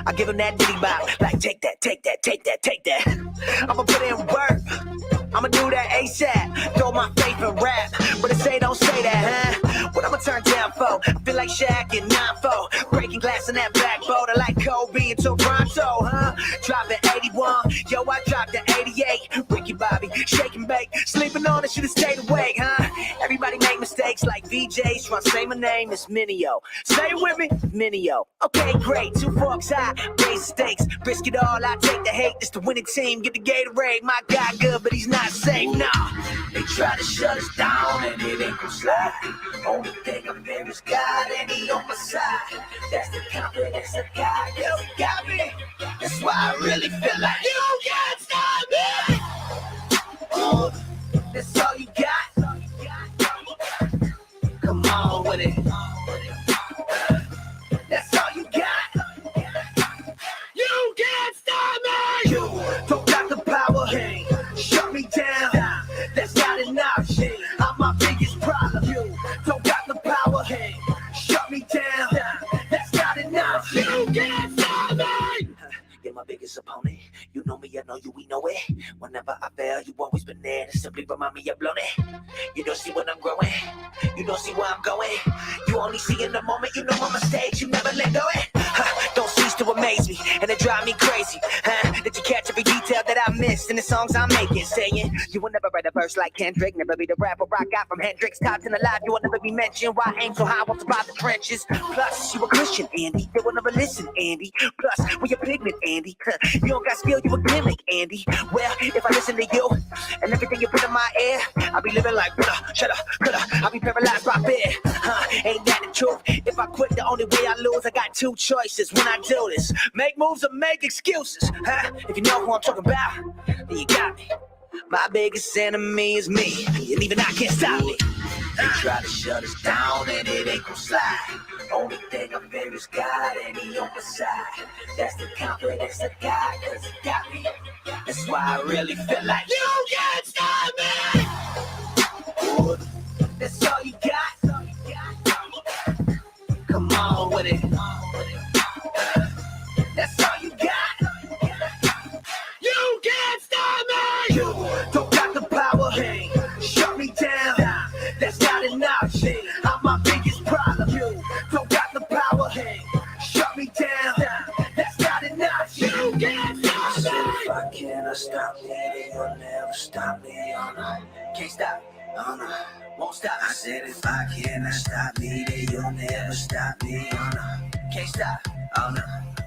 I give him that diddy bop, like take that, take that, take that, take that. I'ma put in work, I'ma do that ASAP. Throw my faith in rap, but it say don't say that, huh? What I'ma turn down for? I feel like Shaq in 9-4, breaking glass in that black boat. I like Kobe in Toronto, huh? Driving 81, yo, I dropped the 88. Ricky Bobby, shake and bake, sleeping on it, should've stayed awake, huh? Everybody make mistakes like VJs, trying to say my name, it's Minio. Say it with me, Minio. Okay, great, 2 forks high, raise stakes, risk it all, I take the hate. It's the winning team, get the Gatorade. My guy good, but he's not safe, nah. They try to shut us down and it ain't gon' slide. Only thing I fear is God and he on my side. That's the confidence I got, yo, he got me. That's why I really feel like you can't stop me. Oh, that's all you got. Come on with it. That's all you got. You can't stop me. You don't got the power. Shut me down. That's not an option. I'm my biggest problem. You don't got the power. Shut me down. That's not an option. You can't stop me. You're my biggest opponent. You know me, I know you, we know it. Whenever I fail, you always been there to simply remind me I've blown it. You don't see when I'm growing. You don't see where I'm going. You only see in the moment. You know my mistakes. You never let go it. Don't cease to amaze me, and it drive me crazy. Did you catch every detail that I missed in the songs I'm making? Saying you will never write a verse like Kendrick, never be the rapper I got from Hendrix. Top 10 alive, you will never be mentioned. Why aim so high, won't survive the trenches? Plus, you a Christian, Andy. They will never listen, Andy. Plus, we a pigment, Andy. You don't got skill, you a gimmick, Andy. Well, if I listen to you and everything you put in my ear, I'll be living like shut up, I'll be paralyzed by fear. Ain't that the truth? If I quit, the only way I lose, I got 2 choices when I do this: make moves or make excuses. If you know who I'm talking about, then you got me. My biggest enemy is me, and even I can't stop me. They try to shut us down and it ain't gon' slide. Only thing I fear is God and he on my side. That's the confidence I got, cause he got me. That's why I really feel like you can't stop me. Ooh, that's all you got. Come on with it. That's all you got. You can't stop me. You don't got the power. Shut me down. That's not an option. I'm my biggest problem. You don't got the power. Shut me down. That's not an option. You can't stop me. If I cannot stop me, then you'll never stop me. Oh no, can't stop. Oh no, won't stop. I said if I cannot stop me, then you'll never stop me. Oh no, can't stop. Oh no,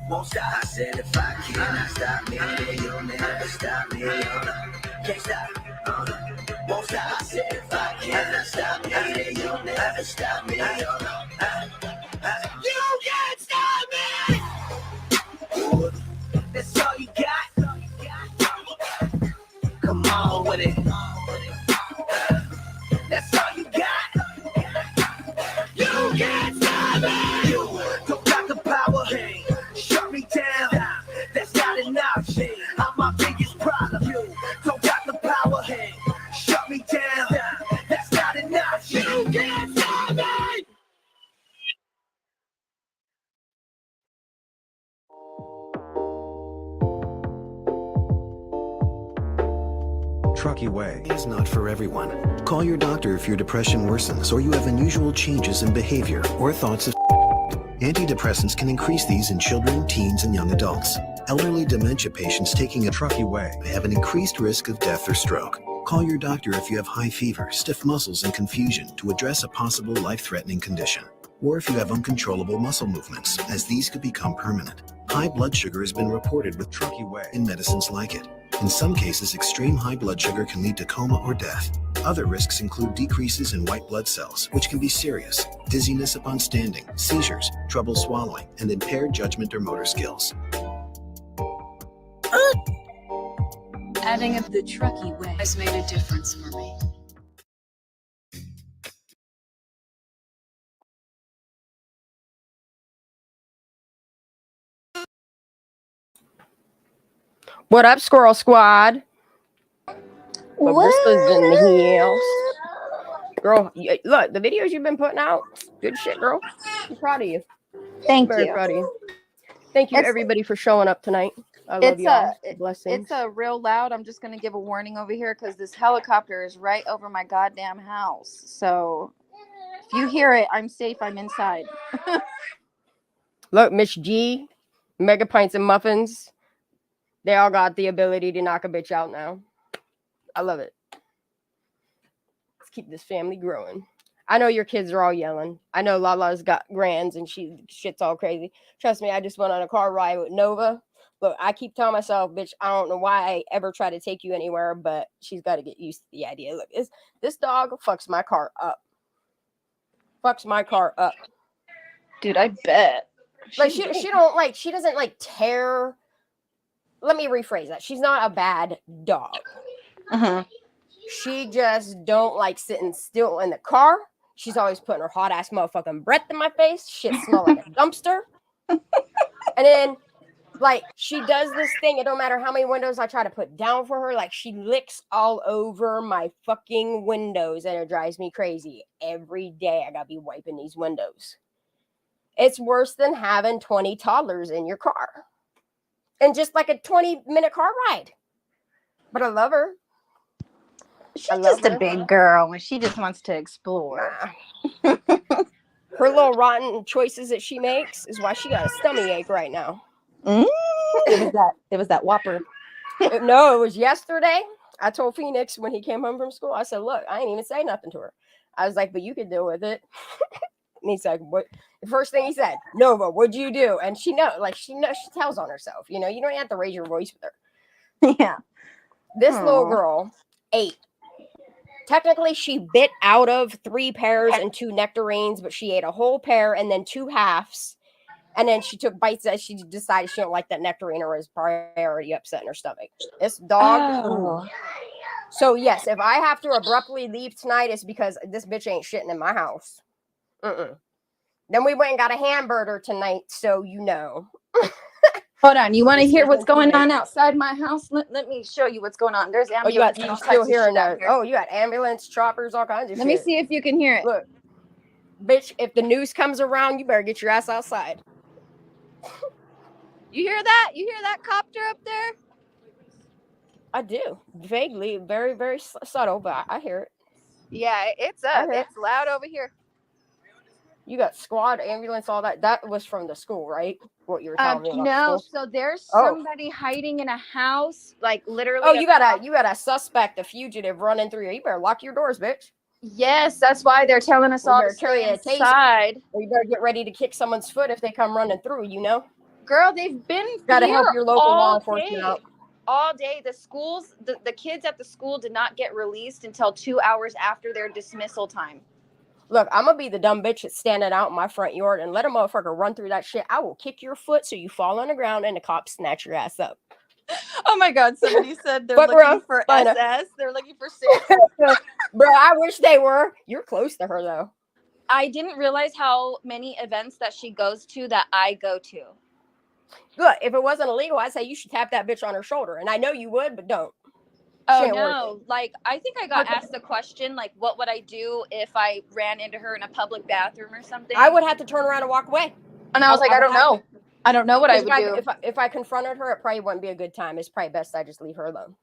won't stop. I said if I cannot stop me, then you'll never stop me. Oh no, can't stop. Oh no, won't stop. I said if I cannot stop me, then you'll never stop me. Oh no, you can't stop me. Ooh, that's all you got. Come on with it. That's all you got. You can't stop me. You don't got the power. Shut me down. That's not an option. I'm my biggest problem. You don't got the power. Shut me down. That's not an option. You can't stop me. FriYAY is not for everyone. Call your doctor if your depression worsens or you have unusual changes in behavior or thoughts of Antidepressants can increase these in children, teens, and young adults. Elderly dementia patients taking a FriYAY may have an increased risk of death or stroke. Call your doctor if you have high fever, stiff muscles, and confusion to address a possible life-threatening condition. Or if you have uncontrollable muscle movements, as these could become permanent. High blood sugar has been reported with FriYAY in medicines like it. In some cases, extreme high blood sugar can lead to coma or death. Other risks include decreases in white blood cells, which can be serious, dizziness upon standing, seizures, trouble swallowing, and impaired judgment or motor skills. Adding up the FriYAY has made a difference for me. What up, Squirrel Squad? Baristas in the house. Girl, look, the videos you've been putting out, good shit, girl. I'm proud of you. Thank Very you. proud of you. Thank you, It's everybody, for showing up tonight. I love y'all. Blessings. it's a real loud. I'm just gonna give a warning over here because this helicopter is right over my goddamn house. So if you hear it, I'm safe. I'm inside. Look, Miss G, Mega Pints and Muffins. They all got the ability to knock a bitch out now. I love it. Let's keep this family growing. I know your kids are all yelling. I know Lala's got grands and shit's all crazy. Trust me, I just went on a car ride with Nova. Look, I keep telling myself, bitch, I don't know why I ever try to take you anywhere, but she's got to get used to the idea. Look, this dog fucks my car up. Fucks my car up. Dude, I bet. Like she doesn't like tear. Let me rephrase that. She's not a bad dog. She just don't like sitting still in the car. She's always putting her hot ass motherfucking breath in my face. Shit smell like a dumpster. And then like she does this thing. It don't matter how many windows I try to put down for her. Like she licks all over my fucking windows and it drives me crazy. Every day I gotta be wiping these windows. It's worse than having 20 toddlers in your car. And just like a 20-minute car ride. But I love her. She's just a big girl when she just wants to explore. Nah. Her little rotten choices that she makes is why she got a stomach ache right now. It was that Whopper. No, it was yesterday. I told Phoenix when he came home from school, I said, look, I ain't even say nothing to her. I was like, but you can deal with it. And he's like, what? The first thing he said, Nova, what'd you do? And she tells on herself. You know, you don't have to raise your voice with her. Yeah. This little girl ate. Technically, she bit out of 3 pears and 2 nectarines, but she ate a whole pear and then 2 halves. And then she took bites that she decided she don't like that nectarine or was already upsetting her stomach. This dog. Oh. So, yes, if I have to abruptly leave tonight, it's because this bitch ain't shitting in my house. Then we went and got a hamburger tonight, so you know. Hold on, you want to hear what's going on outside my house? Let me show you what's going on. There's ambulance. You still hearing that? Oh, you got ambulance, choppers, all kinds of shit. Let me see if you can hear it. Look, bitch, if the news comes around, you better get your ass outside. You hear that? You hear that copter up there? I do. Vaguely, very, very subtle, but I hear it. Yeah, it's up. It's loud over here. You got squad, ambulance, all that. That was from the school, right? What you were telling me about no, school? so there's somebody hiding in a house, like literally. Oh, you got a suspect, a fugitive running through. You better lock your doors, bitch. Yes, that's why they're telling us all to stay inside. Or you better get ready to kick someone's foot if they come running through, you know? Girl, they've been gotta help your local law enforcement out. All day. The schools, the kids at the school did not get released until 2 hours after their dismissal time. Look, I'm gonna be the dumb bitch that's standing out in my front yard and let a motherfucker run through that shit. I will kick your foot so you fall on the ground and the cops snatch your ass up. Oh my God! Somebody said they're looking for SS. They're looking for Sarah. Bro, I wish they were. You're close to her though. I didn't realize how many events that she goes to that I go to. Look, if it wasn't illegal, I'd say you should tap that bitch on her shoulder, and I know you would, but don't. Oh no, like I think I got asked a question, like what would I do if I ran into her in a public bathroom or something? I would have to turn around and walk away. And I was like, I don't know. I don't know what I would do. If I confronted her, it probably wouldn't be a good time. It's probably best I just leave her alone.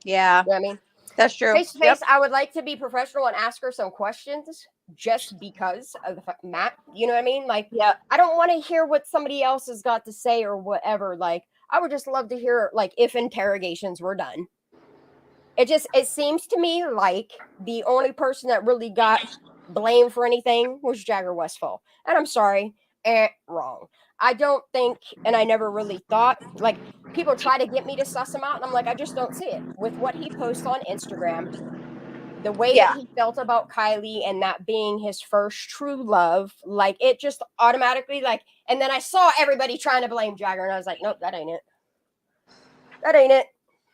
Yeah. You know what I mean? That's true. Face to face, I would like to be professional and ask her some questions just because of the Matt. You know what I mean? Like, yeah. I don't want to hear what somebody else has got to say or whatever. Like, I would just love to hear, like, if interrogations were done. It seems to me like the only person that really got blamed for anything was Jagger Westfall. And I'm sorry, wrong. I don't think, and I never really thought, like, people try to get me to suss him out, and I'm like, I just don't see it. With what he posts on Instagram, the way that he felt about Kiely and that being his first true love, like, it just automatically, like, and then I saw everybody trying to blame Jagger, and I was like, nope, that ain't it. That ain't it.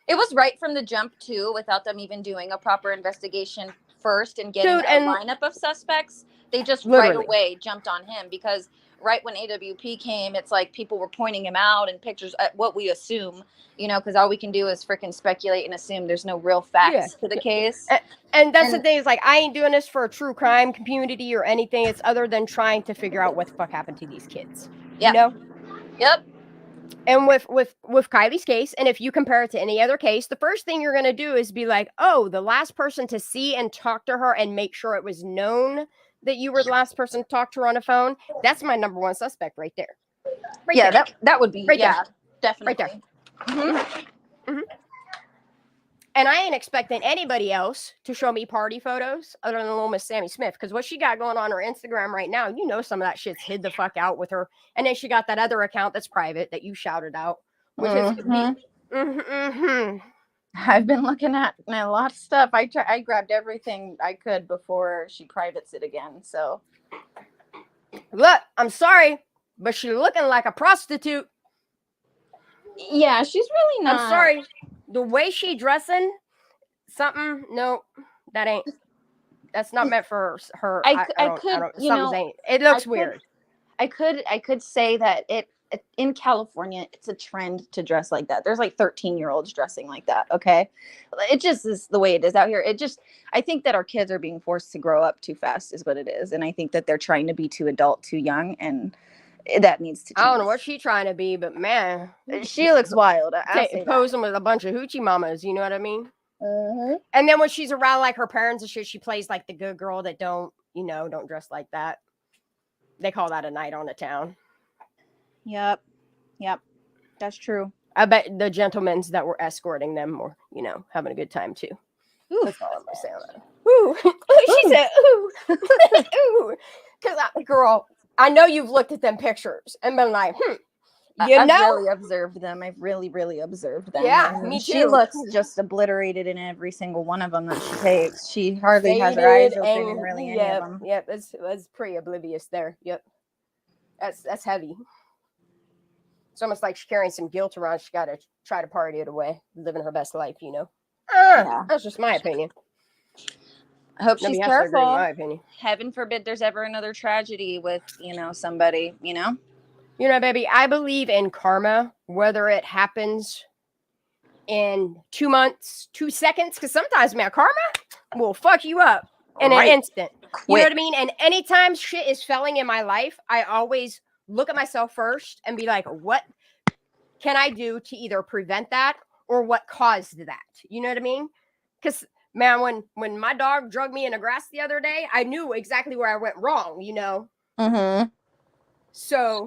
It was right from the jump, too, without them even doing a proper investigation first and getting a lineup of suspects. They just right away jumped on him because right when AWP came, it's like people were pointing him out and pictures at what we assume, you know, because all we can do is freaking speculate and assume there's no real facts to the case. And that's the thing is, like, I ain't doing this for a true crime community or anything. It's other than trying to figure out what the fuck happened to these kids. You know? Yep. And with Kiely's case, and if you compare it to any other case, the first thing you're going to do is be like, oh, the last person to see and talk to her and make sure it was known that you were the last person to talk to her on a phone. That's my number one suspect right there. Right Yeah, there. that would be, right yeah, there. definitely. Right there. Mm-hmm. And I ain't expecting anybody else to show me party photos other than little Miss Sammy Smith, because what she got going on her Instagram right now, you know, some of that shit's hid the fuck out with her. And then she got that other account that's private that you shouted out, which is I've been looking at a lot of stuff. I grabbed everything I could before she privates it again. So look, I'm sorry, but she's looking like a prostitute. Yeah, she's really not. I'm sorry. The way she dressing, something, no, that's not meant for her. I could, you know, it looks weird. I could say that it in California, it's a trend to dress like that. There's like 13-year-olds dressing like that. Okay. It just is the way it is out here. I think that our kids are being forced to grow up too fast is what it is. And I think that they're trying to be too adult, too young. And that needs to change. I don't know what she's trying to be, but man, she looks wild. Posing with a bunch of hoochie mamas. You know what I mean? Mm-hmm. And then when she's around like her parents and shit, she plays like the good girl that don't dress like that. They call that a night on the town. Yep. That's true. I bet the gentlemen that were escorting them were, having a good time too. Ooh. That's all I'm saying. Ooh. She said, ooh. Ooh. Because, girl, I know you've looked at them pictures and been like, I've really observed them. I've really, really observed them. Yeah, me too. She looks just obliterated in every single one of them that she takes. She hardly has her eyes open in really any of them. Yep, that's pretty oblivious there. Yep. That's heavy. It's almost like she's carrying some guilt around. She got to try to party it away, living her best life, Yeah. That's just my opinion. I hope she's careful. In my opinion. Heaven forbid there's ever another tragedy with, somebody, Baby, I believe in karma, whether it happens in 2 months, 2 seconds, because sometimes, man, karma will fuck you up in an instant. Quick. You know what I mean? And anytime shit is failing in my life, I always look at myself first and be like, what can I do to either prevent that or what caused that? You know what I mean? Because, man, when my dog drugged me in the grass the other day, I knew exactly where I went wrong, Mm-hmm. So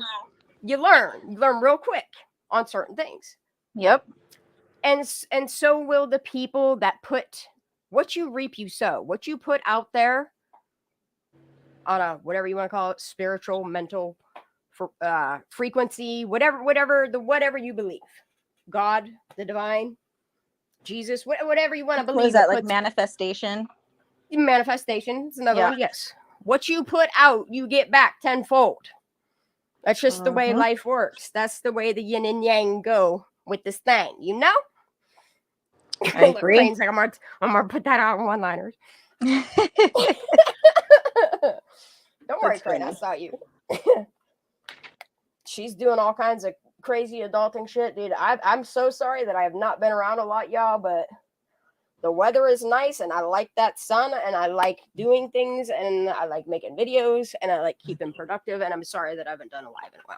you learn real quick on certain things. Yep. And so will the people that put what you reap, you sow. What you put out there on a whatever you want to call it, spiritual, mental, frequency, whatever you believe, God, the divine, Jesus, whatever you want to believe. What is that, like manifestation? Manifestation. It's another one. Yes. What you put out, you get back tenfold. That's just the way life works. That's the way the yin and yang go with this thing, I agree. Crane's like, I'm gonna put that out in one-liners. Don't worry, Crane. I saw you. She's doing all kinds of crazy adulting shit, dude. I'm so sorry that I have not been around a lot, y'all, but the weather is nice and I like that sun and I like doing things and I like making videos and I like keeping productive, and I'm sorry that I haven't done a live in a while.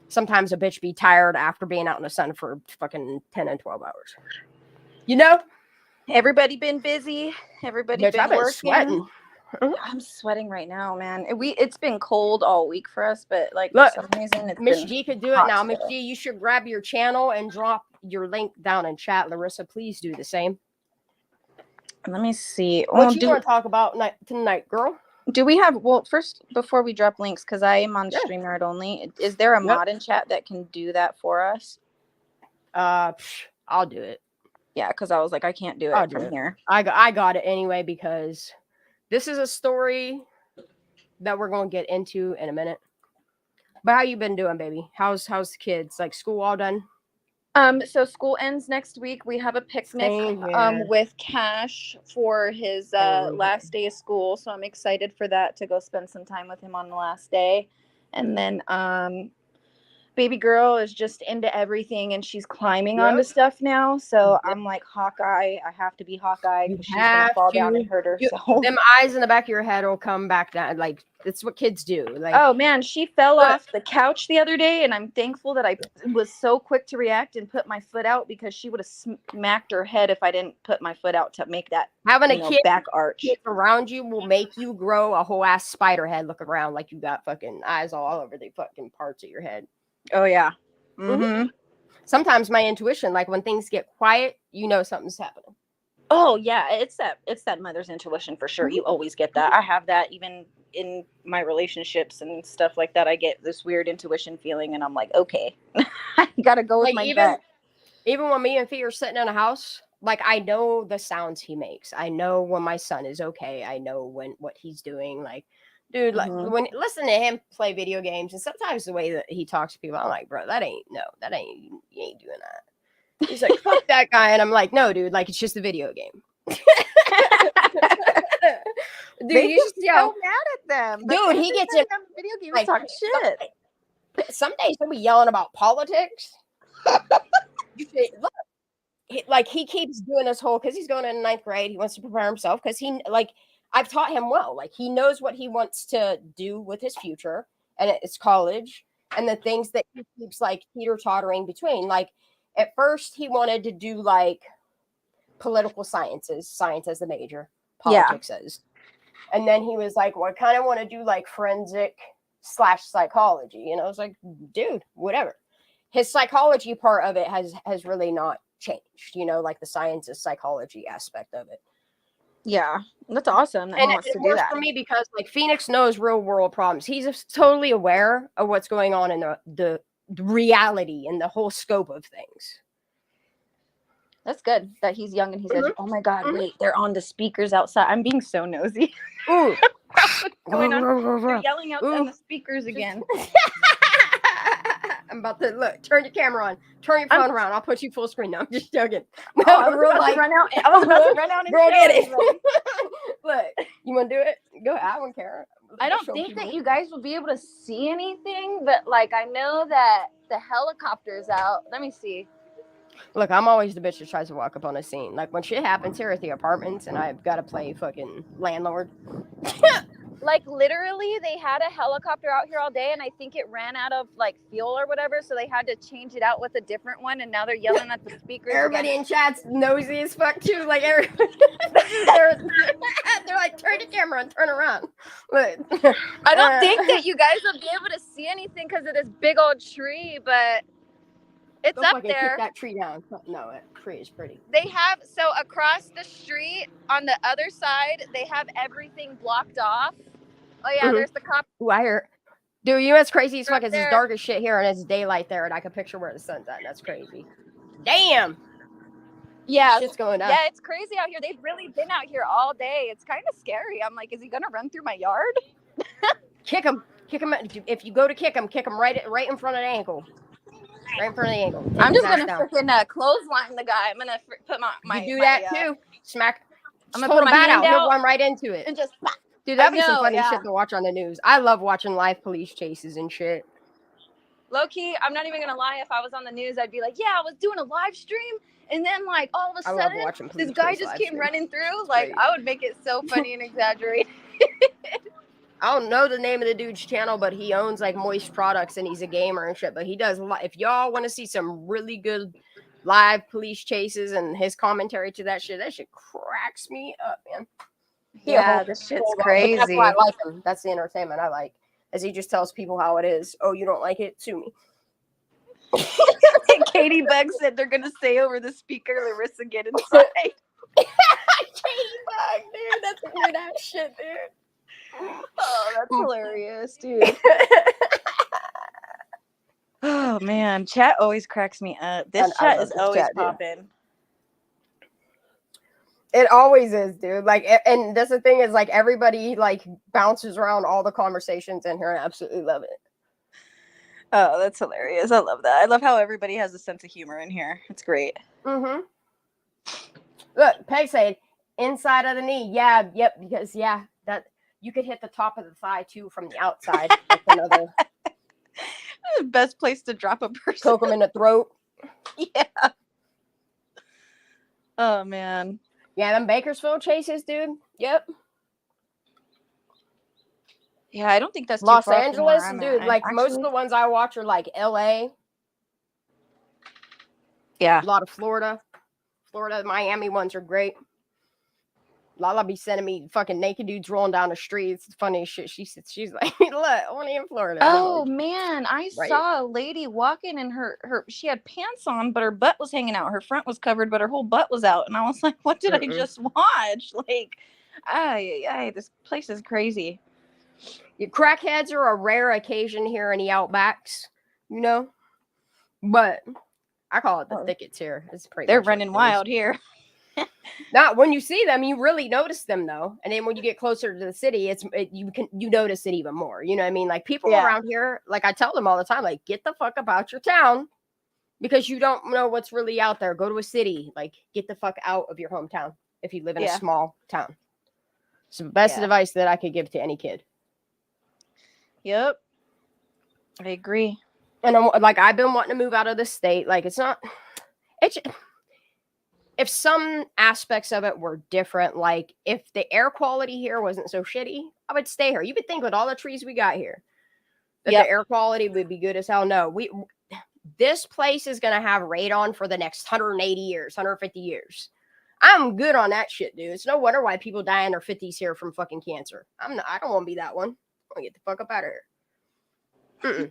Sometimes a bitch be tired after being out in the sun for fucking 10 and 12 hours. Everybody been busy. Everybody bitch, been I've been working. Sweating. I'm sweating right now, man. It's been cold all week for us, but like look, for some reason it's Miss G could do it now. Miss G, you should grab your channel and drop your link down in chat. Larissa, please do the same. Let me see. What you want to talk about tonight, girl? Do we have, first, before we drop links, because I am on StreamYard only, is there a mod in chat that can do that for us? I'll do it. Yeah, because I was like, I can't do it from here. I got it anyway, because this is a story that we're going to get into in a minute. But how you been doing, baby? How's the kids? Like, school all done? So school ends next week. We have a picnic with Cash for his last day of school. So I'm excited for that, to go spend some time with him on the last day. And then baby girl is just into everything, and she's climbing onto stuff now. So I'm like, Hawkeye, I have to be Hawkeye because she's gonna fall down and hurt herself. Them eyes in the back of your head will come back down. Like, that's what kids do. Like, oh man, she fell off the couch the other day, and I'm thankful that I was so quick to react and put my foot out, because she would have smacked her head if I didn't put my foot out to make that having a kid back arch around you will make you grow a whole ass spider head. Look around like you got fucking eyes all over the fucking parts of your head. Oh yeah. Mm-hmm. Sometimes my intuition, like when things get quiet, something's happening. Oh yeah, it's that mother's intuition for sure. You always get that. I have that even in my relationships and stuff like that. I get this weird intuition feeling, and I'm like, okay, I gotta go with my gut. Even when me and Fee are sitting in a house, like I know the sounds he makes. I know when my son is okay. I know what he's doing. Like, dude, like when listen to him play video games, and sometimes the way that he talks to people, I'm like, bro, you ain't doing that. He's like, fuck that guy, and I'm like, no, dude, like it's just a video game. Dude, they you get so mad at them. Dude, he gets in video games like, talk shit. Some days he'll be yelling about politics. Look, he keeps doing this whole, because he's going in 9th grade. He wants to prepare himself because I've taught him well. Like he knows what he wants to do with his future, and it's college, and the things that he keeps like teeter-tottering between. Like at first he wanted to do like political science as the major, politics is. And then he was like, well, I kind of want to do like forensic/psychology. And I was like, dude, whatever. His psychology part of it has really not changed, like the sciences psychology aspect of it. Yeah, that's awesome. And it works for me because like Phoenix knows real world problems. He's totally aware of what's going on in the reality and the whole scope of things. That's good that he's young and he's like, oh my God, wait, they're on the speakers outside. I'm being so nosy. Ooh. What's going on? They're yelling out on the speakers again. I'm about to turn your camera on. Turn your phone around. I'll put you full screen. No, I'm just joking. No, I was about to run out and go get it. Look, you want to do it? Go ahead. I don't care. I don't think that you guys will be able to see anything, but like I know that the helicopter's out. Let me see. Look, I'm always the bitch that tries to walk up on a scene. Like when shit happens here at the apartments and I've got to play fucking landlord. Like literally they had a helicopter out here all day, and I think it ran out of like fuel or whatever, so they had to change it out with a different one, and now they're yelling at the speakers. Everybody in chat's nosy as fuck too. Like everybody, they're like, turn the camera and turn around. Look. I don't think that you guys will be able to see anything because of this big old tree, but it's up there. Kick that tree down. No, that tree is pretty. They have, so across the street on the other side, they have everything blocked off. Oh yeah, there's the cop. Ooh, I hear. Dude, you know what's crazy as fuck? It's dark as shit here, and it's daylight there, and I can picture where the sun's at. That's crazy. Damn. Yeah, shit's going on. Yeah, it's crazy out here. They've really been out here all day. It's kind of scary. I'm like, is he gonna run through my yard? Kick him. If you go to kick him right in front of the ankle. Right in front of the ankle. I'm just gonna freaking clothesline the guy. I'm gonna put my. You do that too. Smack. I'm gonna put my bat out. He'll run right into it. And just. Dude, that'd be some funny shit to watch on the news. I love watching live police chases and shit. Low key, I'm not even gonna lie. If I was on the news, I'd be like, yeah, I was doing a live stream, and then like all of a sudden, this guy just came running through. Like, I would make it so funny and exaggerated. I don't know the name of the dude's channel, but he owns like Moist Products and he's a gamer and shit. But he does if y'all want to see some really good live police chases and his commentary to that shit cracks me up, man. Yeah, this shit's crazy. That's why I like him. That's the entertainment I like. As he just tells people how it is. Oh, you don't like it? Sue me. Katie Bug said they're gonna say over the speaker, Larissa, get inside. Katie Bug, dude, that's weird ass shit, dude. Oh, that's hilarious, dude. Oh man, chat always cracks me up. This chat is always popping. It always is, dude. Like, and that's the thing is, like, everybody like bounces around all the conversations in here, and I absolutely love it. Oh, that's hilarious. I love that. I love how everybody has a sense of humor in here. It's great. Mm-hmm. Look, Peg said inside of the knee. Yeah, yep. Because that you could hit the top of the thigh too from the outside. That's another. Best place to drop a person. Choke them in the throat. Yeah. Oh, man. Yeah, them Bakersfield chases, dude. Yep. Yeah, I don't think that's too Los far from where Angeles, I'm dude. at, Like, actually. most of the ones I watch are, like, L.A. Yeah. A lot of Florida. Miami ones are great. Lala be sending me fucking naked dudes rolling down the streets. It's funny as shit. She's like, look, only in Florida. Oh, like, man. I right. saw a lady walking and she had pants on, but her butt was hanging out. Her front was covered, but her whole butt was out. And I was like, what did I just watch? Like, this place is crazy. Your crackheads are a rare occasion here in the Outbacks, you know? But I call it the thickets here. It's pretty. They're running wild here. Not when you see them, you really notice them though, and then when you get closer to the city, you notice it even more. You know what I mean? Like people around here, like I tell them all the time, like get the fuck about your town because you don't know what's really out there. Go to a city, like get the fuck out of your hometown if you live in a small town. It's the best advice that I could give to any kid. Yep, I agree. And I've been wanting to move out of the state. Like if some aspects of it were different, like if the air quality here wasn't so shitty, I would stay here. You would think with all the trees we got here that the air quality would be good as hell. No, this place is going to have radon for the next 180 years, 150 years. I'm good on that shit, dude. It's no wonder why people die in their 50s here from fucking cancer. I don't want to be that one. I want to get the fuck up out of here.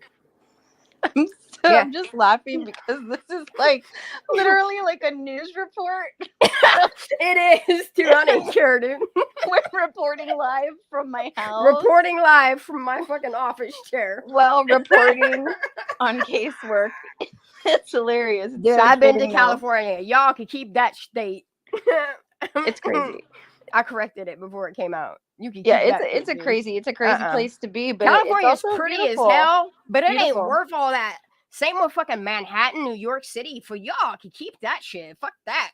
I'm just laughing because this is like literally like a news report. It is too unsure, dude. We're reporting live from my house. Reporting live from my fucking office chair. Well, reporting on casework. It's hilarious. It's dude, so I've been to California. Y'all could keep that state. It's crazy. I corrected it before it came out. You can it's a crazy place to be, but California is pretty beautiful. As hell, but it ain't worth all that. Same with fucking Manhattan, New York City. For y'all can keep that shit. Fuck that.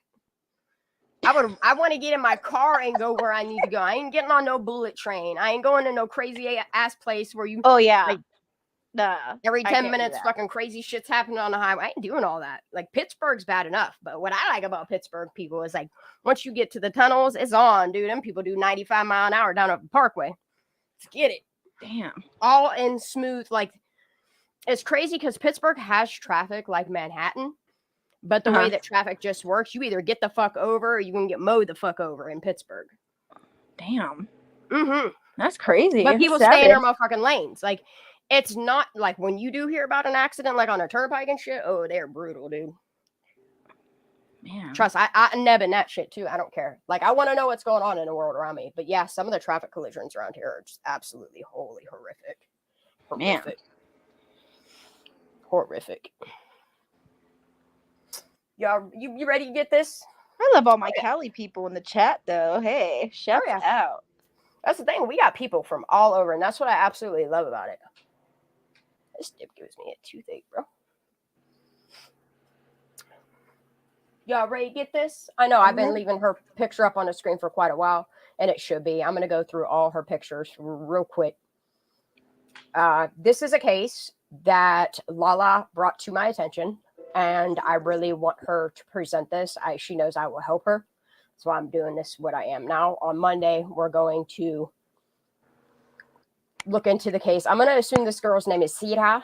I want to get in my car and go where I need to go. I ain't getting on no bullet train. I ain't going to no crazy ass place where you every 10 minutes fucking crazy shit's happening on the highway. I ain't doing all that. Like Pittsburgh's bad enough, but what I like about Pittsburgh people is like once you get to the tunnels, it's on, dude. Them people do 95 mile an hour down a parkway. Let's get it. Damn. All in smooth. Like it's crazy because Pittsburgh has traffic like Manhattan, but the way that traffic just works, you either get the fuck over or you can get mowed the fuck over in Pittsburgh. Damn. Mm-hmm. That's crazy. But people stay in their motherfucking lanes. Like it's not like when you do hear about an accident like on a turnpike and shit, oh, they're brutal, dude. Man. Trust, I neb in that shit too. I don't care. Like I want to know what's going on in the world around me. But yeah, some of the traffic collisions around here are just absolutely holy horrific. Man. Horrific. Y'all, you ready to get this? I love all my Cali people in the chat though. Hey, shout out. That's the thing. We got people from all over, and that's what I absolutely love about it. This dip gives me a toothache, bro. Y'all ready to get this? I know I've been leaving her picture up on the screen for quite a while, and it should be. I'm going to go through all her pictures real quick. This is a case that Lala brought to my attention, and I really want her to present this. She knows I will help her. That's why I'm doing this what I am now. On Monday, we're going to look into the case. I'm going to assume this girl's name is Cieha.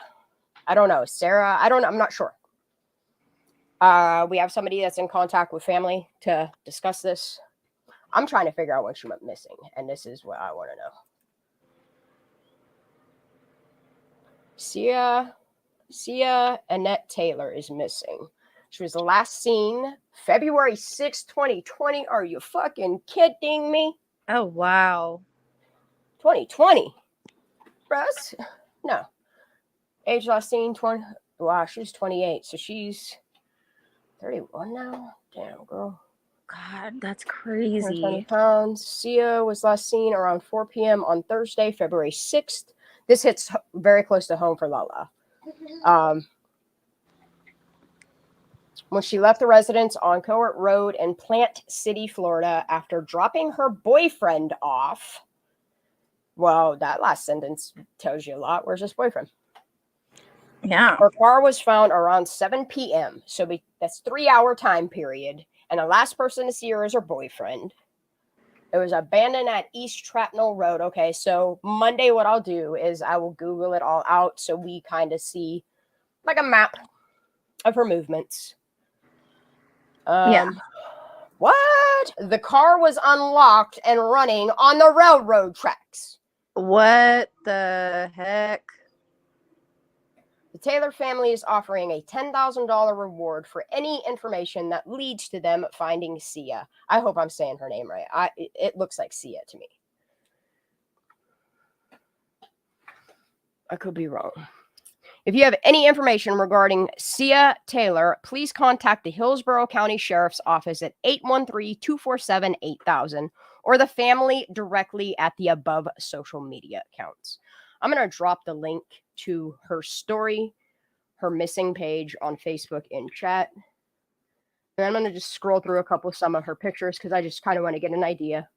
I don't know. Sarah. I don't know. I'm not sure. We have somebody that's in contact with family to discuss this. I'm trying to figure out what she went missing, and this is what I want to know. Cieha Taylor is missing. She was last seen February 6, 2020. Are you fucking kidding me? Oh, wow. 2020. Russ? No. Age last seen 20. Wow, she's 28. So she's 31 now? Damn, girl. God, that's crazy. 20 pounds. Cieha was last seen around 4 p.m. on Thursday, February 6th. This hits very close to home for Lala. When she left the residence on Court Road in Plant City, Florida, after dropping her boyfriend off. Well, that last sentence tells you a lot. Where's this boyfriend? Yeah. Her car was found around 7 p.m. So that's 3-hour time period. And the last person to see her is her boyfriend. It was abandoned at East Trapnell Road. Okay, so Monday what I'll do is I will Google it all out so we kind of see like a map of her movements. Yeah. What? The car was unlocked and running on the railroad tracks. What the heck? The Taylor family is offering a $10,000 reward for any information that leads to them finding Cieha. I hope I'm saying her name right. It looks like Cieha to me. I could be wrong. If you have any information regarding Cieha Taylor, please contact the Hillsborough County Sheriff's Office at 813-247-8000 or the family directly at the above social media accounts. I'm going to drop the link to her story, her missing page on Facebook in chat. And I'm going to just scroll through some of her pictures because I just kind of want to get an idea.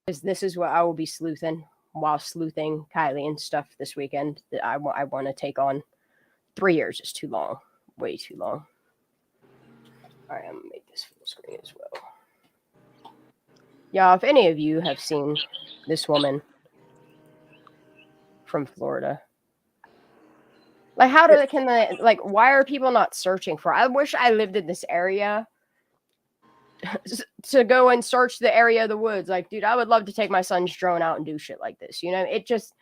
Because this is what I will be sleuthing while sleuthing Kiely and stuff this weekend that I want to take on. 3 years is too long. Way too long. All right, I'm going to make this full screen as well. Yeah, if any of you have seen this woman from Florida, like why are people not searching for her? I wish I lived in this area to go and search the area of the woods. Like, dude, I would love to take my son's drone out and do shit like this. You know, it just...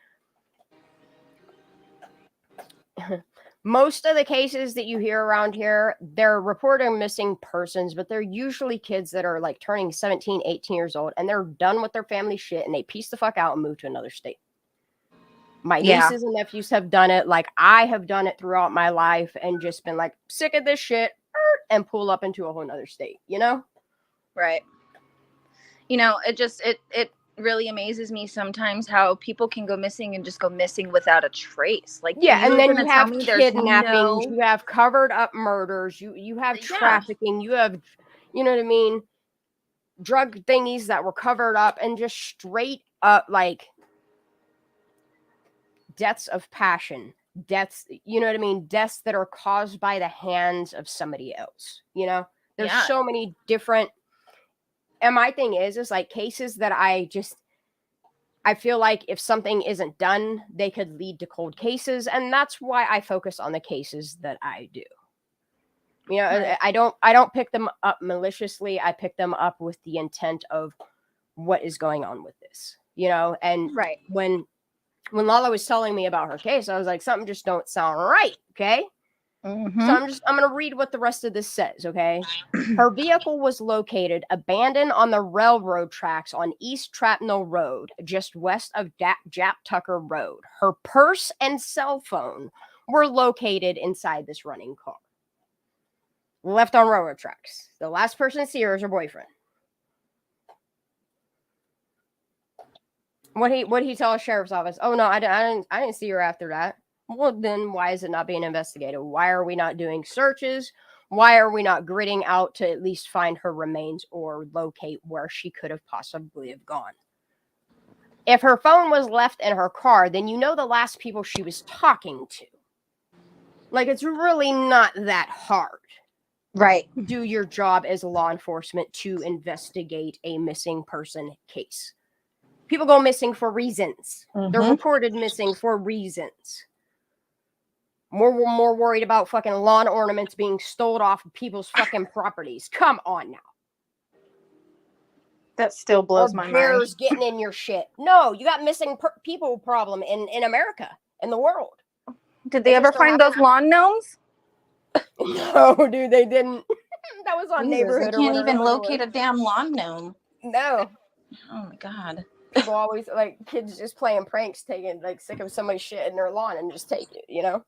Most of the cases that you hear around here, they're reporting missing persons, but they're usually kids that are like turning 17, 18 years old, and they're done with their family shit, and they piece the fuck out and move to another state. My nieces and nephews have done it. Like, I have done it throughout my life and just been like, sick of this shit, and pull up into a whole nother state, you know? Right. You know, it really amazes me sometimes how people can go missing and just go missing without a trace. Like, yeah, and then you have kidnappings, you have covered up murders, you have trafficking, you have, you know what I mean, drug thingies that were covered up, and just straight up like deaths of passion, deaths, you know what I mean, deaths that are caused by the hands of somebody else. You know, there's so many different. And my thing is like cases that I feel like if something isn't done, they could lead to cold cases. And that's why I focus on the cases that I do. You know, right. I don't pick them up maliciously. I pick them up with the intent of what is going on with this, you know? And when Lala was telling me about her case, I was like, something just don't sound right. Okay. Mm-hmm. So I'm going to read what the rest of this says, okay? Her vehicle was located abandoned on the railroad tracks on East Trapnell Road, just west of Jap Tucker Road. Her purse and cell phone were located inside this running car. Left on railroad tracks. The last person to see her is her boyfriend. What he tell the sheriff's office? Oh no, I didn't see her after that. Well, then why is it not being investigated? Why are we not doing searches? Why are we not gritting out to at least find her remains or locate where she could have possibly have gone? If her phone was left in her car, then you know the last people she was talking to. Like, it's really not that hard. Right. Do your job as law enforcement to investigate a missing person case. People go missing for reasons. Mm-hmm. They're reported missing for reasons. More worried about fucking lawn ornaments being stolen off of people's fucking properties. Come on now. That still blows my mind. Bears getting in your shit. No, you got missing people problem in America, in the world. Did they ever find those lawn gnomes? No, dude, they didn't. That was on Neighborhood. They can't even locate a damn lawn gnome. No. Oh my god. People always, like, kids just playing pranks, taking, like, sick of somebody's shit in their lawn and just take it, you know?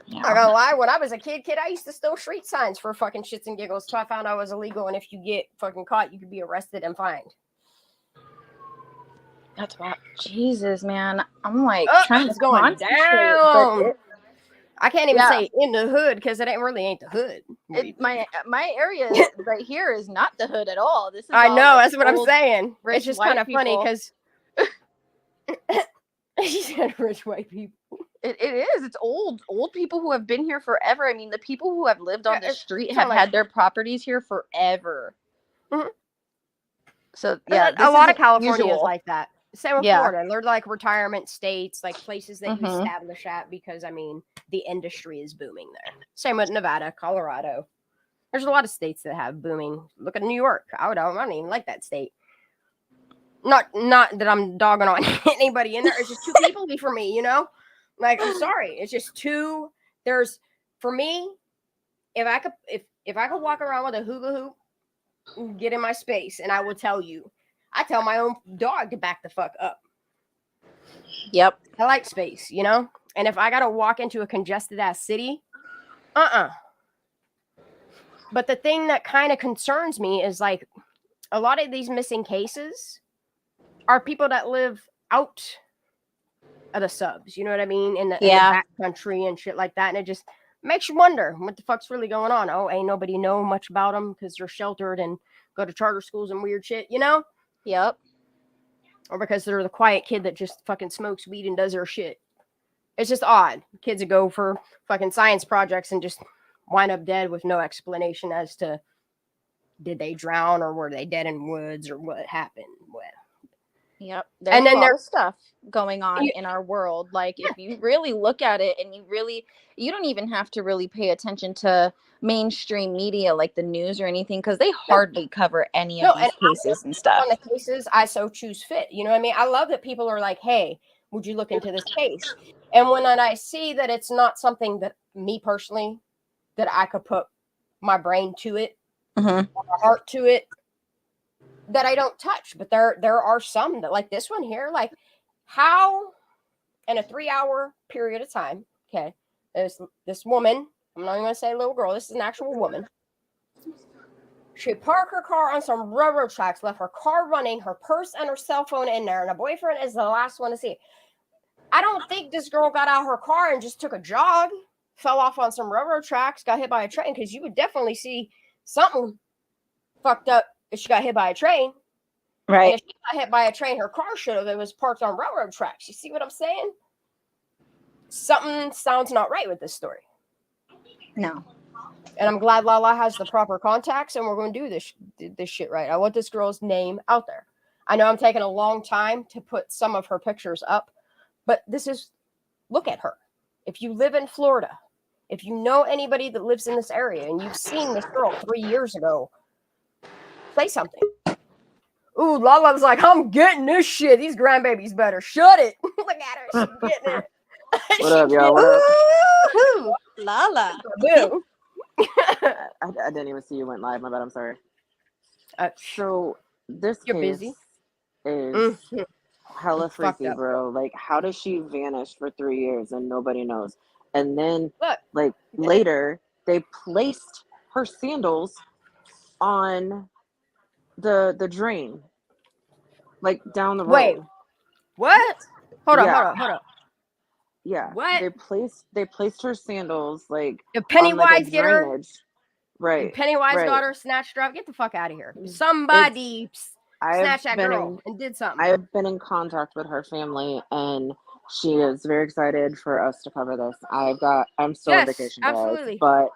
Yeah. I'm not gonna lie, when I was a kid, I used to steal street signs for fucking shits and giggles till I found out it was illegal, and if you get fucking caught, you could be arrested and fined. That's wild. Jesus, man. I'm like, trying to going down. I can't even say in the hood because it ain't the hood. My area right here is not the hood at all. This is I know, that's what I'm saying. It's just kind of funny because she said rich white people. It is. It's old people who have been here forever. I mean, the people who have lived on the street have like, had their properties here forever. Mm-hmm. So yeah, a lot of California is like that. Same with Florida. They're like retirement states, like places that you establish at because, I mean, the industry is booming there. Same with Nevada, Colorado. There's a lot of states that have booming. Look at New York. I don't even like that state. Not that I'm dogging on anybody in there. It's just too people-y for me, you know? Like, I'm sorry. It's just too. There's, for me, if I could walk around with a hula hoop, get in my space, and I will tell you, I tell my own dog to back the fuck up. Yep. I like space, you know? And if I got to walk into a congested ass city, But the thing that kind of concerns me is like a lot of these missing cases are people that live out of the subs, you know what I mean? In the back country and shit like that. And it just makes you wonder what the fuck's really going on. Oh, ain't nobody know much about them because they're sheltered and go to charter schools and weird shit, you know? Yep. Or because they're the quiet kid that just fucking smokes weed and does their shit. It's just odd. Kids that go for fucking science projects and just wind up dead with no explanation as to did they drown or were they dead in woods or what happened. Yep. There's a lot of stuff going on in our world. Like if you really look at it and you don't even have to really pay attention to mainstream media like the news or anything because they hardly cover any of these cases and stuff. On the cases I so choose fit. You know what I mean? I love that people are like, hey, would you look into this case? And when I see that it's not something that me personally, that I could put my brain to it, or my heart to it, that I don't touch. But there are some that, like this one here, like how in a 3-hour period of time, okay, this woman, I'm not even going to say little girl, this is an actual woman. She parked her car on some railroad tracks, left her car running, her purse and her cell phone in there, and her boyfriend is the last one to see it. I don't think this girl got out of her car and just took a jog, fell off on some railroad tracks, got hit by a train, because you would definitely see something fucked up if she got hit by a train. Right. And if she got hit by a train, her car should have. It was parked on railroad tracks. You see what I'm saying? Something sounds not right with this story. No. And I'm glad Lala has the proper contacts, and we're going to do this shit right. I want this girl's name out there. I know I'm taking a long time to put some of her pictures up, but look at her. If you live in Florida, if you know anybody that lives in this area and you've seen this girl 3 years ago, say something. Ooh, Lala's like, I'm getting this shit. These grandbabies better shut it. Look at her. She's getting it. What up, y'all? What up? Woo-hoo. Lala. Boom. I didn't even see you went live. My bad. I'm sorry. So this you're case busy. Is hella freaky, up, bro. Like, how does she vanish for 3 years and nobody knows? And then, Look, later, they placed her sandals on the drain, like down the road. Wait, what? Hold on. Yeah. What? They placed her sandals like Did Pennywise on, get her? Right. Did Pennywise got her snatched up? Get the fuck out of here. Somebody snatched that girl and did something. I have been in contact with her family, and she is very excited for us to cover this. I'm still on vacation, guys, absolutely. but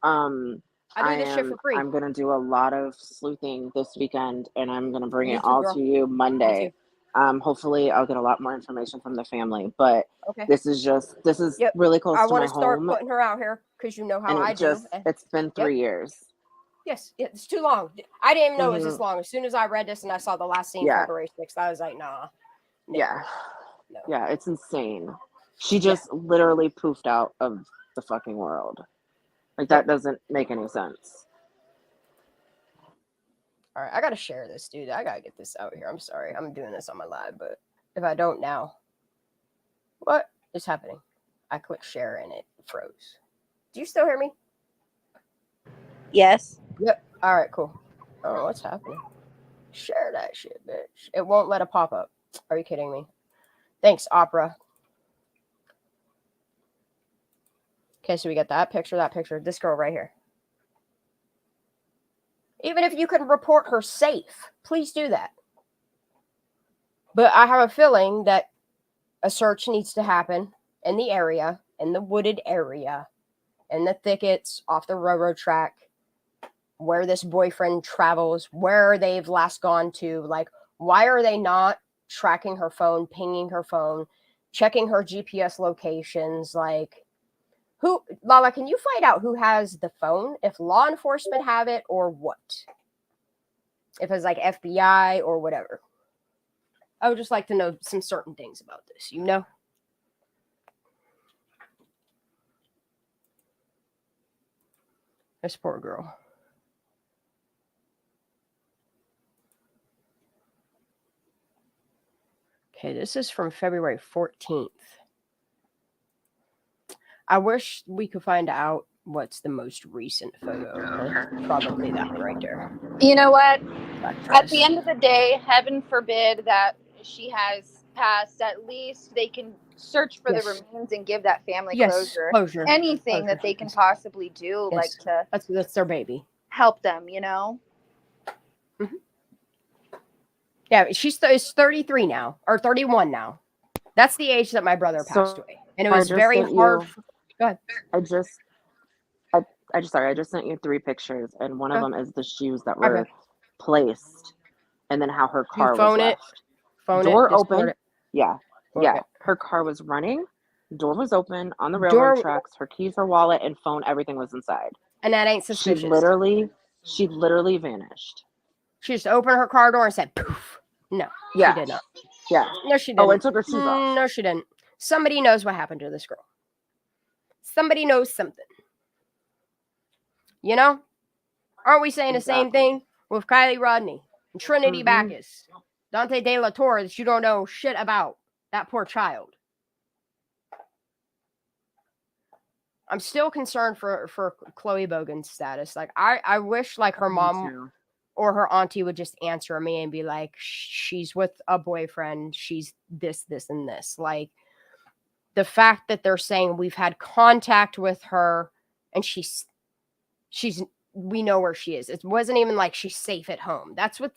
I do this shit for free. I'm gonna do a lot of sleuthing this weekend, and I'm gonna bring it all to you Monday. Hopefully I'll get a lot more information from the family, but this is really close to my home. I want to start putting her out here because you know how I do. It's been 3 years. Yes, it's too long. I didn't even know it was this long. As soon as I read this and I saw the last scene February 6th, I was like, nah. No. Yeah, it's insane. She just literally poofed out of the fucking world. Like, that doesn't make any sense. All right, I gotta share this, dude. I gotta get this out here. I'm sorry. I'm doing this on my live, but if I don't now, what is happening? I clicked share and it froze. Do you still hear me? Yes. Yep. All right, cool. Oh, what's happening? Share that shit, bitch. It won't let it pop up. Are you kidding me? Thanks, Opera. Okay, so we got that picture. This girl right here. Even if you can report her safe, please do that. But I have a feeling that a search needs to happen in the area, in the wooded area, in the thickets, off the railroad track, where this boyfriend travels, where they've last gone to. Like, why are they not tracking her phone, pinging her phone, checking her GPS locations? Like, who, Lala, can you find out who has the phone? If law enforcement have it or what? If it's like FBI or whatever. I would just like to know some certain things about this, you know? This poor girl. Okay, this is from February 14th. I wish we could find out what's the most recent photo of her. Probably that one right there. You know what? At the end of the day, heaven forbid that she has passed. At least they can search for the remains and give that family closure. Anything that they can possibly do, like to that's their baby. Help them, you know? Mm-hmm. Yeah, she's 33 now, or 31 now. That's the age that my brother passed away. And it was very hard. Go ahead. I just sent you 3 pictures, and one of them is the shoes that were placed, and then how her car was left. Door open. Yeah. Her car was running. Door was open on the railroad tracks. Her keys, her wallet, and phone, everything was inside. And that ain't suspicious. She literally vanished. She just opened her car door and said, poof. No, she did not. Yeah. No, she didn't. Oh, and took her shoes off. No, she didn't. Somebody knows what happened to this girl. Somebody knows something. You know? Aren't we saying the same thing with Kiely Rodni and Trinity Backus, Daughtry De La Torre, that you don't know shit about? That poor child. I'm still concerned for Chloe Bogan's status. Like, I wish like her mom or her auntie would just answer me and be like, she's with a boyfriend. She's this, and this. Like, the fact that they're saying we've had contact with her and she's we know where she is. It wasn't even like she's safe at home. That's what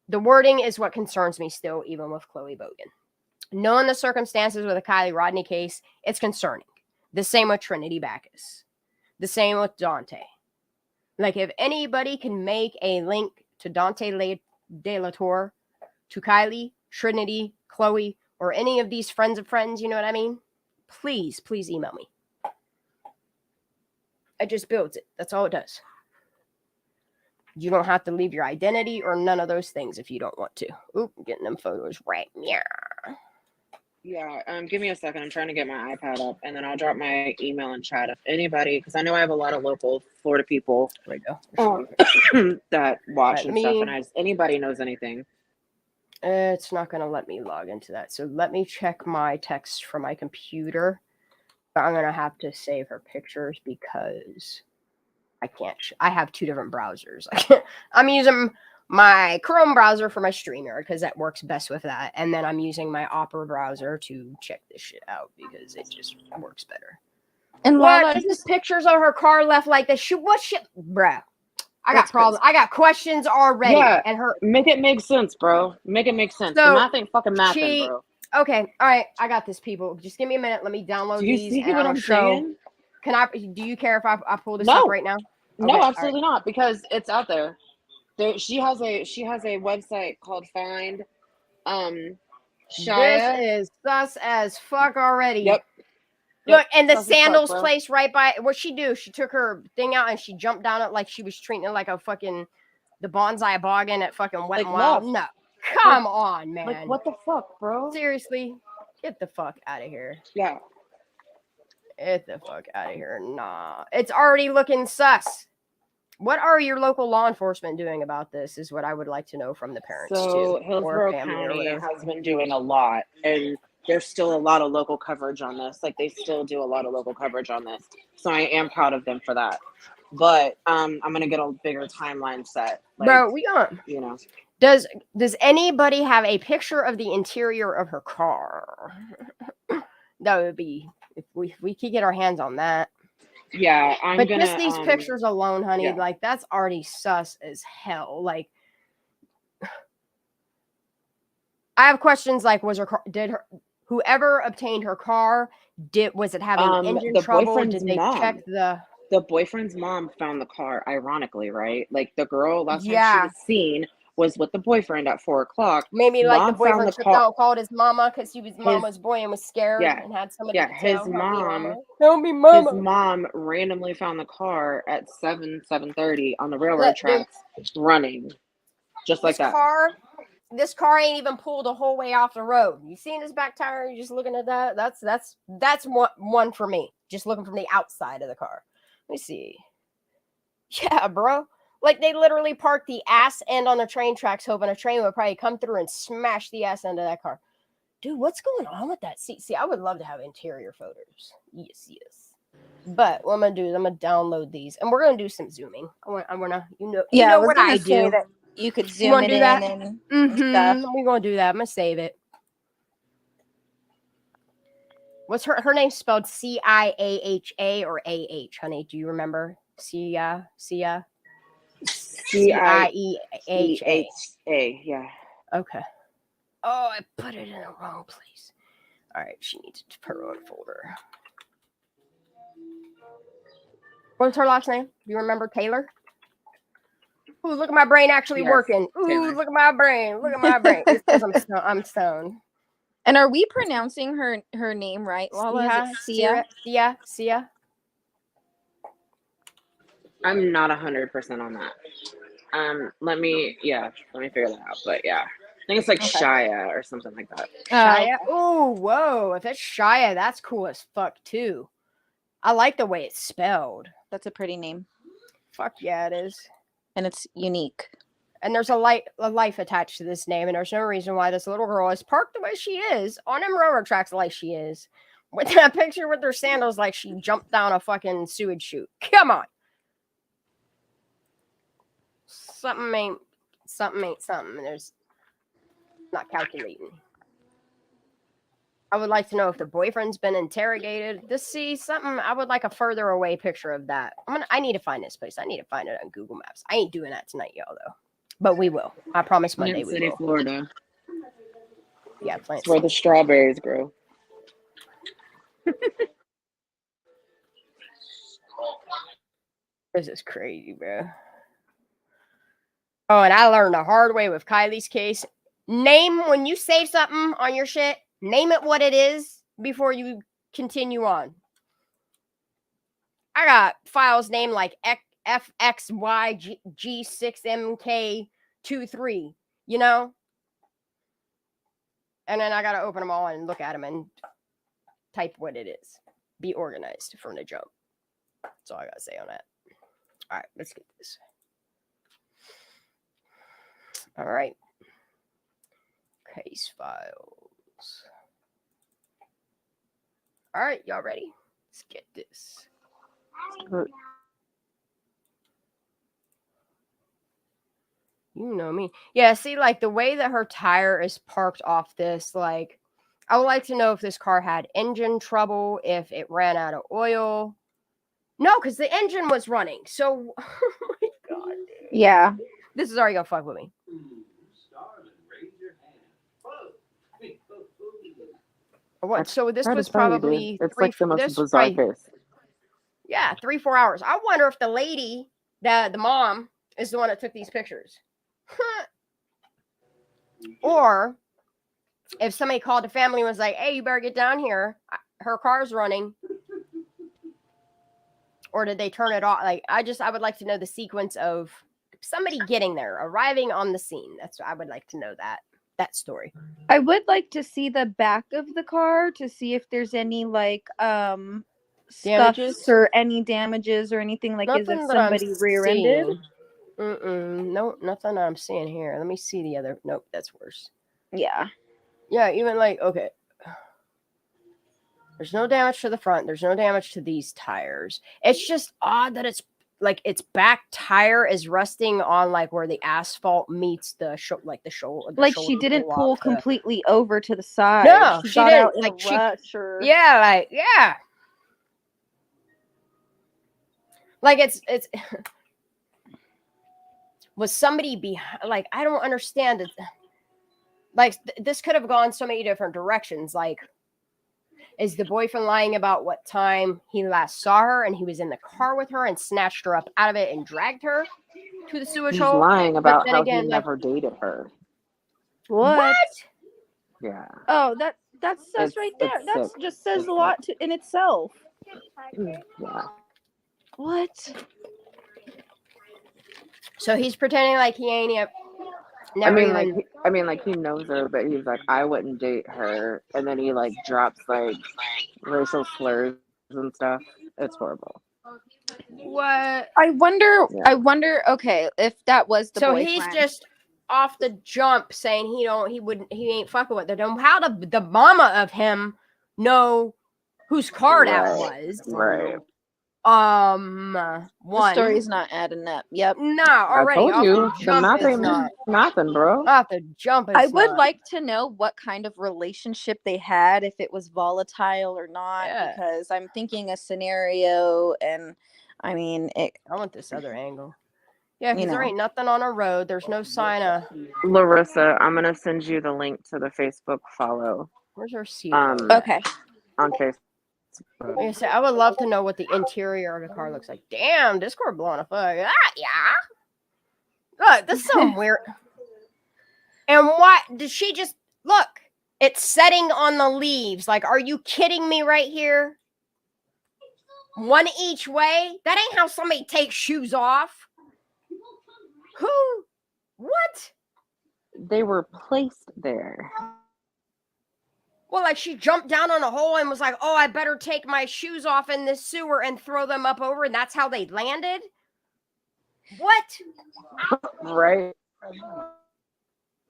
the wording is, what concerns me still, even with Chloe Bogan. Knowing the circumstances with the Kiely Rodni case, it's concerning. The same with Trinity Backus. The same with Daughtry. Like, if anybody can make a link to Daughtry De La Torre, to Kiely, Trinity, Chloe, or any of these friends of friends, you know what I mean? Please email me. It just builds it. That's all it does. You don't have to leave your identity or none of those things if you don't want to. Oop, I'm getting them photos right. Yeah, give me a second. I'm trying to get my iPad up, and then I'll drop my email and chat if anybody, because I know I have a lot of local Florida people that watch and stuff, and anybody knows anything. It's not going to let me log into that. So let me check my text from my computer. But I'm going to have to save her pictures because I can't. I have 2 different browsers. I'm using my Chrome browser for my streamer because that works best with that. And then I'm using my Opera browser to check this shit out because it just works better. And what is this pictures of her car left like this? What shit, bruh? I got problems. I got questions already. Yeah, and her. Make it make sense, bro. Make it make sense. So the math ain't fucking mathing, bro. Okay, all right. I got this, people. Just give me a minute. Let me download these. Do you see what I'm saying? Can I? Do you care if I pull this up right now? Okay, no, absolutely not, because it's out there. She has a website called Find. Cieha. This is sus as fuck already. Yep. Look, and the sandals place right by. What'd she do? She took her thing out and she jumped down it like she was treating it like a fucking the bonsai boggin at fucking Wet n Wild. No, come on, man. Like, what the fuck, bro? Seriously, get the fuck out of here. Yeah. Get the fuck out of here. Nah, it's already looking sus. What are your local law enforcement doing about this is what I would like to know from the parents, too. Hillsborough County has been doing a lot, and there's still a lot of local coverage on this. Like, they still do a lot of local coverage on this. So I am proud of them for that. But I'm going to get a bigger timeline set. Like, bro, we on. You know. Does anybody have a picture of the interior of her car? That would be, if we could get our hands on that. Yeah, but just these pictures alone, honey, like, that's already sus as hell. Like, I have questions like, was her car, whoever obtained her car, was it having engine trouble? Did they check the boyfriend's mom found the car, ironically, right? Like the girl last time she was seen was with the boyfriend at 4:00. Maybe like the boyfriend tripped out, called his mama because he was mama's boy and was scared and had somebody to tell. Help me, mama. His mom randomly found the car at 7:30 on the railroad tracks, running, just like that. This car ain't even pulled the whole way off the road. You seen his back tire? You just looking at that? That's one for me. Just looking from the outside of the car. Let me see. Yeah, bro. Like they literally parked the ass end on the train tracks, hoping a train would probably come through and smash the ass end of that car. Dude, what's going on with that seat? See, I would love to have interior photos. Yes. But what I'm gonna do is I'm gonna download these, and we're gonna do some zooming. I wanna, you know what I do. That you could zoom it in and stuff. We're gonna do that. I'm gonna save it. What's her name spelled? Ciaha or AH, honey? Do you remember? Cieha? Cieha? Cieha. Yeah. Okay. Oh, I put it in the wrong place. All right, she needs to put her own folder. What's her last name? Do you remember? Taylor? Ooh, look at my brain actually working. Ooh, Taylor. Look at my brain. Look at my brain. It's because I'm stoned. And are we pronouncing her name right, Lala? Cieha? I'm not 100% on that. Let me figure that out. But yeah, I think it's like Shia or something like that. Shia? Oh, whoa. If it's Shia, that's cool as fuck too. I like the way it's spelled. That's a pretty name. Fuck yeah, it is. And it's unique. And there's a life attached to this name, and there's no reason why this little girl is parked the way she is on them railroad tracks like she is. With that picture with her sandals like she jumped down a fucking sewage chute. Come on. Something ain't something. There's not calculating. I would like to know if the boyfriend's been interrogated. I would like a further away picture of that. I need to find this place. I need to find it on Google Maps. I ain't doing that tonight, y'all, though. But we will. I promise Monday we will. Florida. Yeah, it's where the strawberries grow. This is crazy, bro. Oh, and I learned the hard way with Kiely's case. When you save something on your shit, name it what it is before you continue on. I got files named like FXYG6MK23, you know? And then I got to open them all and look at them and type what it is. Be organized from the jump. That's all I got to say on that. All right, let's get this. All right. Case files. All right, y'all ready? Let's get this. You know me. Yeah, see, like the way that her tire is parked off this, like, I would like to know if this car had engine trouble, if it ran out of oil. No, because the engine was running. So, oh my God, dude. Yeah. This is already gonna fuck with me. What? So this was probably it's like the most bizarre case. Yeah, 3-4 hours. I wonder if the lady, the mom, is the one that took these pictures. Or if somebody called the family and was like, hey, you better get down here. Her car's running. Or did they turn it off? Like, I would like to know the sequence of somebody getting there, arriving on the scene. I would like to know that story. I would like to see the back of the car to see if there's any like damages or any damages or anything like nothing is if somebody rear-ended. No, nothing that I'm seeing here. Let me see the other. Nope, that's worse. Yeah, even like, okay, there's no damage to the front, there's no damage to these tires. It's just odd that it's like its back tire is resting on like where the asphalt meets the shoulder. Like she didn't pull completely over to the side. No, she didn't. Out like yeah. Like it's was somebody behind? Like, I don't understand it. Like this could have gone so many different directions. Like Is the boyfriend lying about what time he last saw her and he was in the car with her and snatched her up out of it and dragged her to the sewage hole? He's lying about how he never dated her. What? Yeah. Oh, that's right there. That just says a lot in itself. Yeah. What? So he's pretending like he ain't he knows her, but he's like, I wouldn't date her, and then he like drops like racial slurs and stuff. It's horrible. What? I wonder. Okay, if that was the boyfriend. He's just off the jump saying he ain't fucking with her. How the mama of him know whose car that was? Right. The story's not adding up. Yep. No, already. I told you, the math ain't nothing, bro. Off the jump. I would like to know what kind of relationship they had, if it was volatile or not, because I'm thinking a scenario, and I mean, I want this other angle. Yeah, because there ain't nothing on a road. There's no sign of. Larissa, I'm gonna send you the link to the Facebook follow. Where's her seat? Okay. On Facebook. Like I said, I would love to know what the interior of the car looks like. Damn, this car blowing a fuck. Yeah. Look, this is so weird. And what did she just look? It's setting on the leaves. Like, are you kidding me right here? One each way? That ain't how somebody takes shoes off. Who? What? They were placed there. Well, like she jumped down on a hole and was like, oh, I better take my shoes off in this sewer and throw them up over. And that's how they landed? What? Right.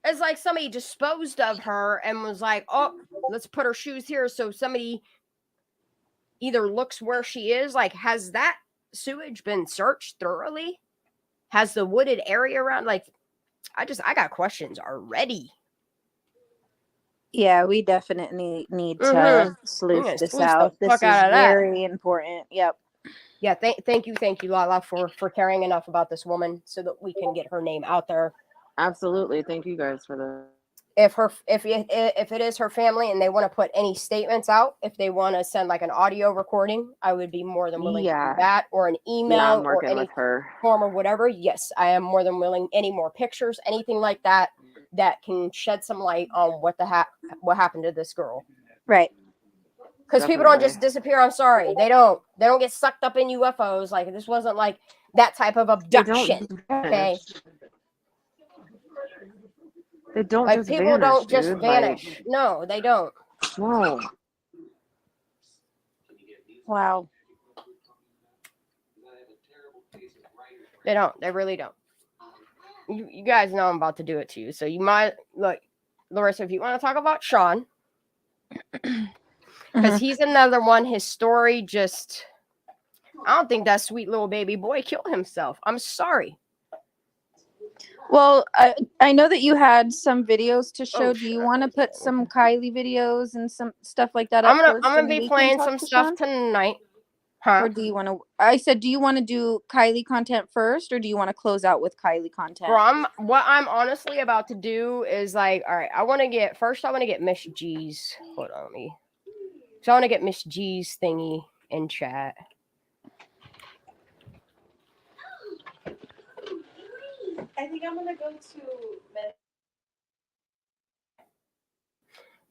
It's like somebody disposed of her and was like, oh, let's put her shoes here. So somebody either looks where she is. Like, has that sewage been searched thoroughly? Has the wooded area around? Like, I got questions already. Yeah, we definitely need to sleuth this out. This is very important. Yep. Yeah, thank you, Lala, for caring enough about this woman so that we can get her name out there. Absolutely. Thank you guys for the. If it is her family and they want to put any statements out, if they want to send like an audio recording, I would be more than willing to do that, or an email or any form or whatever. Yes, I am more than willing. Any more pictures, anything like that can shed some light on what happened to this girl. Right. Because people don't just disappear. I'm sorry. They don't get sucked up in UFOs. Like, this wasn't like that type of abduction. Okay. They don't like, just people vanish, don't just dude. vanish. Like, no, they don't. No. Wow. They don't. They really don't. You guys know I'm about to do it to you. So you might look, Larissa, if you want to talk about Sean, because he's another one. His story just, I don't think that sweet little baby boy killed himself. I'm sorry. Well, I know that you had some videos to show. Do you want to put some Kiely videos and some stuff like that up first? I'm gonna be playing some stuff tonight. Or do you want to? I said, do you want to do Kiely content first, or do you want to close out with Kiely content? Bro, what I'm honestly about to do is like, all right, I want to get Miss G's. Hold on, So I want to get Miss G's thingy in chat. I think I'm gonna go to.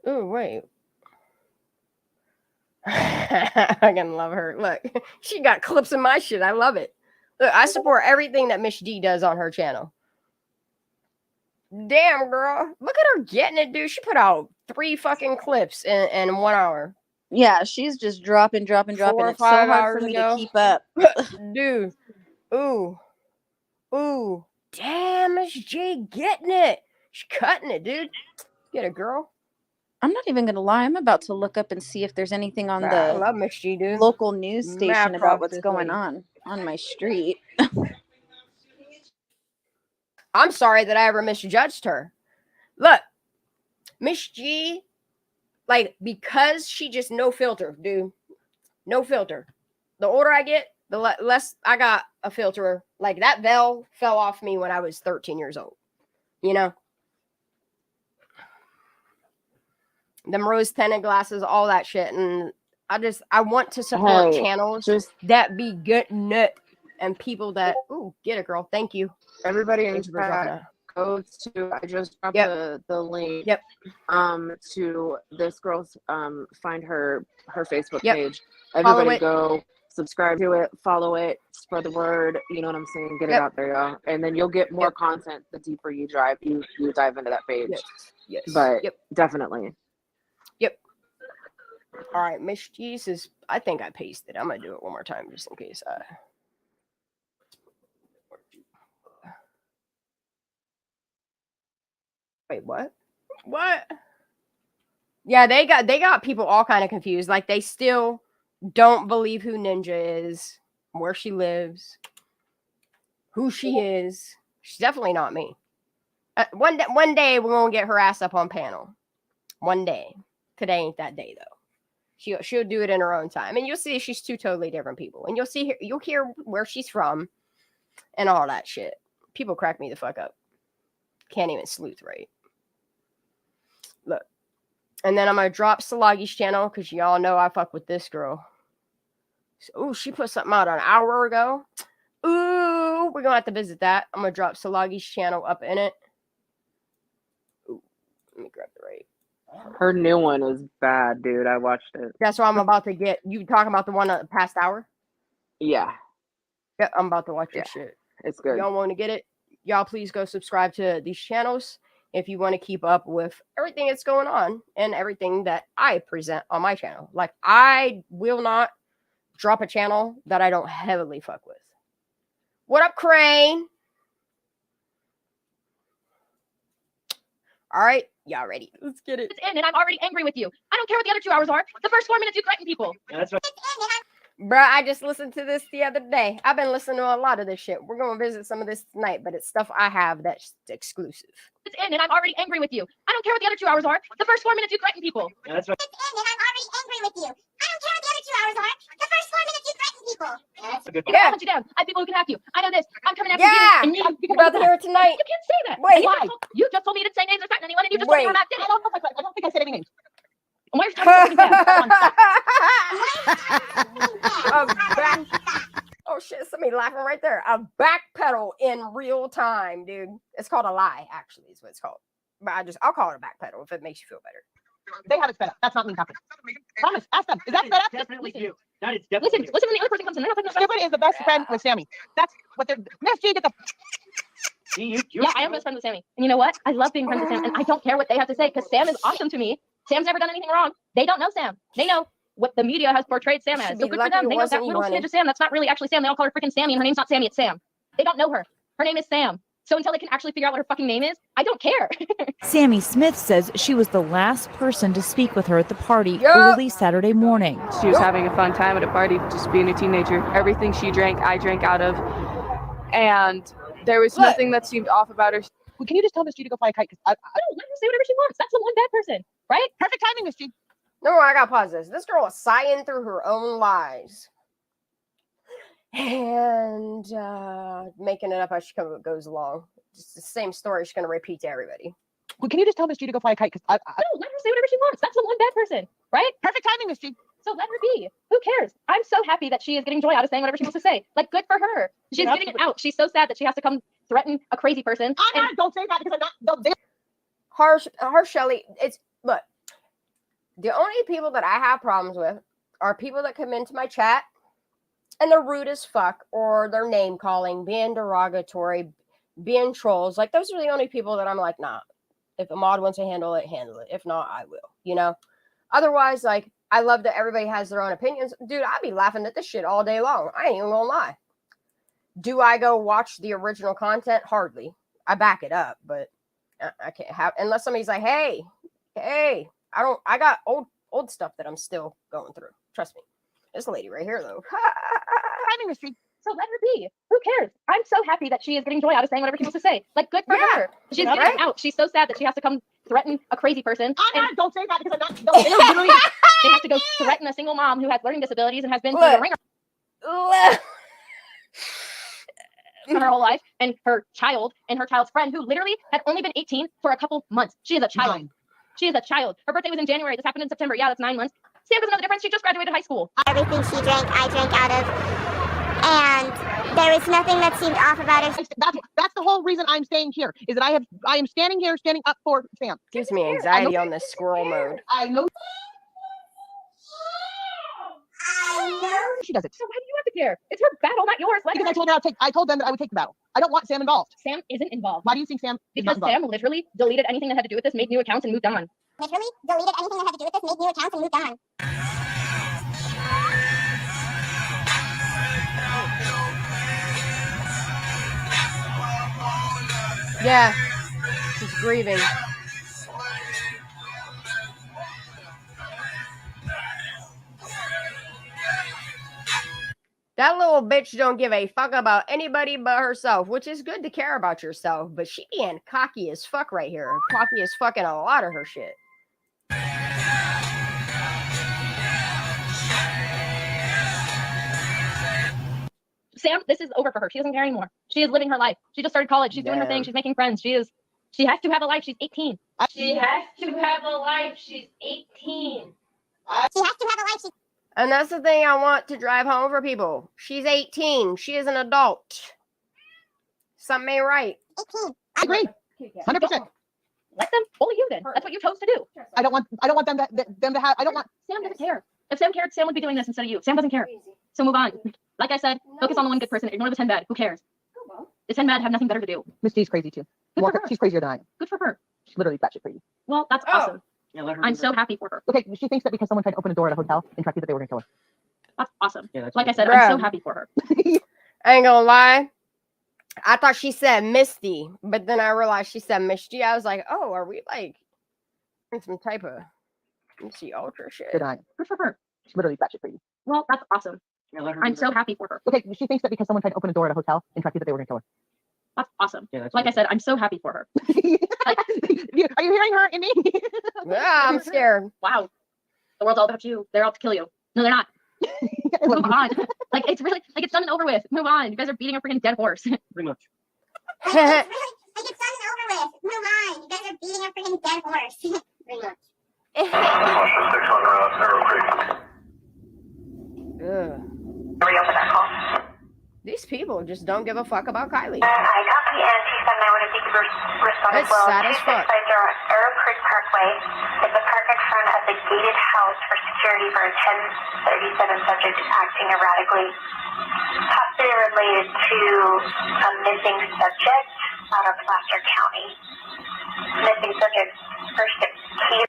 Oh wait. I can love her. Look, she got clips of my shit. I love it. Look, I support everything that Miss G does on her channel. Damn, girl. Look at her getting it, dude. She put out 3 fucking clips in 1 hour. Yeah, she's just dropping. 4 or 5 it's so hard for me to keep up. Dude. Ooh. Damn, Miss G getting it. She's cutting it, dude. Get it, girl. I'm not even gonna lie. I'm about to look up and see if there's anything on the love Miss G, dude. Local news station about what's going on my street. I'm sorry that I ever misjudged her. Look, Miss G, like, because she just no filter, dude. No filter. The older I get, the less I got a filter. Like, that veil fell off me when I was 13 years old. You know? them rose tinted glasses, all that shit. And I want to support channels that be good nut and people that get it, girl. Thank you. Everybody in chat, go to I just dropped the link to this girl's find her Facebook page. Everybody go subscribe to it, follow it, spread the word, you know what I'm saying? Get it out there, y'all. And then you'll get more content the deeper you dive into that page. Yes. But definitely. Yep. All right, Miss Jesus. I think I pasted. I'm gonna do it one more time just in case. Wait, what? What? Yeah, they got people all kind of confused. Like they still don't believe who Ninja is, where she lives, who she is. She's definitely not me. One day we're gonna get her ass up on panel. One day. Today ain't that day though. She'll do it in her own time, and you'll see she's two totally different people, and you'll hear where she's from, and all that shit. People crack me the fuck up. Can't even sleuth right. Look, and then I'm gonna drop Salagi's channel because y'all know I fuck with this girl. So, she put something out an hour ago. Ooh, we're gonna have to visit that. I'm gonna drop Salagi's channel up in it. Ooh, let me grab the right. Her new one is bad, dude. I watched it. That's what I'm about to get. You talking about the one the past hour? Yeah. Yeah, I'm about to watch this shit. It's good. Y'all want to get it? Y'all please go subscribe to these channels if you want to keep up with everything that's going on and everything that I present on my channel. Like, I will not drop a channel that I don't heavily fuck with. What up, Crane? All right, y'all ready? Let's get it. It's in, and I'm already angry with you. I don't care what the other 2 hours are. The first 4 minutes, you threaten people. Yeah, that's right. Bruh, I just listened to this the other day. I've been listening to a lot of this shit. We're going to visit some of this tonight, but it's stuff I have that's exclusive. It's in, and I'm already angry with you. I don't care what the other 2 hours are. The first 4 minutes, you threaten people. Yeah, that's right. It's in, and I'm already angry with you. I don't care what the other 2 hours are. The first 4 minutes, you threaten people. That's a good Yeah. I'll hunt you down. I have people who can hack you. I know this. I'm coming after you. And you about to hear it tonight. You can't say that. Wait. Why? You just told me you didn't say names or threaten anyone, and you just told me you were not dead. I don't think I said any names. Why are you talking to me? Oh shit, somebody laughing right there. A backpedal in real time, dude. It's called a lie, actually, is what it's called. But I'll call it a backpedal if it makes you feel better. They have it sped up. That's not me talking. Promise. Ask them. Is that sped up? Definitely you. That is definitely Listen when the other person comes in. They're not talking about. Stupid is the best friend with Sammy. That's what they're. Miss G, get the. Yeah, I am best friend with Sammy. And you know what? I love being friends with Sam, and I don't care what they have to say because Sam is awesome to me. Sam's never done anything wrong. They don't know Sam. They know what the media has portrayed Sam as. So good for them. They know that little smidge of Sam. That's not really actually Sam. They all call her freaking Sammy, and her name's not Sammy. It's Sam. They don't know her. Her name is Sam. So until they can actually figure out what her fucking name is, I don't care. Sammy Smith says she was the last person to speak with her at the party early Saturday morning. She was having a fun time at a party, just being a teenager. Everything she drank, I drank out of. And there was nothing that seemed off about her. Well, can you just tell Miss G to go fly a kite? Because I don't let her say whatever she wants. That's the one bad person, right? Perfect timing, Miss G. No, I gotta pause this. This girl is sighing through her own lies. And making it up as she goes along. Just the same story she's going to repeat to everybody. Well, can you just tell Miss G to go fly a kite? Because I don't let her say whatever she wants. That's the one bad person, right? Perfect timing, Miss G. So let her be. Who cares? I'm so happy that she is getting joy out of saying whatever she wants to say. Like, good for her. She's getting it out. She's so sad that she has to come threaten a crazy person. Don't say that because I'm not. Harsh Shelly. Look. The only people that I have problems with are people that come into my chat and they're rude as fuck, or they're name calling, being derogatory, being trolls. Like, those are the only people that I'm like, nah. If a mod wants to handle it, handle it. If not, I will. You know? Otherwise, like, I love that everybody has their own opinions. Dude, I'd be laughing at this shit all day long. I ain't even gonna lie. Do I go watch the original content? Hardly. I back it up, but I can't have, unless somebody's like, hey, I got old stuff that I'm still going through. Trust me. This lady right here, though. So let her be. Who cares? I'm so happy that she is getting joy out of saying whatever she wants to say. Like, good for her. She's getting it out. She's so sad that she has to come threaten a crazy person. Don't say that because I'm not. They have to go threaten a single mom who has learning disabilities and has been through the ringer her whole life, and her child and her child's friend who literally had only been 18 for a couple months. She is a child. She is a child. Her birthday was in January. This happened in September. Yeah, that's 9 months. Sam doesn't know the difference. She just graduated high school. Everything she drank, I drank out of. And there was nothing that seemed off about it. That's the whole reason I'm staying here, is that I am standing here, standing up for Sam. Gives me anxiety on this squirrel mode. I know. She does it. So why do you have to care? It's her battle, not yours. Because I told them that I would take the battle. I don't want Sam involved. Sam isn't involved. Why do you think Sam is Because Sam literally deleted anything that had to do with this, made new accounts, and moved on. Literally deleted anything that had to do with this, made new accounts, and moved on. Yeah, she's grieving. That little bitch don't give a fuck about anybody but herself, which is good to care about yourself, but she being cocky as fuck right here. Cocky as fuck in a lot of her shit. Sam, this is over for her. She doesn't care anymore. She is living her life. She just started college. She's doing her thing. She's making friends. She has to have a life. She's 18. She has to have a life. She's 18. She has to have a life. And that's the thing I want to drive home for people. She's 18. She is an adult. Something ain't right. 18. I agree. 100%. Let them bully you then. That's what you chose to do. I don't want them to have. I don't want. Sam doesn't care. If Sam cared, Sam would be doing this instead of you. Sam doesn't care. So move on. Like I said, focus on the one good person. Ignore the 10 bad. Who cares? The 10 bad have nothing better to do. Miss G's crazy too. She's crazier than I am. Good for her. She's literally batshit crazy. Well, that's awesome. Yeah, I'm so happy for her. Okay, she thinks that because someone tried to open a door at a hotel in Kentucky that they were gonna kill her. That's awesome. Yeah, like I said, I'm so happy for her. I ain't gonna lie. I thought she said Misty, but then I realized she said Misty. I was like, oh, are we like in some type of Misty Ultra shit? Good for her. She's literally batshit crazy. Well, that's awesome. Yeah, I'm so happy for her. Okay, she thinks that because someone tried to open a door at a hotel in Kentucky that they were gonna kill her. That's awesome. Yeah, like I said, I'm so happy for her. Like, are you hearing her and me? Yeah, I'm scared. Wow. The world's all about you. They're out to kill you. No, they're not. Move on. Like, it's really, like, it's done and over with. Move on. You guys are beating a freaking dead horse. Pretty much. It's done and over with. Move on. You guys are beating a freaking dead horse. Pretty much. These people just don't give a fuck about Kiely. I copy, and she said I wanted to respond as well. Sad as fuck. Arrow Creek Parkway is a park in front of the gated house for security for a 1037 subject acting erratically, possibly related to a missing subject out of Placer County. Missing subject first key.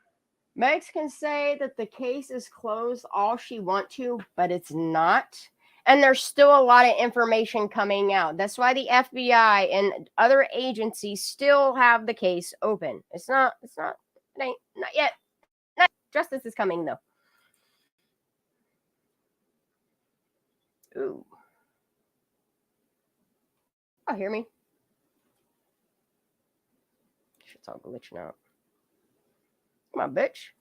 Megs can say that the case is closed all she wants to, but it's not. And there's still a lot of information coming out. That's why the FBI and other agencies still have the case open. It ain't, not yet. Justice is coming, though. Ooh. Oh, hear me? Shit's all glitching out. Come on, bitch.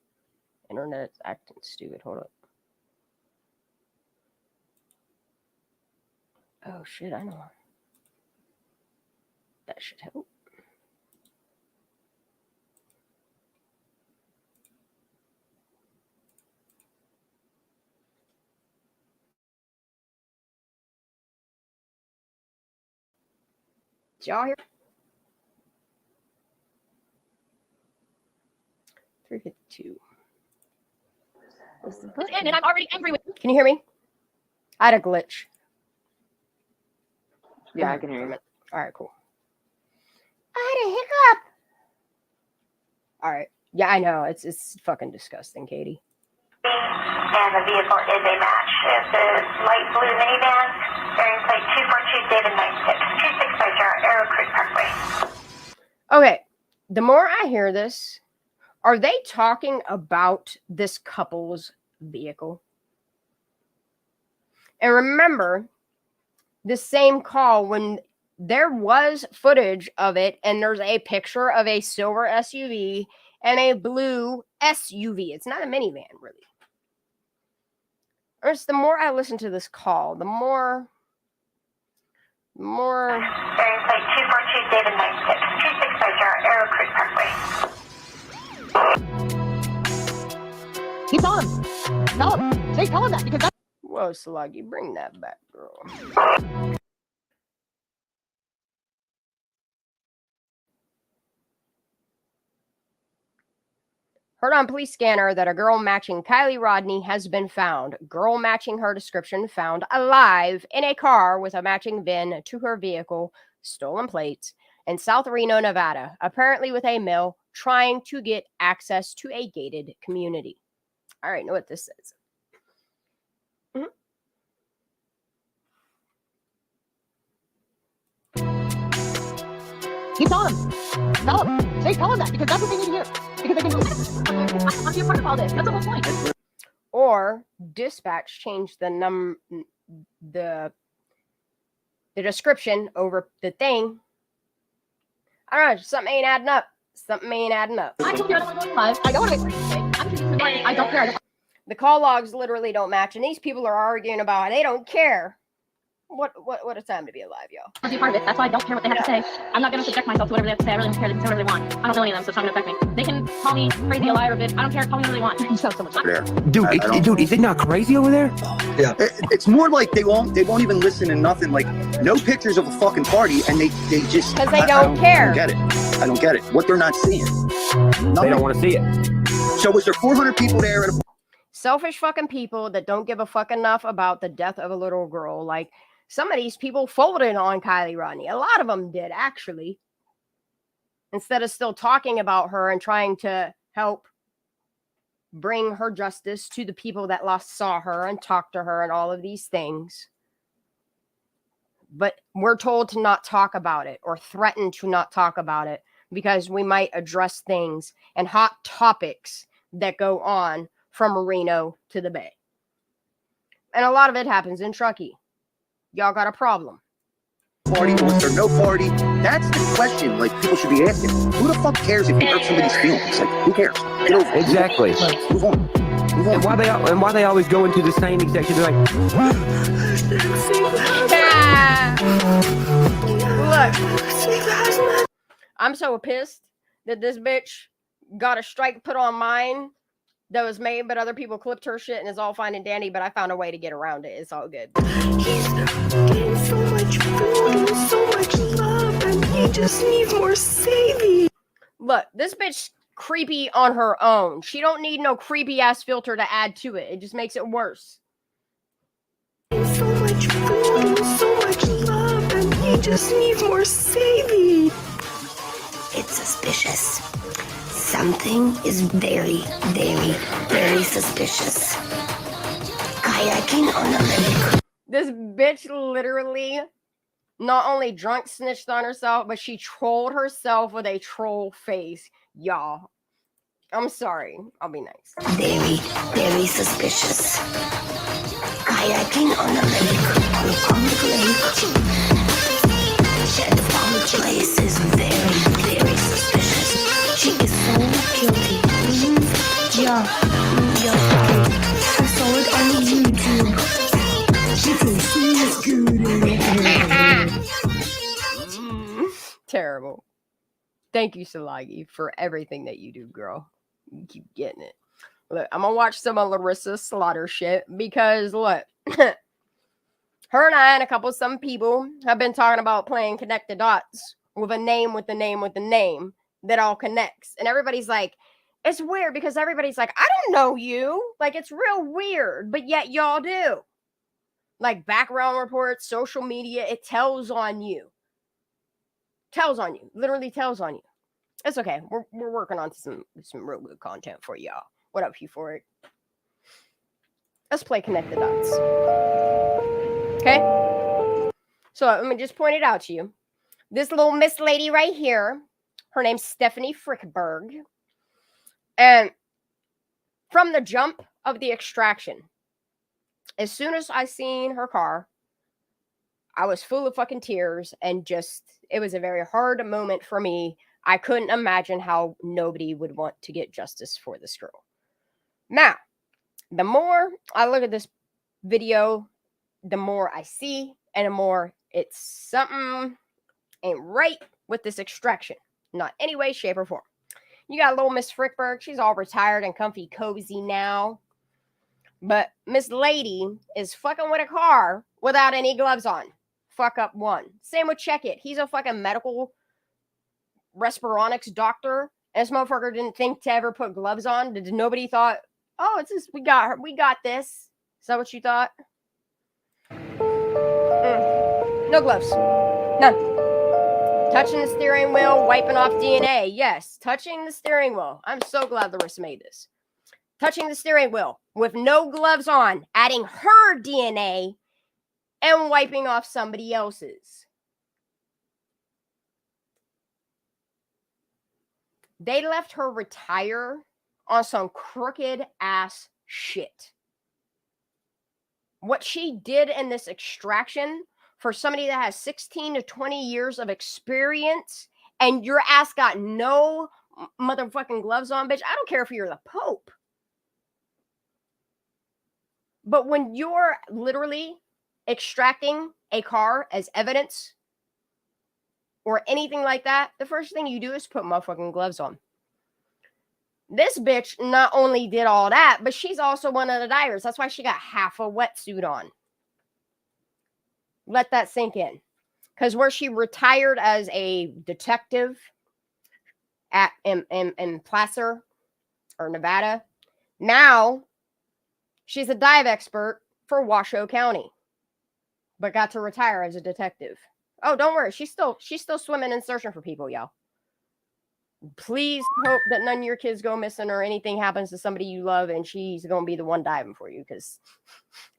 Internet's acting stupid. Hold up. Oh, shit, I know. That should help. Did y'all hear? 352. And I'm already angry with you. Can you hear me? I had a glitch. Yeah, I can hear you. All right, cool. I had a hiccup. All right. Yeah, I know. It's fucking disgusting, Katie. And the vehicle is a match. It's a light blue minivan, bearing plate 242 David 96, 265 Arrow Creek Parkway. Okay. The more I hear this, are they talking about this couple's vehicle? And remember, the same call when there was footage of it, and there's a picture of a silver SUV and a blue SUV. It's not a minivan, really. Or it's the more I listen to this call, the more. Bearing plate 242 David 96, 265 Arrow Creek Parkway. Keep telling him. Tell him. Say, tell him that, because that's... Whoa, Sluggy, bring that back, girl. Heard on police scanner that a girl matching Kiely Rodni has been found. Girl matching her description found alive in a car with a matching VIN to her vehicle, stolen plates, in South Reno, Nevada, apparently with a male trying to get access to a gated community. All right, know what this says. Keep telling him. Tell him. Say, tell him that, because that's what they need to hear. Because they can... I'm here part of all this. That's the whole point. Or dispatch changed the description over the thing. I don't know. Something ain't adding up. Something ain't adding up. I don't care. I don't want to go live. I don't want to wait. I don't care. The call logs literally don't match, and these people are arguing about it. They don't care. What a time to be alive, y'all. I'll be part of it. That's why I don't care what they have to say. I'm not going to subject myself to whatever they have to say. I really don't care. They can say whatever they want. I don't know any of them, so it's not going to affect me. They can call me crazy, a liar, a bitch. I don't care. Call me whatever they want. You sound so much there. Dude, is it not crazy over there? Yeah. It's more like they won't even listen to nothing. Like, no pictures of a fucking party, and they just... Because they don't care. I don't get it. I don't get it. What they're not seeing. Nothing. They don't want to see it. So was there 400 people there? Selfish fucking people that don't give a fuck enough about the death of a little girl. Like, some of these people folded on Kiely Rodni. A lot of them did, actually. Instead of still talking about her and trying to help bring her justice to the people that last saw her and talked to her and all of these things. But we're told to not talk about it or threaten to not talk about it because we might address things and hot topics that go on from Reno to the Bay. And a lot of it happens in Truckee. Y'all got a problem. Party, or was there no party? That's the question, like, people should be asking. Who the fuck cares if you hurt somebody's feelings? Like, who cares? Get over it. Exactly. Move on. Move on. And why they always go into the same exact section? They're like, look, I'm so pissed that this bitch got a strike put on mine that was made, but other people clipped her shit and it's all fine and dandy, but I found a way to get around it. It's all good. He's getting so much food and so much love, and he just needs more saving. Look, this bitch creepy on her own. She don't need no creepy ass filter to add to it. It just makes it worse. So much food and so much love, and he just needs more saving. It's suspicious. Something is very, very, very suspicious. Kayaking on a lake. This bitch literally not only drunk snitched on herself, but she trolled herself with a troll face. Y'all, I'm sorry. I'll be nice. Very, very suspicious. Kayaking on a lake. On a public lake. The public place is very, very suspicious. She is so guilty. Yeah. I saw it on YouTube. She thinks she is good. Terrible. Thank you, Salagi, for everything that you do, girl. You keep getting it. Look, I'm gonna watch some of Larissa Slaughter shit because look, her and I and some people have been talking about playing connect the dots with a name that all connects. And everybody's like, it's weird because everybody's like, I don't know you. Like, it's real weird, but yet y'all do. Like background reports, social media, it tells on you. Literally tells on you. It's okay. We're working on some real good content for y'all. What up, Euphoric? Let's play Connect the Dots. Okay? So let me just point it out to you. This little Miss Lady right here, her name's Stephanie Frickberg. And from the jump of the extraction, as soon as I seen her car, I was full of fucking tears and just, it was a very hard moment for me. I couldn't imagine how nobody would want to get justice for this girl. Now, the more I look at this video, the more I see and the more it's something ain't right with this extraction. Not any way, shape, or form. You got little Miss Frickberg. She's all retired and comfy cozy now. But Miss Lady is fucking with a car without any gloves on. Fuck up one. Same with Check It. He's a fucking medical respironics doctor. And this motherfucker didn't think to ever put gloves on. Nobody thought, oh, it's just, we got this. Is that what you thought? No gloves. None. Touching the steering wheel, wiping off DNA. Yes, touching the steering wheel. I'm so glad Larissa made this. Touching the steering wheel with no gloves on, adding her DNA and wiping off somebody else's. They left her retire on some crooked ass shit. What she did in this extraction for somebody that has 16 to 20 years of experience and your ass got no motherfucking gloves on, bitch. I don't care if you're the Pope. But when you're literally extracting a car as evidence or anything like that, the first thing you do is put motherfucking gloves on. This bitch not only did all that, but she's also one of the divers. That's why she got half a wetsuit on. Let that sink in. Because where she retired as a detective in Placer or Nevada, now she's a dive expert for Washoe County, but got to retire as a detective. Oh, don't worry. She's still swimming and searching for people, y'all. Please hope that none of your kids go missing or anything happens to somebody you love and she's going to be the one diving for you because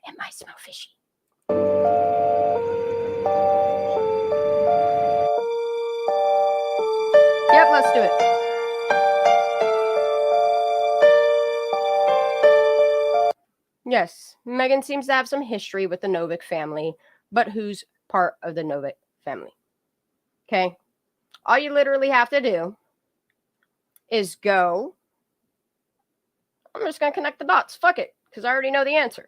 it might smell fishy. Yep, let's do it. Yes, Megan seems to have some history with the Novick family, but who's part of the Novick family? Okay. All you literally have to do is go. I'm just going to connect the dots. Fuck it, because I already know the answer.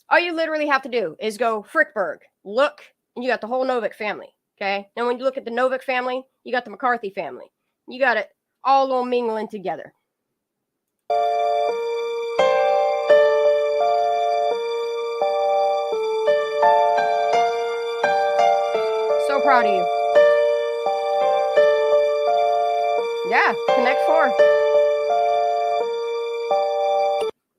All you literally have to do is go Frickberg, look, and you got the whole Novick family. Okay. And when you look at the Novick family, you got the McCarthy family. You got it all all mingling together. So proud of you. Yeah, Connect 4.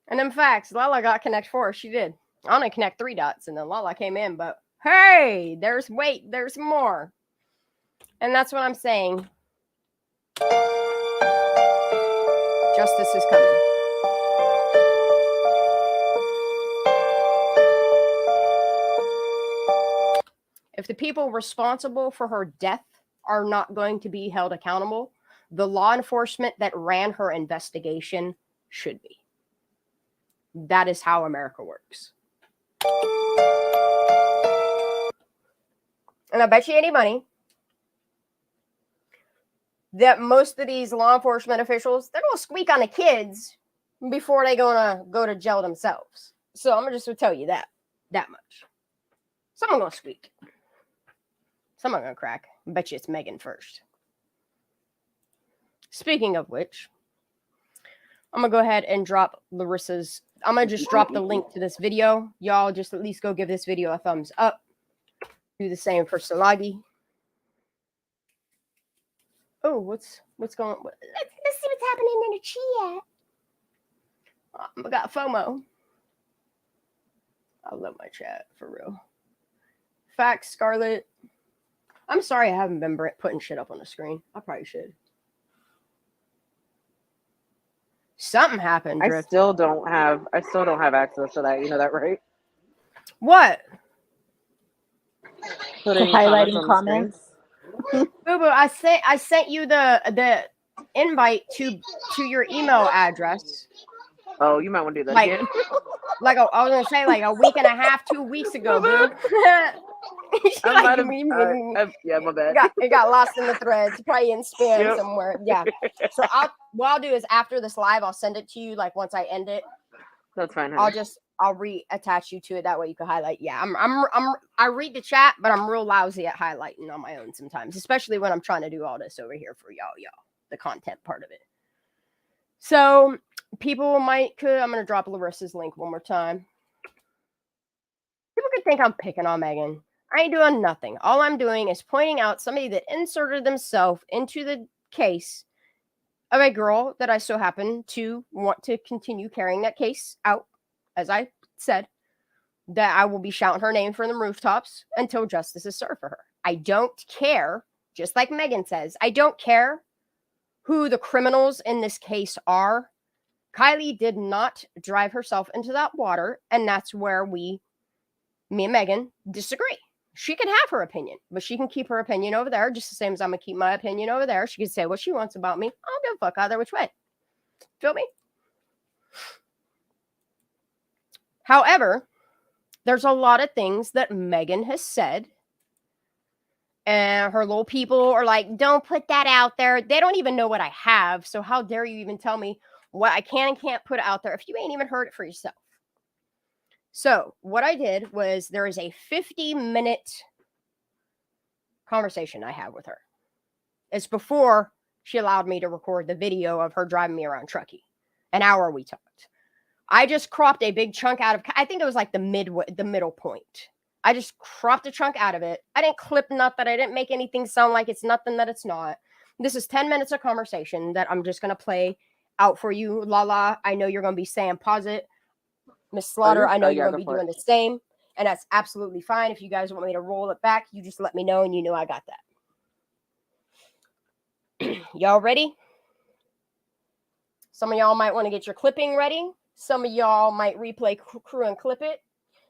And in fact, Lala got Connect 4. She did. I only Connect 3 dots, and then Lala came in, but hey, there's more. And that's what I'm saying. Justice is coming. If the people responsible for her death are not going to be held accountable, the law enforcement that ran her investigation should be. That is how America works. And I bet you any money that most of these law enforcement officials, they're going to squeak on the kids before they're going to go to jail themselves. So I'm just going to tell you that much. Someone going to squeak. Someone going to crack. I bet you it's Megan first. Speaking of which, I'm going to go ahead and drop Larissa's. I'm going to just drop the link to this video. Y'all just at least go give this video a thumbs up. Do the same for Salagi. Oh, what's going on? Let's see what's happening in the chat. I got FOMO. I love my chat, for real. Facts, Scarlett. I'm sorry I haven't been putting shit up on the screen. I probably should. Something happened, Drift. I still don't have access to that. You know that, right? What? Highlighting comments. Boo boo, I sent you the invite to your email address. Oh, you might want to do that again. I was gonna say like a week and a half, 2 weeks ago, boo. Yeah, my bad. It got lost in the threads, probably in spam somewhere. Yeah. So what I'll do is after this live, I'll send it to you. Like once I end it. That's fine. Honey. I'll reattach you to it. That way you can highlight. Yeah, I read the chat, but I'm real lousy at highlighting on my own sometimes, especially when I'm trying to do all this over here for y'all. the content part of it. So people I'm going to drop Larissa's link one more time. People could think I'm picking on Megan. I ain't doing nothing. All I'm doing is pointing out somebody that inserted themselves into the case of a girl that I so happen to want to continue carrying that case out, as I said, that I will be shouting her name from the rooftops until justice is served for her. I don't care, just like Megan says, I don't care who the criminals in this case are. Kiely did not drive herself into that water, and that's where me and Megan disagree. She can have her opinion, but she can keep her opinion over there just the same as I'm going to keep my opinion over there. She can say what she wants about me. I don't give a fuck either which way. Feel me? However, there's a lot of things that Megan has said, and her little people are like, don't put that out there. They don't even know what I have, so how dare you even tell me what I can and can't put out there if you ain't even heard it for yourself. So what I did was there is a 50-minute conversation I had with her. It's before she allowed me to record the video of her driving me around Truckee. An hour we talked. I just cropped a big chunk out of, I think it was like the middle point. I just cropped a chunk out of it. I didn't clip nothing. I didn't make anything sound like it's nothing that it's not. This is 10 minutes of conversation that I'm just going to play out for you. Lala, I know you're going to be saying pause it. Miss Slaughter, I know you're going to be doing the same. And that's absolutely fine. If you guys want me to roll it back, you just let me know, and you know I got that. Y'all ready? Some of y'all might want to get your clipping ready. Some of y'all might replay crew and clip it.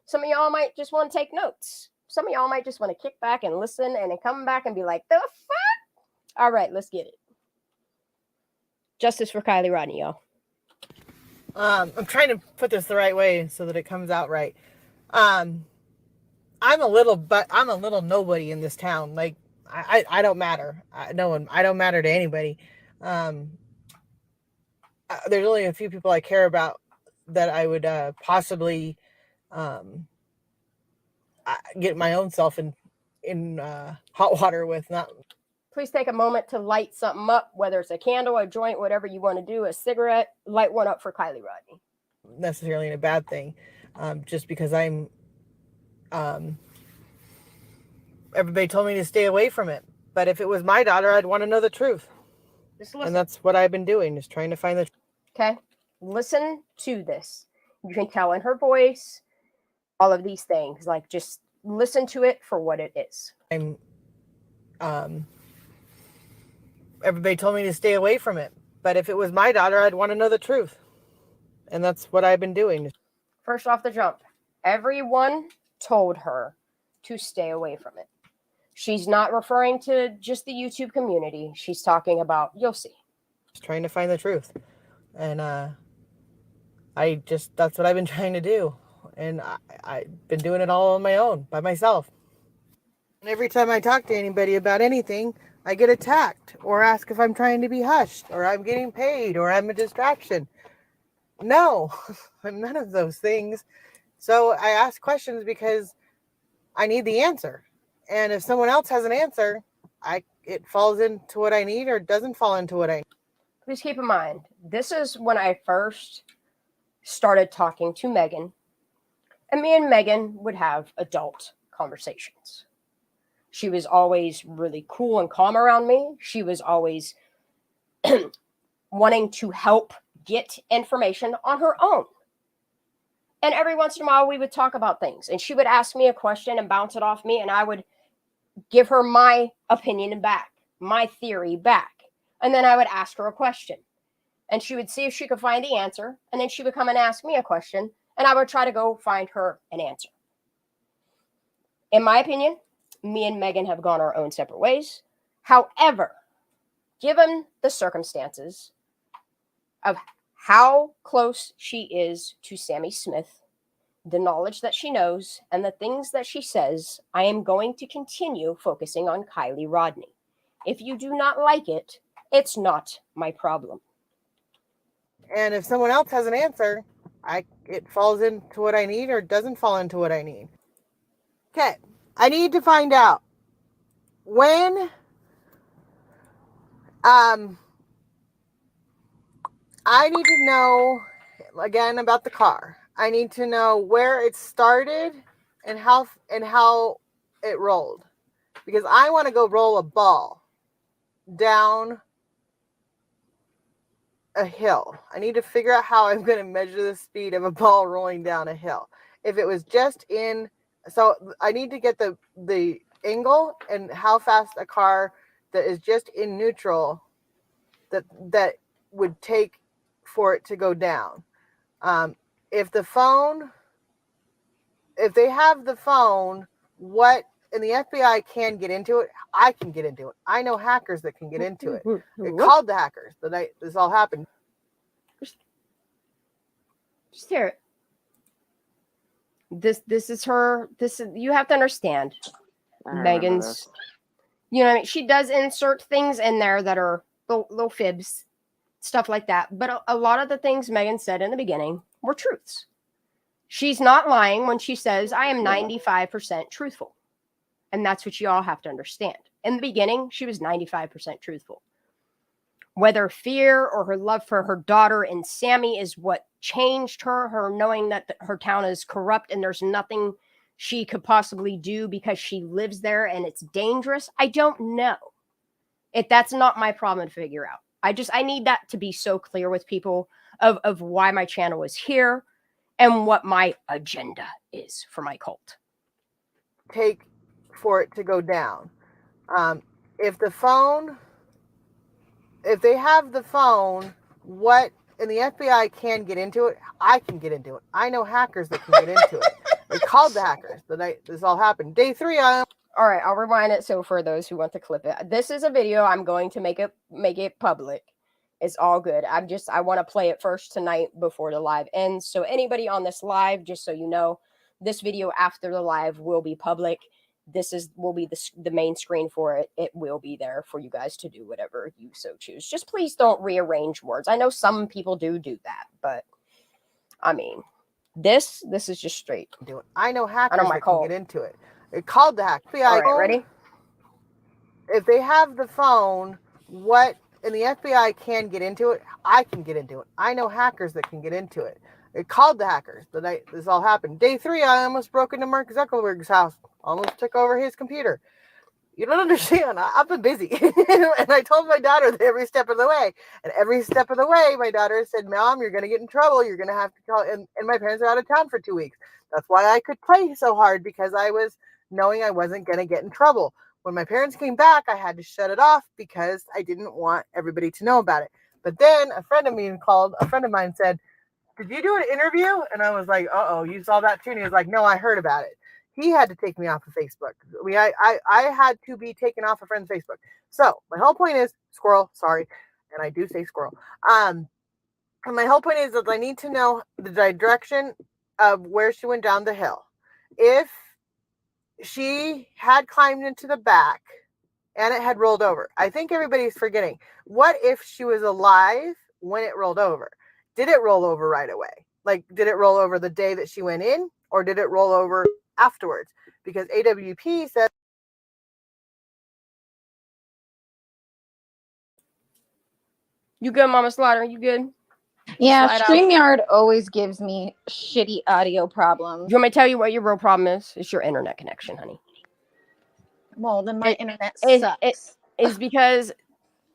Some of y'all might just want to take notes. Some of y'all might just want to kick back and listen and then come back and be like, the fuck? All right, let's get it. Justice for Kiely Rodni, y'all. I'm trying to put this the right way so that it comes out right. I'm a little nobody in this town. Like I don't matter. I don't matter to anybody. There's only a few people I care about that I would possibly get my own self in hot water with. Not. Please take a moment to light something up, whether it's a candle, a joint, whatever you want to do, a cigarette. Light one up for Kiely Rodni. Necessarily a bad thing, just because I'm. Everybody told me to stay away from it, but if it was my daughter, I'd want to know the truth. And that's what I've been doing, is trying to find the truth. Okay, listen to this. You can tell in her voice, all of these things. Like, just listen to it for what it is. Everybody told me to stay away from it, but if it was my daughter, I'd want to know the truth. And that's what I've been doing. First off the jump, everyone told her to stay away from it. She's not referring to just the YouTube community. She's talking about, you'll see. Just trying to find the truth. And that's what I've been trying to do. And I've been doing it all on my own, by myself. And every time I talk to anybody about anything, I get attacked or ask if I'm trying to be hushed or I'm getting paid or I'm a distraction. No, I'm none of those things. So I ask questions because I need the answer. And if someone else has an answer, it falls into what I need or doesn't fall into what I need. Please keep in mind, this is when I first started talking to Megan. And me and Megan would have adult conversations. She was always really cool and calm around me. She was always wanting to help get information on her own. And every once in a while, we would talk about things. And she would ask me a question and bounce it off me. And I would give her my opinion back, my theory back. And then I would ask her a question. And she would see if she could find the answer. And then she would come and ask me a question. And I would try to go find her an answer. In my opinion, me and Megan have gone our own separate ways. However, given the circumstances of how close she is to Sammy Smith, the knowledge that she knows, and the things that she says, I am going to continue focusing on Kiely Rodni. If you do not like it, it's not my problem. And if someone else has an answer, it falls into what I need or doesn't fall into what I need. Okay, I need to find out when I need to know, again, about the car. I need to know where it started and how it rolled. Because I want to go roll a ball down a hill. I need to figure out how I'm going to measure the speed of a ball rolling down a hill. If it was just in, so I need to get the angle and how fast a car that is just in neutral that would take for it to go down. If they have the phone, and the FBI can get into it, I can get into it. I know hackers that can get into it. It called the hackers the night this all happened. Just hear it. This is her. You have to understand, Megan's. You know what I mean? She does insert things in there that are little fibs, stuff like that. But a lot of the things Megan said in the beginning were truths. She's not lying when she says, I am 95% truthful. And that's what you all have to understand. In the beginning, she was 95% truthful. Whether fear or her love for her daughter and Sammy is what changed her knowing that her town is corrupt and there's nothing she could possibly do because she lives there and it's dangerous. I don't know. That's not my problem to figure out. I need that to be so clear with people of why my channel is here and what my agenda is for my cult. Take for it to go down. If they have the phone, and the FBI can get into it, I can get into it. I know hackers that can get into it. They called the hackers the night this all happened. Day 3, all right, I'll rewind it. So for those who want to clip it, this is a video. I'm going to make it public. It's all good. I want to play it first tonight before the live ends. So anybody on this live, just so you know, this video after the live will be public. Will be the main screen for it. It will be there for you guys to do whatever you so choose. Just please don't rearrange words. I know some people do that, but I mean, this is just straight. I know hackers that can get into it. It called the hack. All right, ready? If they have the phone, and the FBI can get into it, I can get into it. I know hackers that can get into it. It called the hackers the night this all happened. Day 3, I almost broke into Mark Zuckerberg's house. Almost took over his computer. You don't understand. I've been busy. And I told my daughter that every step of the way. And every step of the way, my daughter said, Mom, you're going to get in trouble. You're going to have to call. And my parents are out of town for 2 weeks. That's why I could play so hard, because I was knowing I wasn't going to get in trouble. When my parents came back, I had to shut it off because I didn't want everybody to know about it. But then a friend of mine said, did you do an interview? And I was like, uh-oh, you saw that too? And he was like, no, I heard about it. He had to take me off of Facebook. I had to be taken off a friend's Facebook. So my whole point is, squirrel, sorry. And I do say squirrel. And my whole point is that I need to know the direction of where she went down the hill. If she had climbed into the back and it had rolled over, I think everybody's forgetting. What if she was alive when it rolled over? Did it roll over right away? Like, did it roll over the day that she went in, or did it roll over afterwards? Because AWP said, you good, Mama Slaughter? You good? Yeah, StreamYard always gives me shitty audio problems. You want me to tell you what your real problem is? It's your internet connection, honey. Well, then my internet sucks. It is because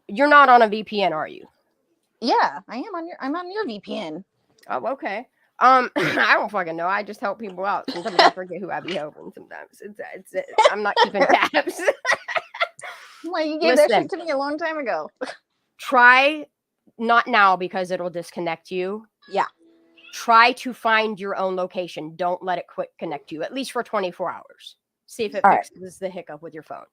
you're not on a VPN, are you? Yeah, I'm on your VPN. Oh, okay. I don't fucking know. I just help people out. Sometimes I forget who I be helping. Sometimes I'm not keeping tabs. Well, you gave that shit to me a long time ago. Try, not now because it'll disconnect you. Yeah. Try to find your own location. Don't let it quick connect you, at least for 24 hours. See if it fixes the hiccup with your phone.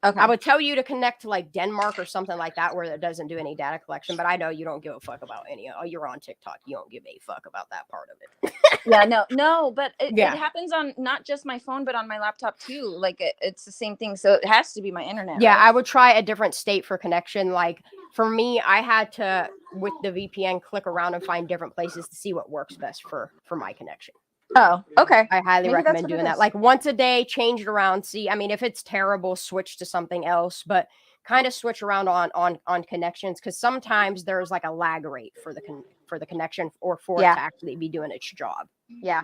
Okay. I would tell you to connect to like Denmark or something like that where it doesn't do any data collection, but I know you don't give a fuck about any. Oh, you're on TikTok. You don't give a fuck about that part of it. Yeah, no, but it happens on not just my phone, but on my laptop too. Like it's the same thing. So it has to be my internet. Yeah, right? I would try a different state for connection. Like for me, I had to, with the VPN, click around and find different places to see what works best for my connection. Oh, okay. I highly recommend doing that. Like once a day, change it around. See, I mean, if it's terrible, switch to something else. But kind of switch around on connections, because sometimes there's like a lag rate for the connection or for it to actually be doing its job. Yeah.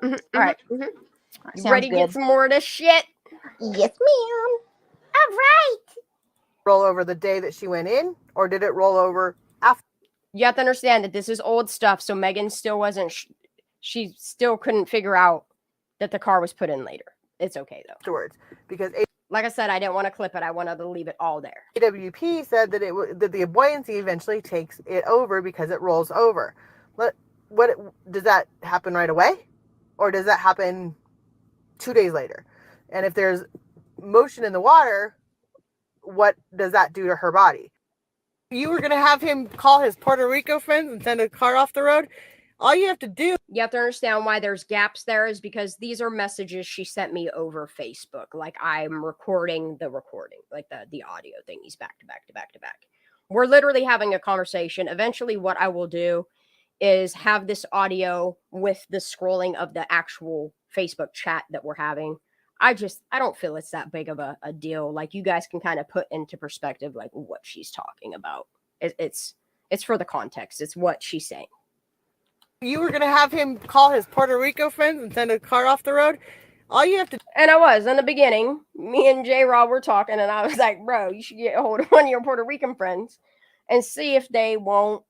All right. You ready to get some more of this shit? Yes, ma'am. All right. Roll over the day that she went in, or did it roll over after? You have to understand that this is old stuff, so Megan still wasn't. She still couldn't figure out that the car was put in later. It's okay though. Afterwards, because like I said, I didn't want to clip it. I wanted to leave it all there. AWP said that that the buoyancy eventually takes it over because it rolls over. What does that happen right away, or does that happen 2 days later? And if there's motion in the water, what does that do to her body? You were going to have him call his Puerto Rico friends and send a car off the road. All you have to do... You have to understand why there's gaps there is because these are messages she sent me over Facebook. Like I'm recording the recording, like the audio thingies back to back to back to back. We're literally having a conversation. Eventually what I will do is have this audio with the scrolling of the actual Facebook chat that we're having. I don't feel it's that big of a deal. Like you guys can kind of put into perspective like what she's talking about. It's for the context. It's what she's saying. You were going to have him call his Puerto Rico friends and send a car off the road. All you have to... And I was in the beginning, me and J-Rob were talking and I was like, bro, you should get a hold of one of your Puerto Rican friends and see if they won't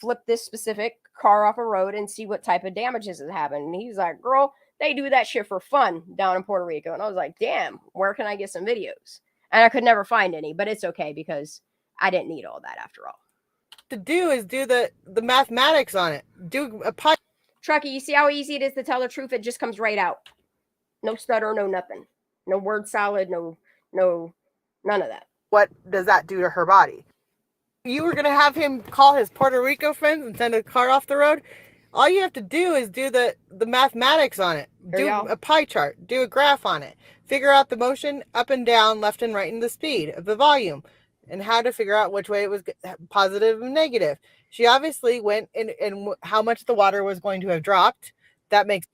flip this specific car off a road and see what type of damages it happened. And he's like, girl, they do that shit for fun down in Puerto Rico. And I was like, damn, where can I get some videos? And I could never find any, but it's okay because I didn't need all that after all. To do is do the mathematics on it. Do a pie. Truckee, you see how easy it is to tell the truth? It just comes right out. No stutter, no nothing. No word salad, no, none of that. What does that do to her body? You were going to have him call his Puerto Rico friends and send a car off the road. All you have to do is do the mathematics on it. Do a pie chart. Do a graph on it. Figure out the motion up and down, left and right, and the speed of the volume. And how to figure out which way it was positive and negative. She obviously went and how much the water was going to have dropped. That makes...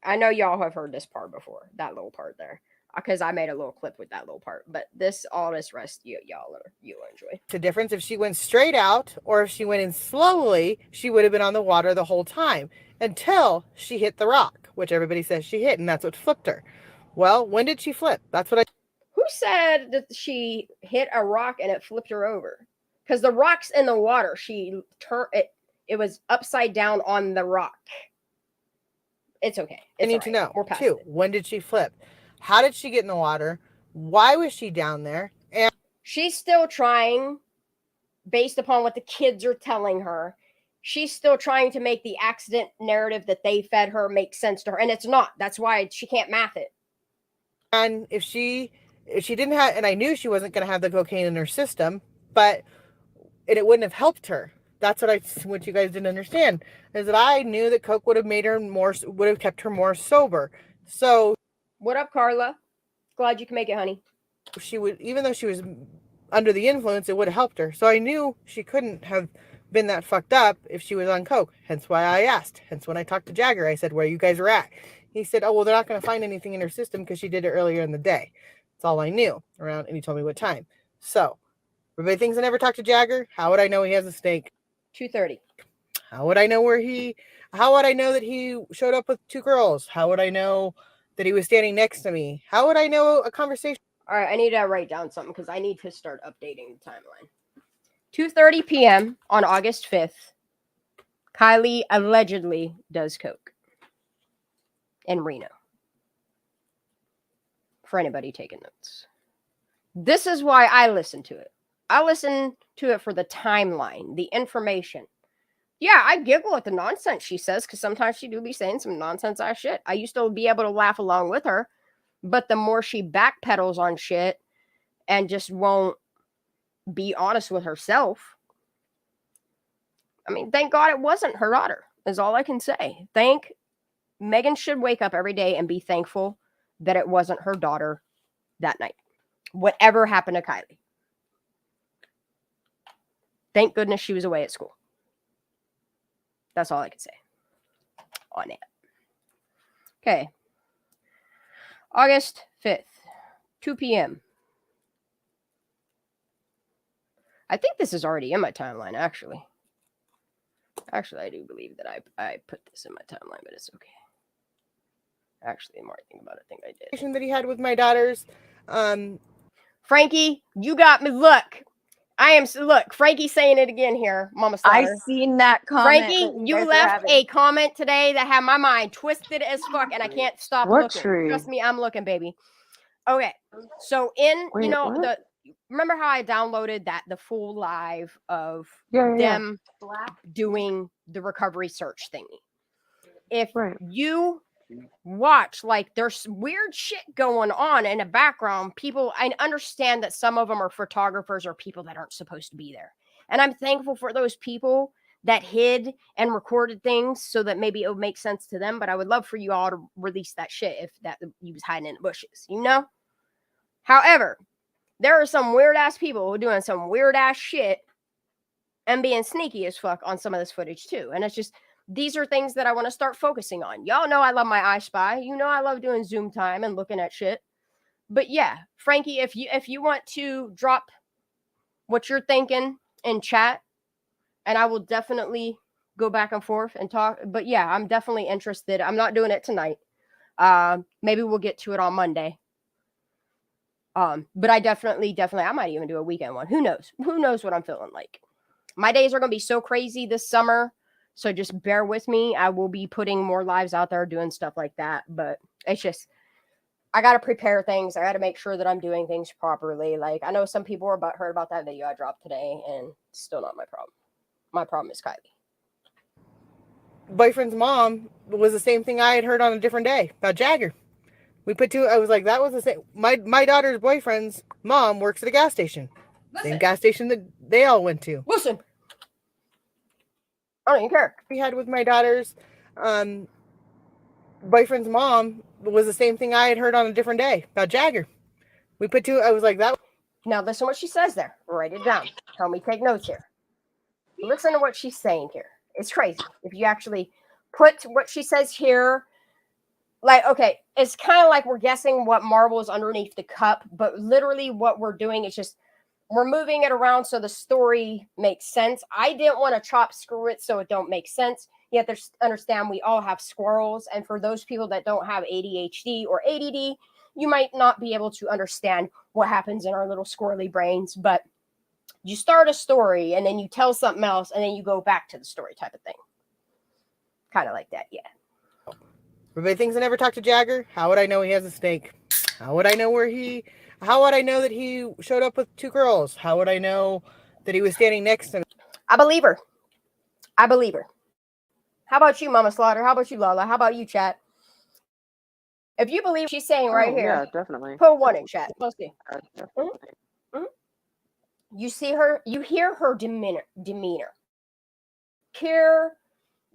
I know y'all have heard this part before. That little part there. Because I made a little clip with that little part. But all this rest, you'll enjoy. The difference, if she went straight out or if she went in slowly, she would have been on the water the whole time. Until she hit the rock, which everybody says she hit. And that's what flipped her. Well, when did she flip? That's what I... Who said that she hit a rock and it flipped her over? Because the rock's in the water. She turned it. It was upside down on the rock. It's okay. I need to know, too. When did she flip? How did she get in the water? Why was she down there? And she's still trying, based upon what the kids are telling her, she's still trying to make the accident narrative that they fed her make sense to her. And it's not. That's why she can't math it. And if she didn't have, and I knew she wasn't going to have the cocaine in her system, but it wouldn't have helped her. That's what you guys didn't understand, is that I knew that coke would have kept her more sober. So, what up, Carla? Glad you can make it, honey. She would, even though she was under the influence, it would have helped her. So I knew she couldn't have been that fucked up if she was on coke. Hence why I asked. Hence when I talked to Jagger, I said, where you guys were at. He said, oh, well, they're not going to find anything in her system because she did it earlier in the day. That's all I knew around, and he told me what time. So, everybody thinks I never talked to Jagger. How would I know he has a snake? 2:30. How would I know that he showed up with two girls? How would I know that he was standing next to me? How would I know a conversation? All right, I need to write down something because I need to start updating the timeline. 2:30 p.m. on August 5th, Kiely allegedly does coke in Reno. For anybody taking notes. This is why I listen to it. I listen to it for the timeline, the information. Yeah, I giggle at the nonsense she says because sometimes she do be saying some nonsense ass shit. I used to be able to laugh along with her, but the more she backpedals on shit and just won't be honest with herself. I mean, thank God it wasn't her daughter, is all I can say. Megan should wake up every day and be thankful that it wasn't her daughter that night. Whatever happened to Kiely. Thank goodness she was away at school. That's all I can say on it. Okay. August 5th, 2 p.m. I think this is already in my timeline, actually. Actually, I do believe that I put this in my timeline, but it's okay. Actually, the more I think about it, I think I did. That he had with my daughters. Frankie, you got me. Look, Frankie's saying it again here, Mama Slaughter. I seen that comment. Frankie, you left a comment today that had my mind twisted as fuck, and I can't stop looking. Trust me, I'm looking, baby. Okay, so remember how I downloaded the full live of them doing the recovery search thingy? If you watch, like, there's weird shit going on in the background. People, I understand that some of them are photographers or people that aren't supposed to be there. And I'm thankful for those people that hid and recorded things so that maybe it would make sense to them. But I would love for you all to release that shit if that you was hiding in the bushes, you know? However, there are some weird ass people who are doing some weird ass shit and being sneaky as fuck on some of this footage too. And it's just, these are things that I want to start focusing on. Y'all know I love my I Spy. You know I love doing Zoom time and looking at shit. But yeah, Frankie, if you want to drop what you're thinking in chat, and I will definitely go back and forth and talk. But yeah, I'm definitely interested. I'm not doing it tonight. Maybe we'll get to it on Monday. But I definitely, I might even do a weekend one. Who knows? Who knows what I'm feeling like? My days are going to be so crazy this summer. So just bear with me. I will be putting more lives out there, doing stuff like that. But it's just, I got to prepare things. I got to make sure that I'm doing things properly. Like, I know some people were butthurt about that video I dropped today, and it's still not my problem. My problem is Kiely. Boyfriend's mom was the same thing I had heard on a different day about Jagger. We put two, I was like, that was the same. My daughter's boyfriend's mom works at a gas station. Same gas station that they all went to. Listen. I don't even care. We had with my daughter's boyfriend's mom was the same thing I had heard on a different day about Jagger. We put two, I was like, that. Now listen to what she says there. Write it down. Tell me, take notes here. Listen to what she's saying here. It's crazy. If you actually put what she says here, like, okay, it's kind of like we're guessing what marble is underneath the cup, but literally what we're doing is just, we're moving it around so the story makes sense. I didn't want to chop screw it so it don't make sense. You have to understand we all have squirrels. And for those people that don't have ADHD or ADD, you might not be able to understand what happens in our little squirrely brains. But you start a story and then you tell something else and then you go back to the story type of thing. Kind of like that, yeah. Everybody thinks I never talked to Jagger. How would I know he has a snake? How would I know how would I know that he showed up with two girls? How would I know that he was standing next to me? I believe her. I believe her. How about you, Mama Slaughter? How about you, Lala? How about you, chat? If you believe she's saying right here, yeah, definitely. Put one in chat. Let's see. You see her, you hear her demeanor. Hear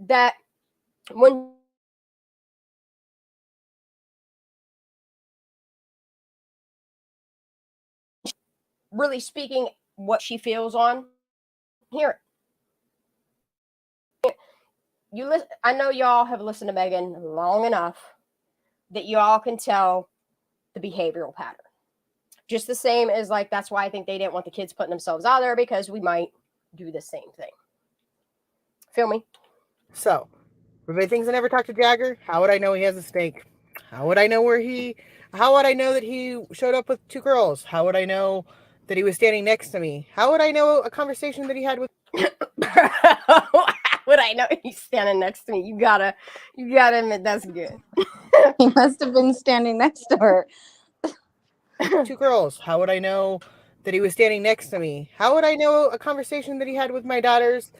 that when really speaking what she feels on, hear it. You listen. I know y'all have listened to Megan long enough that y'all can tell the behavioral pattern. Just the same as, like, that's why I think they didn't want the kids putting themselves out there, because we might do the same thing. Feel me? So, everybody thinks I never talked to Jagger. How would I know he has a snake? How would I know how would I know that he showed up with two girls? How would I know that he was standing next to me? How would I know a conversation that he had with... How would I know he's standing next to me? You gotta admit that's good. He must have been standing next to her. Two girls. How would I know that he was standing next to me? How would I know a conversation that he had with my daughter's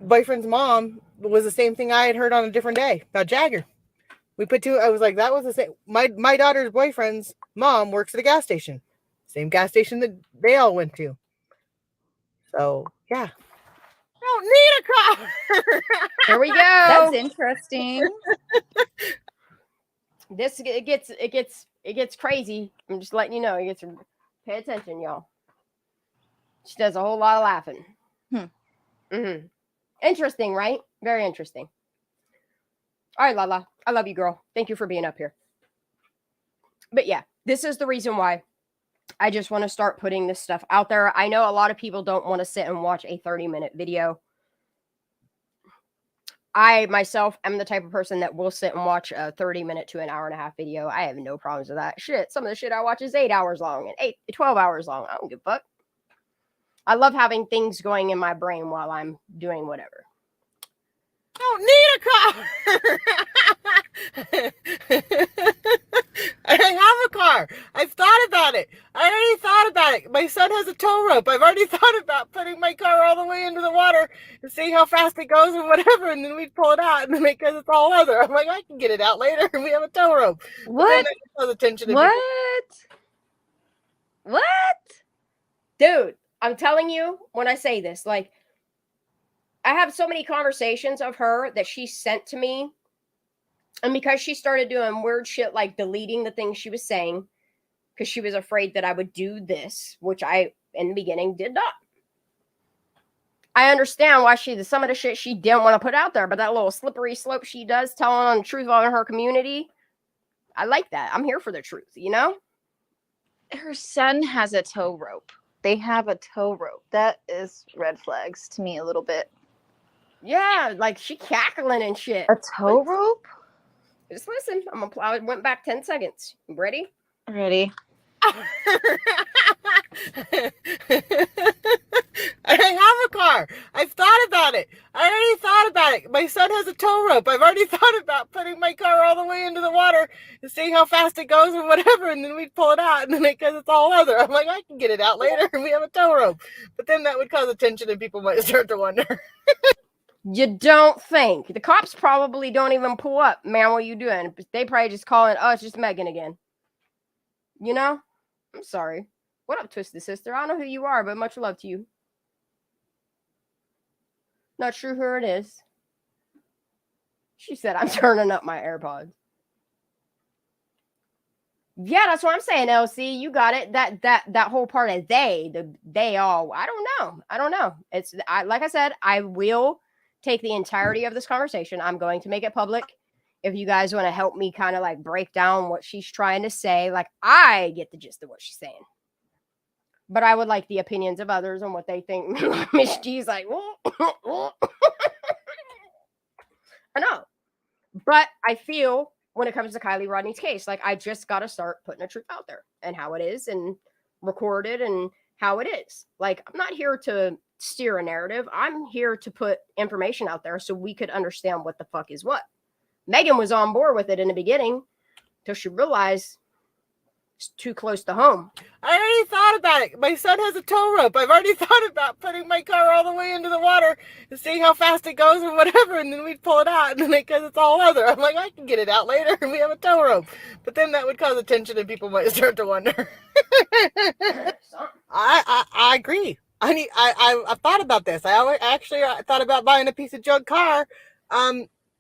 boyfriend's mom was the same thing I had heard on a different day about Jagger? We put two, I was like, that was the same. My daughter's boyfriend's mom works at a gas station. Same gas station that they all went to. So, yeah. Don't need a car. Here we go. That's interesting. It gets crazy. I'm just letting you know. Pay attention, y'all. She does a whole lot of laughing. Interesting, right? Very interesting. All right, Lala. I love you, girl. Thank you for being up here. But yeah, this is the reason why I just want to start putting this stuff out there. I know a lot of people don't want to sit and watch a 30-minute video. I myself am the type of person that will sit and watch a 30-minute to an hour and a half video. I have no problems with that. Shit, some of the shit I watch is 8 hours long and 12 hours long. I don't give a fuck. I love having things going in my brain while I'm doing whatever. I don't need a car. I have a car. I've thought about it. I already thought about it. My son has a tow rope. I've already thought about putting my car all the way into the water to see how fast it goes and whatever, and then we'd pull it out, and because it's all leather, I'm like, I can get it out later, and we have a tow rope. What? What? Dude, I'm telling you, when I say this, like, I have so many conversations of her that she sent to me. And because she started doing weird shit like deleting the things she was saying, because she was afraid that I would do this, which I, in the beginning, did not. I understand why some of the shit she didn't want to put out there, but that little slippery slope she does, telling on the truth on her community, I like that. I'm here for the truth, you know? Her son has a tow rope. They have a tow rope. That is red flags to me a little bit. Yeah, like she cackling and shit. A tow rope? Just listen. I'm gonna plow it. Went back 10 seconds. Ready? Ready. I have a car. I've thought about it. I already thought about it. My son has a tow rope. I've already thought about putting my car all the way into the water to see how fast it goes and whatever, and then we'd pull it out, and then because it's all leather, I'm like, I can get it out later, and we have a tow rope. But then that would cause attention, and people might start to wonder. You don't think. The cops probably don't even pull up. Man, what are you doing? They probably just calling, oh, it's just Megan again. You know? I'm sorry. What up, Twisted Sister? I don't know who you are, but much love to you. Not sure who it is. She said, I'm turning up my AirPods. Yeah, that's what I'm saying, LC. You got it. That whole part of they all. I don't know. It's like I said, I will take the entirety of this conversation. I'm going to make it public. If you guys want to help me kind of like break down what she's trying to say, like I get the gist of what she's saying. But I would like the opinions of others on what they think. Miss G's like, I know. But I feel when it comes to Kiely Rodni's case, like I just got to start putting the truth out there and how it is and record it and how it is. Like, I'm not here to steer a narrative. I'm here to put information out there so we could understand what the fuck is what. Megan was on board with it in the beginning until she realized it's too close to home. I already thought about it. My son has a tow rope. I've already thought about putting my car all the way into the water to see how fast it goes and whatever, and then we'd pull it out, and then because it's all leather, I'm like, I can get it out later, and we have a tow rope. But then that would cause attention, and people might start to wonder. I agree. I thought about this. I thought about buying a piece of junk car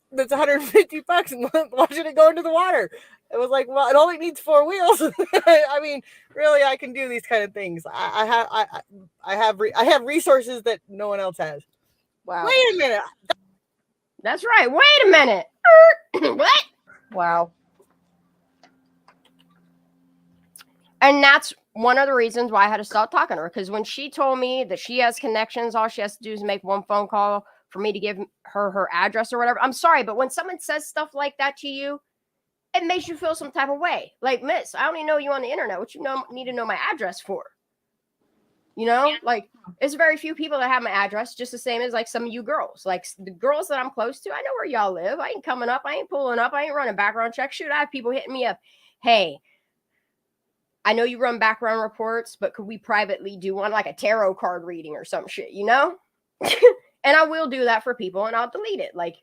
that's $150 and watching it go into the water. It was like, well, it only needs 4 wheels. I mean, really, I can do these kind of things. I have resources that no one else has. Wow. Wait a minute. That's right. Wait a minute. What? Wow. And that's one of the reasons why I had to stop talking to her. Because when she told me that she has connections, all she has to do is make one phone call for me to give her address or whatever. I'm sorry, but when someone says stuff like that to you, it makes you feel some type of way. Like, miss, I only know you on the internet. What you need to know my address for? You know, like, it's very few people that have my address, just the same as like some of you girls. Like the girls that I'm close to, I know where y'all live. I ain't coming up. I ain't pulling up. I ain't running background checks. Shoot, I have people hitting me up. Hey, I know you run background reports, but could we privately do one, like a tarot card reading or some shit, you know? And I will do that for people, and I'll delete it. Like,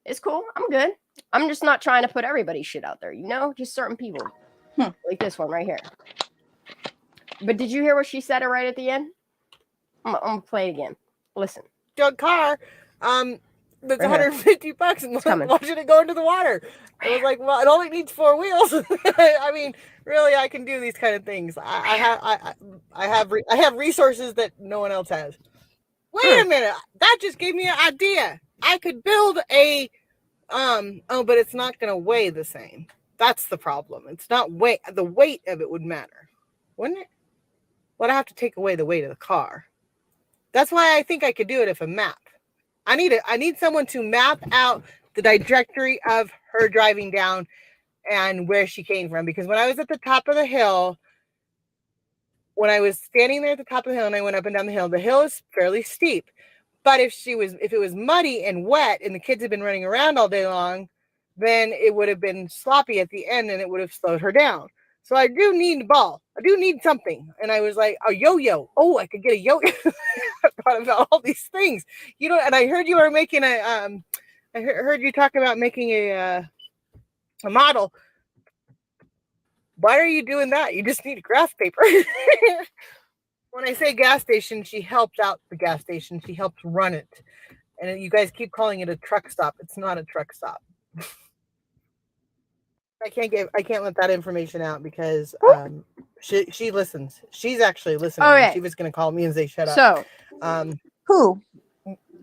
it's cool. I'm good. I'm just not trying to put everybody's shit out there, you know? Just certain people. Like this one right here. But did you hear what she said right at the end? I'm going to play it again. Listen. Junk car that's right $150 and watching it go into the water. It was like, well, it only needs 4 wheels. I mean, really, I can do these kind of things. I have resources that no one else has. Wait a minute. That just gave me an idea. I could build a but it's not going to weigh the same. That's the problem. It's not weight. The weight of it would matter. wouldn't it? Well, I have to take away the weight of the car. That's why I think I could do it if a map. I need someone to map out the trajectory of her driving down and where she came from. Because when I was at the top of the hill, when I was standing there at the top of the hill and I went up and down the hill is fairly steep. But if it was muddy and wet and the kids had been running around all day long, then it would have been sloppy at the end and it would have slowed her down. So I do need a ball. I do need something. And I was like, a yo-yo. Oh, I could get a yo-yo. I thought about all these things, and I heard you were making I heard you talk about making a model. Why are you doing that? You just need graph paper. When I say gas station, she helps out the gas station. She helps run it. And you guys keep calling it a truck stop. It's not a truck stop. I can't let that information out because she listens. She's actually listening. Okay. She was going to call me and say shut up. So, who?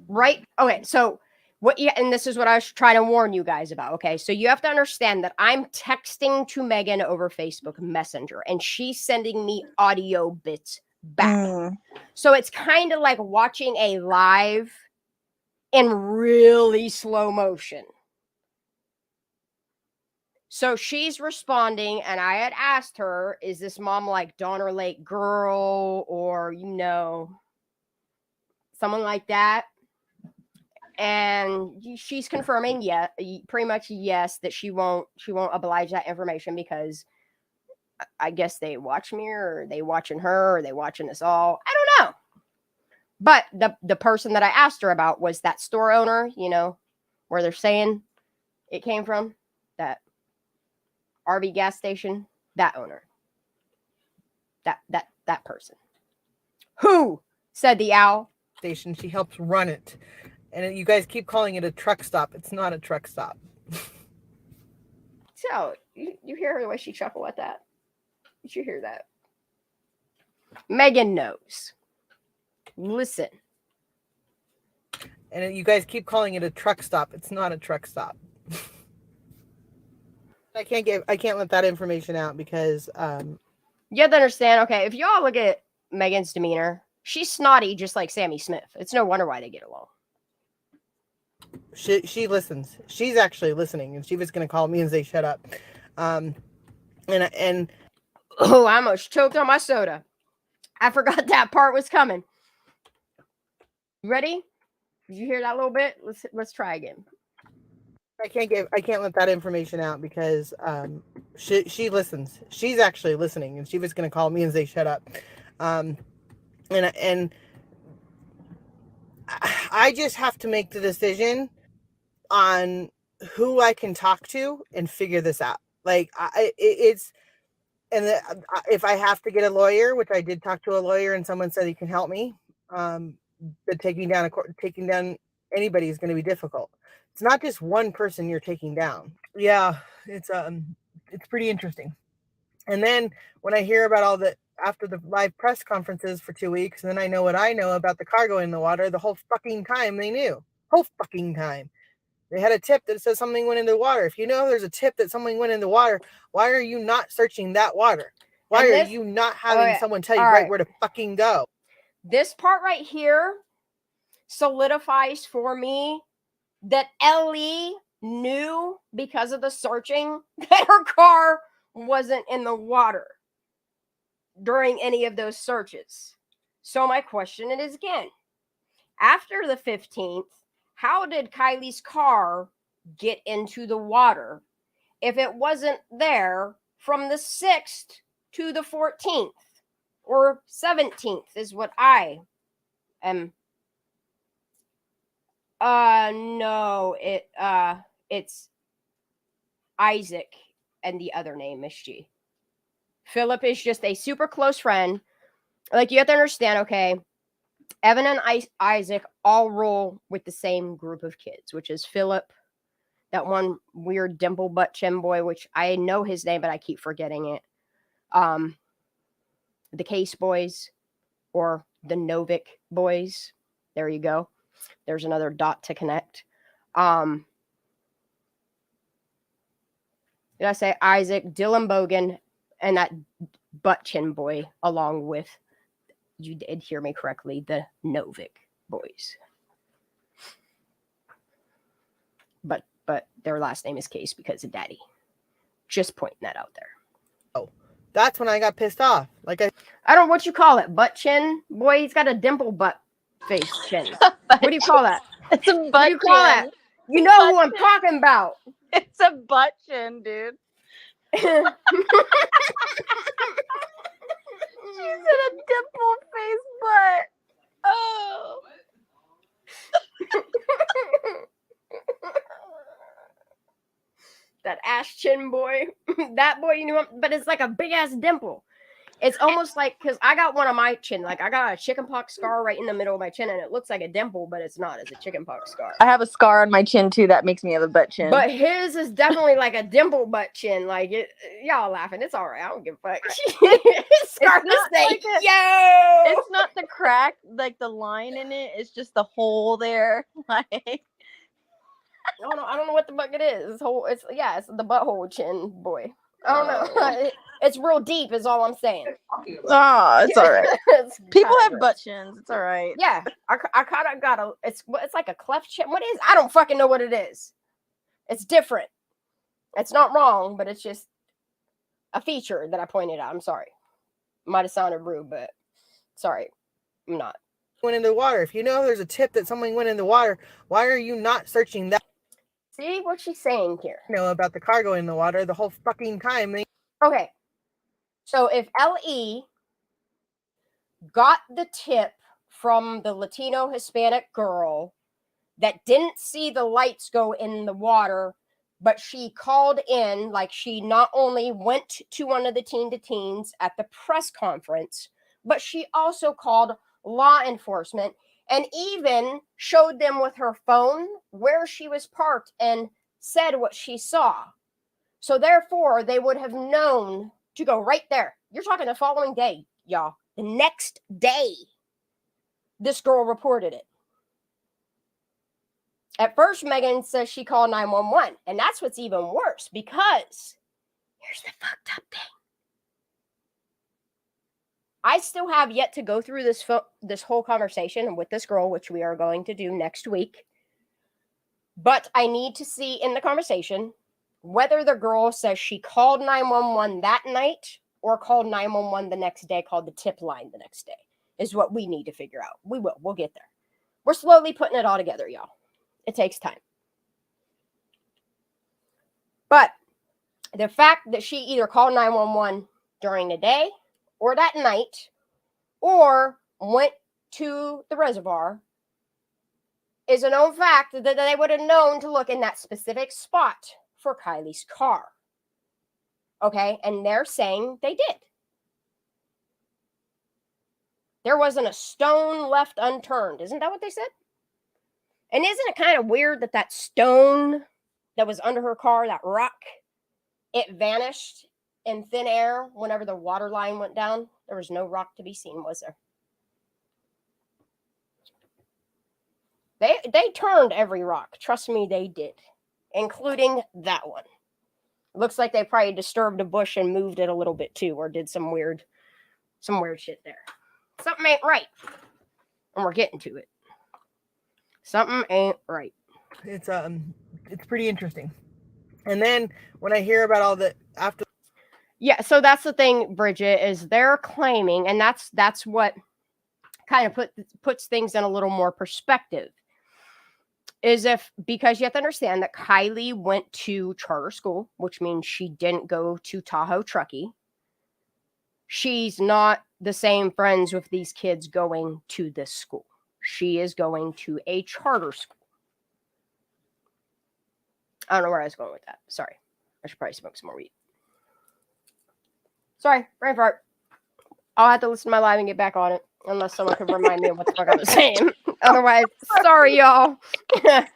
Right? Okay, so and this is what I was trying to warn you guys about. Okay, so you have to understand that I'm texting to Megan over Facebook Messenger and she's sending me audio bits back. So it's kind of like watching a live in really slow motion. So she's responding, and I had asked her, is this mom like Donner Lake girl or, someone like that? And she's confirming, pretty much yes, that she won't oblige that information because I guess they watch me or they watching her or they watching us all. I don't know. But the person that I asked her about was that store owner, where they're saying it came from, that RV gas station, that owner, that person. Who? Said the owl. Station. She helps run it. And you guys keep calling it a truck stop. It's not a truck stop. So, you hear the way she chuckled at that? Did you hear that? Megan knows. Listen. And you guys keep calling it a truck stop. It's not a truck stop. I can't let that information out because you have to understand, okay, if y'all look at Megan's demeanor, she's snotty just like Sammy Smith. It's no wonder why they get along. She listens. She's actually listening, and she was going to call me and say shut up. And oh, I almost choked on my soda. I forgot that part was coming. Ready? Did you hear that little bit? Let's try again. I can't let that information out because she listens. She's actually listening, and she was going to call me and say shut up. And I just have to make the decision on who I can talk to and figure this out. Like if I have to get a lawyer, which I did talk to a lawyer and someone said he can help me, but taking down anybody is going to be difficult. It's not just one person you're taking down. Yeah, it's pretty interesting. And then when I hear about after the live press conferences for 2 weeks, and then I know what I know about the car going in the water, the whole fucking time they knew. Whole fucking time. They had a tip that says something went in the water. If you know there's a tip that something went in the water, why are you not searching that water? Why are you not having someone tell you right where to fucking go? This part right here solidifies for me that Ellie knew because of the searching that her car wasn't in the water during any of those searches. So my question is again, after the 15th, how did Kiely's car get into the water if it wasn't there from the 6th to the 14th or 17th is what I am. No, it's Isaac and the other name, Miss G. Philip is just a super close friend. Like, you have to understand, okay, Evan and Isaac all roll with the same group of kids, which is Philip, that one weird dimple butt chin boy, which I know his name, but I keep forgetting it. The Case Boys or the Novick Boys. There you go. There's another dot to connect. Did I say Isaac, Dylan Bogan, and that butt chin boy, along with, you did hear me correctly, the Novik boys. But their last name is Case because of daddy. Just pointing that out there. Oh, that's when I got pissed off. Like I don't know what you call it. Butt chin boy. He's got a dimple butt face chin. What do you call that? It's a butt What do you call that? You know who I'm talking about. It's a butt chin, dude. She said a dimple face butt. Oh. That ass chin boy. That boy, you know, but it's like a big ass dimple. It's almost like, because I got one on my chin. Like, I got a chickenpox scar right in the middle of my chin, and it looks like a dimple, but it's not. It's a chickenpox scar. I have a scar on my chin, too. That makes me have a butt chin. But his is definitely like a dimple butt chin. Like, y'all laughing. It's all right. I don't give a fuck. It's not like it's not the crack, like the line in it. It's just the hole there. Like, I don't know what the fuck it is. It's the butthole chin boy. I don't know. It's real deep is all I'm saying. Oh, it's all right. People have butt chins. It's all right. Yeah. I kind of got it's like a cleft chin. What is? I don't fucking know what it is. It's different. It's not wrong, but it's just a feature that I pointed out. I'm sorry. Might have sounded rude, but sorry. I'm not. Went into the water. If you know there's a tip that someone went in the water, why are you not searching that? See what she's saying here. You know about the cargo in the water the whole fucking time. Okay. So if LE got the tip from the Latino Hispanic girl that didn't see the lights go in the water, but she called in, like she not only went to one of the teen to teens at the press conference, but she also called law enforcement and even showed them with her phone where she was parked and said what she saw. So therefore, they would have known to go right there. You're talking the following day, y'all. The next day, this girl reported it. At first, Megan says she called 911, and that's what's even worse because here's the fucked up thing. I still have yet to go through this whole conversation with this girl, which we are going to do next week. But I need to see in the conversation whether the girl says she called 911 that night or called 911 the next day, called the tip line the next day, is what we need to figure out. We'll get there. We're slowly putting it all together, y'all. It takes time. But the fact that she either called 911 during the day or that night, or went to the reservoir, is a known fact that they would have known to look in that specific spot for Kiely's car. Okay, and they're saying they did. There wasn't a stone left unturned. Isn't that what they said? And isn't it kind of weird that that stone that was under her car, that rock, it vanished in thin air whenever the water line went down? There was no rock to be seen, was there? They turned every rock. Trust me, they did. Including that one. Looks like they probably disturbed a bush and moved it a little bit too, or did some weird shit there. Something ain't right. And we're getting to it. Something ain't right. It's pretty interesting. And then when I hear about all the after. Yeah, so that's the thing, Bridget, is they're claiming, and that's what kind of puts things in a little more perspective, is because you have to understand that Kiely went to charter school, which means she didn't go to Tahoe Truckee. She's not the same friends with these kids going to this school. She is going to a charter school. I don't know where I was going with that. Sorry. I should probably smoke some more weed. Sorry, brain fart. I'll have to listen to my live and get back on it, unless someone could remind me of what the fuck I was saying. Otherwise, sorry, y'all. I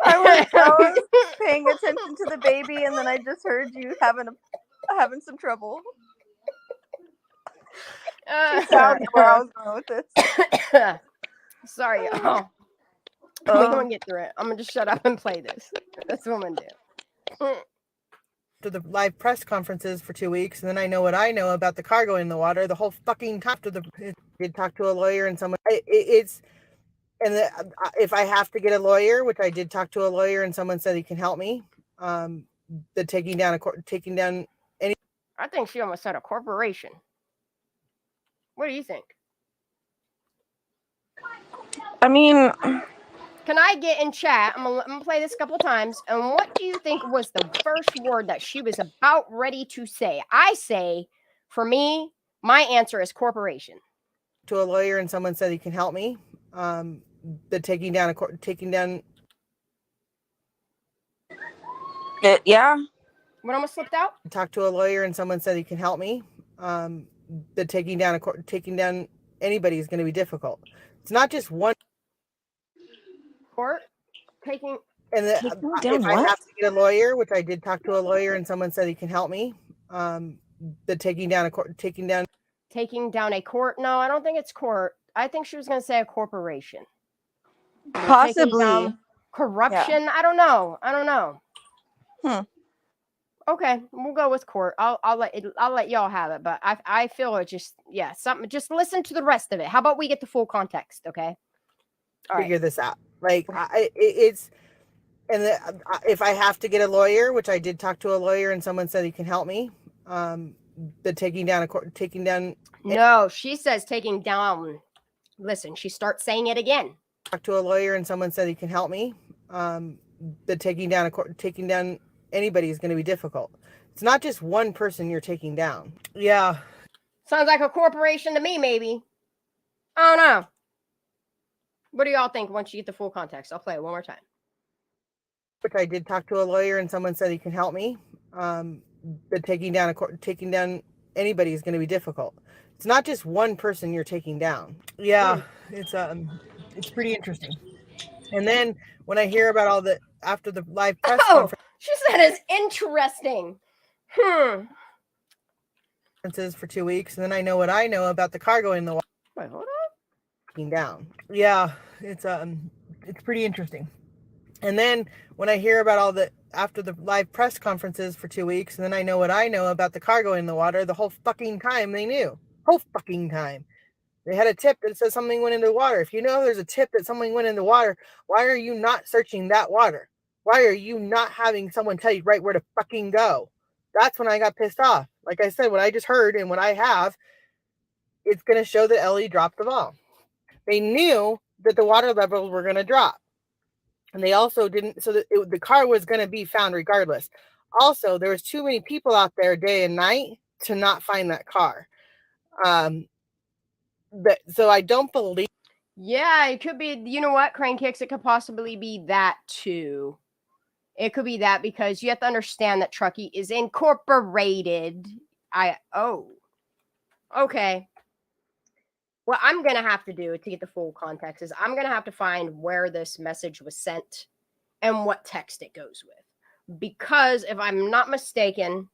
was paying attention to the baby, and then I just heard you having some trouble. Sounds where I was going with this. Sorry, y'all. We're gonna get through it. I'm gonna just shut up and play this. That's what I'm gonna do. After the live press conferences for 2 weeks, and then I know what I know about the cargo in the water the whole fucking time. After I did talk to a lawyer and someone, if I have to get a lawyer, which I did talk to a lawyer and someone said he can help me, taking down any. I think she almost said a corporation. What do you think? I mean, can I get in chat? I'm gonna play this a couple times. And what do you think was the first word that she was about ready to say? I say, for me, my answer is corporation. To a lawyer and someone said he can help me. Taking down. Yeah. What almost slipped out? Talked to a lawyer and someone said he can help me. Taking down anybody is going to be difficult. It's not just one court taking. And if I have to get a lawyer, which I did talk to a lawyer and someone said he can help me. Taking down a court. No, I don't think it's court. I think she was going to say a corporation. Possibly. Corruption. Yeah. I don't know. Okay, we'll go with court. I'll let y'all have it, but I feel it just something. Just listen to the rest of it. How about we get the full context? Okay. Figure this out. Like if I have to get a lawyer, which I did talk to a lawyer and someone said he can help me. Taking down. No, she says taking down. Listen, she starts saying it again. Talk to a lawyer and someone said he can help me. Taking down anybody is going to be difficult. It's not just one person you're taking down. Yeah. Sounds like a corporation to me, maybe. I don't know. What do y'all think once you get the full context? I'll play it one more time. Which I did talk to a lawyer and someone said he can help me. Taking down anybody is going to be difficult. It's not just one person you're taking down. Yeah, it's pretty interesting. And then when I hear about after the live press conference, she said it's interesting. For 2 weeks, and then I know what I know about the cargo in the water. Wait, hold on. Down. Yeah, it's pretty interesting. And then when I hear about after the live press conferences for 2 weeks, and then I know what I know about the cargo in the water the whole fucking time they knew. Whole fucking time. They had a tip that says something went into the water. If you know there's a tip that something went in the water, why are you not searching that water? Why are you not having someone tell you right where to fucking go? That's when I got pissed off. Like I said, what I just heard and what I have, it's going to show that Ellie dropped the ball. They knew that the water levels were going to drop. And they also didn't, so that the car was going to be found regardless. Also, there was too many people out there day and night to not find that car. So I don't believe. Yeah, it could be, you know what, Crane Kicks, it could possibly be that too. It could be that because you have to understand that Truckee is incorporated. Okay. What I'm going to have to do to get the full context is I'm going to have to find where this message was sent and what text it goes with. Because if I'm not mistaken,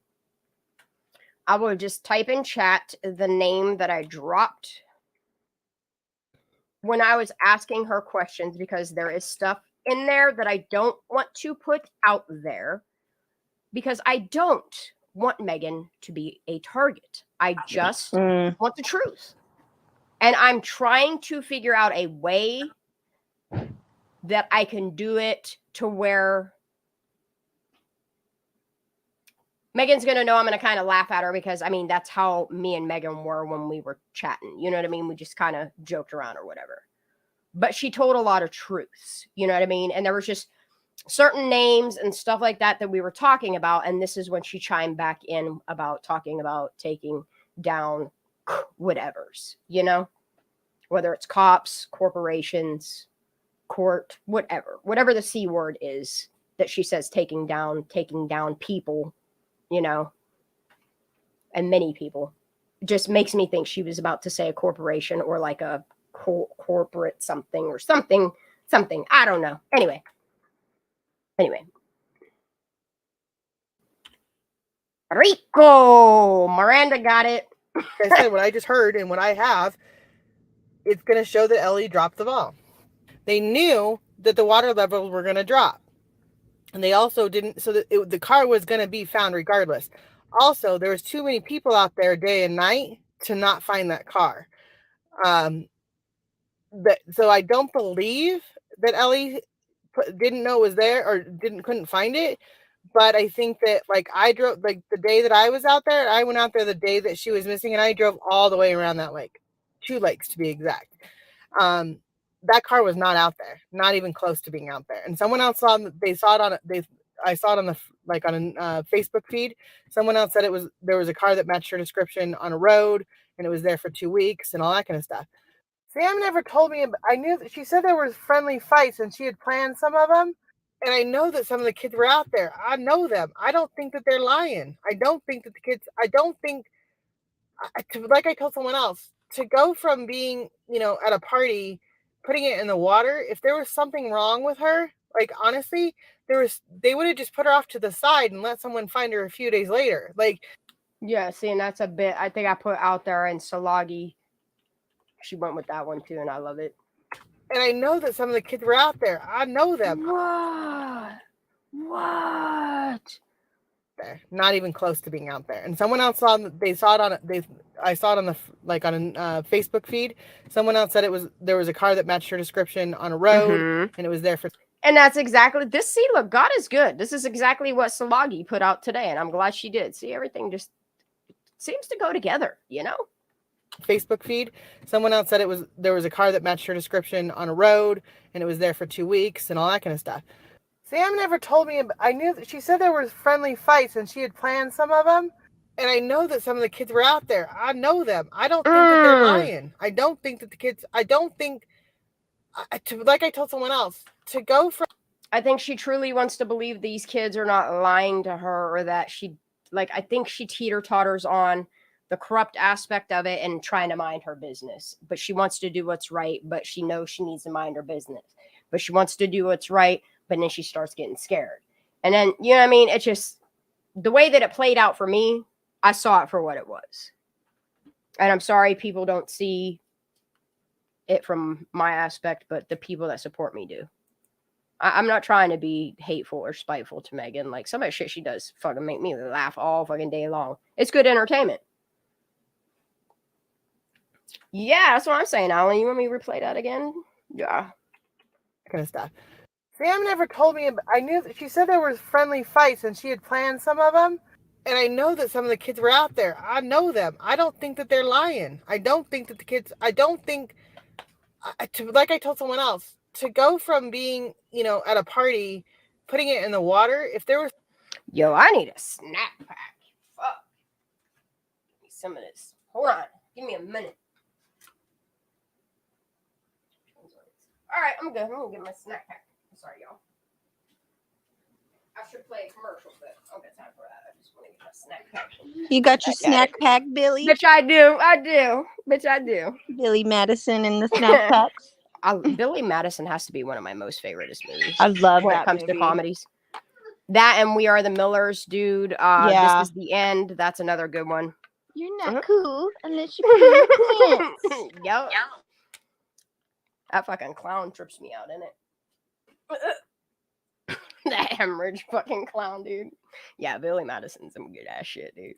I will just type in chat the name that I dropped when I was asking her questions, because there is stuff in there that I don't want to put out there because I don't want Megan to be a target. I just want the truth. And I'm trying to figure out a way that I can do it to where Megan's going to know I'm going to kind of laugh at her because, I mean, that's how me and Megan were when we were chatting. You know what I mean? We just kind of joked around or whatever. But she told a lot of truths. You know what I mean? And there was just certain names and stuff like that that we were talking about. And this is when she chimed back in about talking about taking down whatevers, you know, whether it's cops, corporations, court, whatever the C word is that she says taking down people, you know, and many people. It just makes me think she was about to say a corporation or like a corporate something or something. I don't know. Anyway. Rico Miranda got it. I said what I just heard and what I have, it's going to show that Ellie dropped the ball. They knew that the water levels were going to drop. And they also didn't, so that the car was going to be found regardless. Also, there was too many people out there day and night to not find that car. So I don't believe that Ellie didn't know it was there or couldn't find it. But I think that, like, I drove, like, the day that I was out there, I went out there the day that she was missing, and I drove all the way around that lake, 2 lakes to be exact. That car was not out there, not even close to being out there. And someone else saw, I saw it on the, like, on a Facebook feed. Someone else said there was a car that matched her description on a road, and it was there for 2 weeks and all that kind of stuff. Sam never told me. I knew that she said there was friendly fights and she had planned some of them. And I know that some of the kids were out there. I know them. I don't think that they're lying. I don't think that the kids, like I told someone else, to go from being, at a party, putting it in the water, if there was something wrong with her, like, honestly, they would have just put her off to the side and let someone find her a few days later. Like, yeah, see, and that's a bit, I think I put out there in Salagi. She went with that one too, and I love it. And I know that some of the kids were out there. I know them. What? Not even close to being out there. And someone else saw. I saw it on the, like, on a Facebook feed. Someone else said there was a car that matched her description on a road, and it was there for. And that's exactly this. See, look, God is good. This is exactly what Salagi put out today, and I'm glad she did. See, everything just seems to go together, Facebook feed. Someone else said there was a car that matched her description on a road, and it was there for 2 weeks and all that kind of stuff. Sam never told me. I knew that she said there was friendly fights and she had planned some of them. And I know that some of the kids were out there. I know them. I don't think that they're lying. I don't think that the kids, like I told someone else, to go from. I think she truly wants to believe these kids are not lying to her, or that I think she teeter-totters on the corrupt aspect of it and trying to mind her business. But she wants to do what's right, but she knows she needs to mind her business. But she wants to do what's right, but then she starts getting scared. And then, you know what I mean? It's just the way that it played out for me, I saw it for what it was. And I'm sorry people don't see it from my aspect, but the people that support me do. I'm not trying to be hateful or spiteful to Megan. Like, some of the shit she does fucking make me laugh all fucking day long. It's good entertainment. Yeah, that's what I'm saying, Alan. You want me to replay that again? Yeah. Kind of stuff. Sam never told me. I knew that she said there was friendly fights and she had planned some of them. And I know that some of the kids were out there. I know them. I don't think that they're lying. I don't think that the kids, like I told someone else, to go from being, at a party, putting it in the water, if there was. Yo, I need a snack pack. Fuck. Give me some of this. Hold on. Give me a minute. All right, I'm good. I'm going to get my snack pack. Sorry, y'all. I should play a commercial, but I don't get time for that. I just want to get my snack pack. You got your snack pack, Billy? Bitch, I do. Bitch, I do. Billy Madison in the snack packs. Billy Madison has to be one of my most favoriteest movies. I love when that it comes movie. To comedies. That and We Are the Millers, dude. This Is the End. That's another good one. You're not cool unless you pee your pants. Yep. That fucking clown trips me out, innit? That hemorrhage fucking clown, dude. Yeah, Billy Madison's some good ass shit, dude.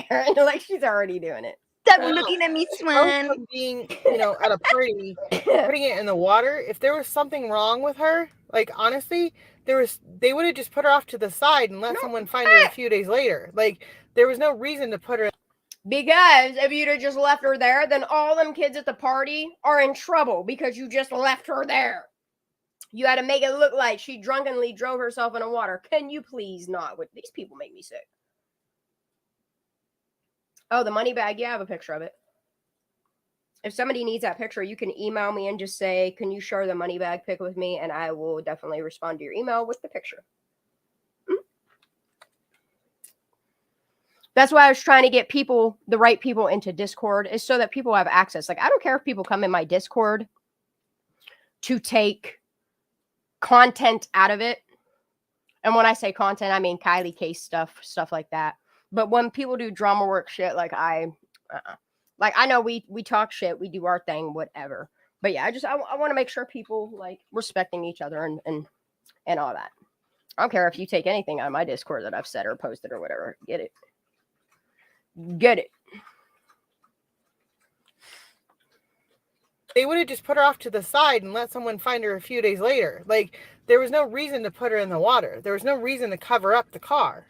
Aaron, like, she's already doing it. Stop looking at me, Swan. Being, at a party, putting it in the water, if there was something wrong with her, like, honestly, they would have just put her off to the side and let someone find her a few days later. Like, there was no reason to put her. Because if you'd have just left her there, then all them kids at the party are in trouble because you just left her there. You had to make it look like she drunkenly drove herself in the water. Can you please not? These people make me sick. Oh, the money bag. Yeah, I have a picture of it. If somebody needs that picture, you can email me and just say, can you share the money bag pic with me? And I will definitely respond to your email with the picture. That's why I was trying to get the right people into Discord, is so that people have access. Like, I don't care if people come in my Discord to take content out of it. And when I say content, I mean Kiely case stuff like that. But when people do drama work shit, like I know we talk shit, we do our thing, whatever. But yeah, I want to make sure people like respecting each other and all that. I don't care if you take anything out of my Discord that I've said or posted or whatever. Get it. They would have just put her off to the side and let someone find her a few days later. Like, there was no reason to put her in the water. There was no reason to cover up the car.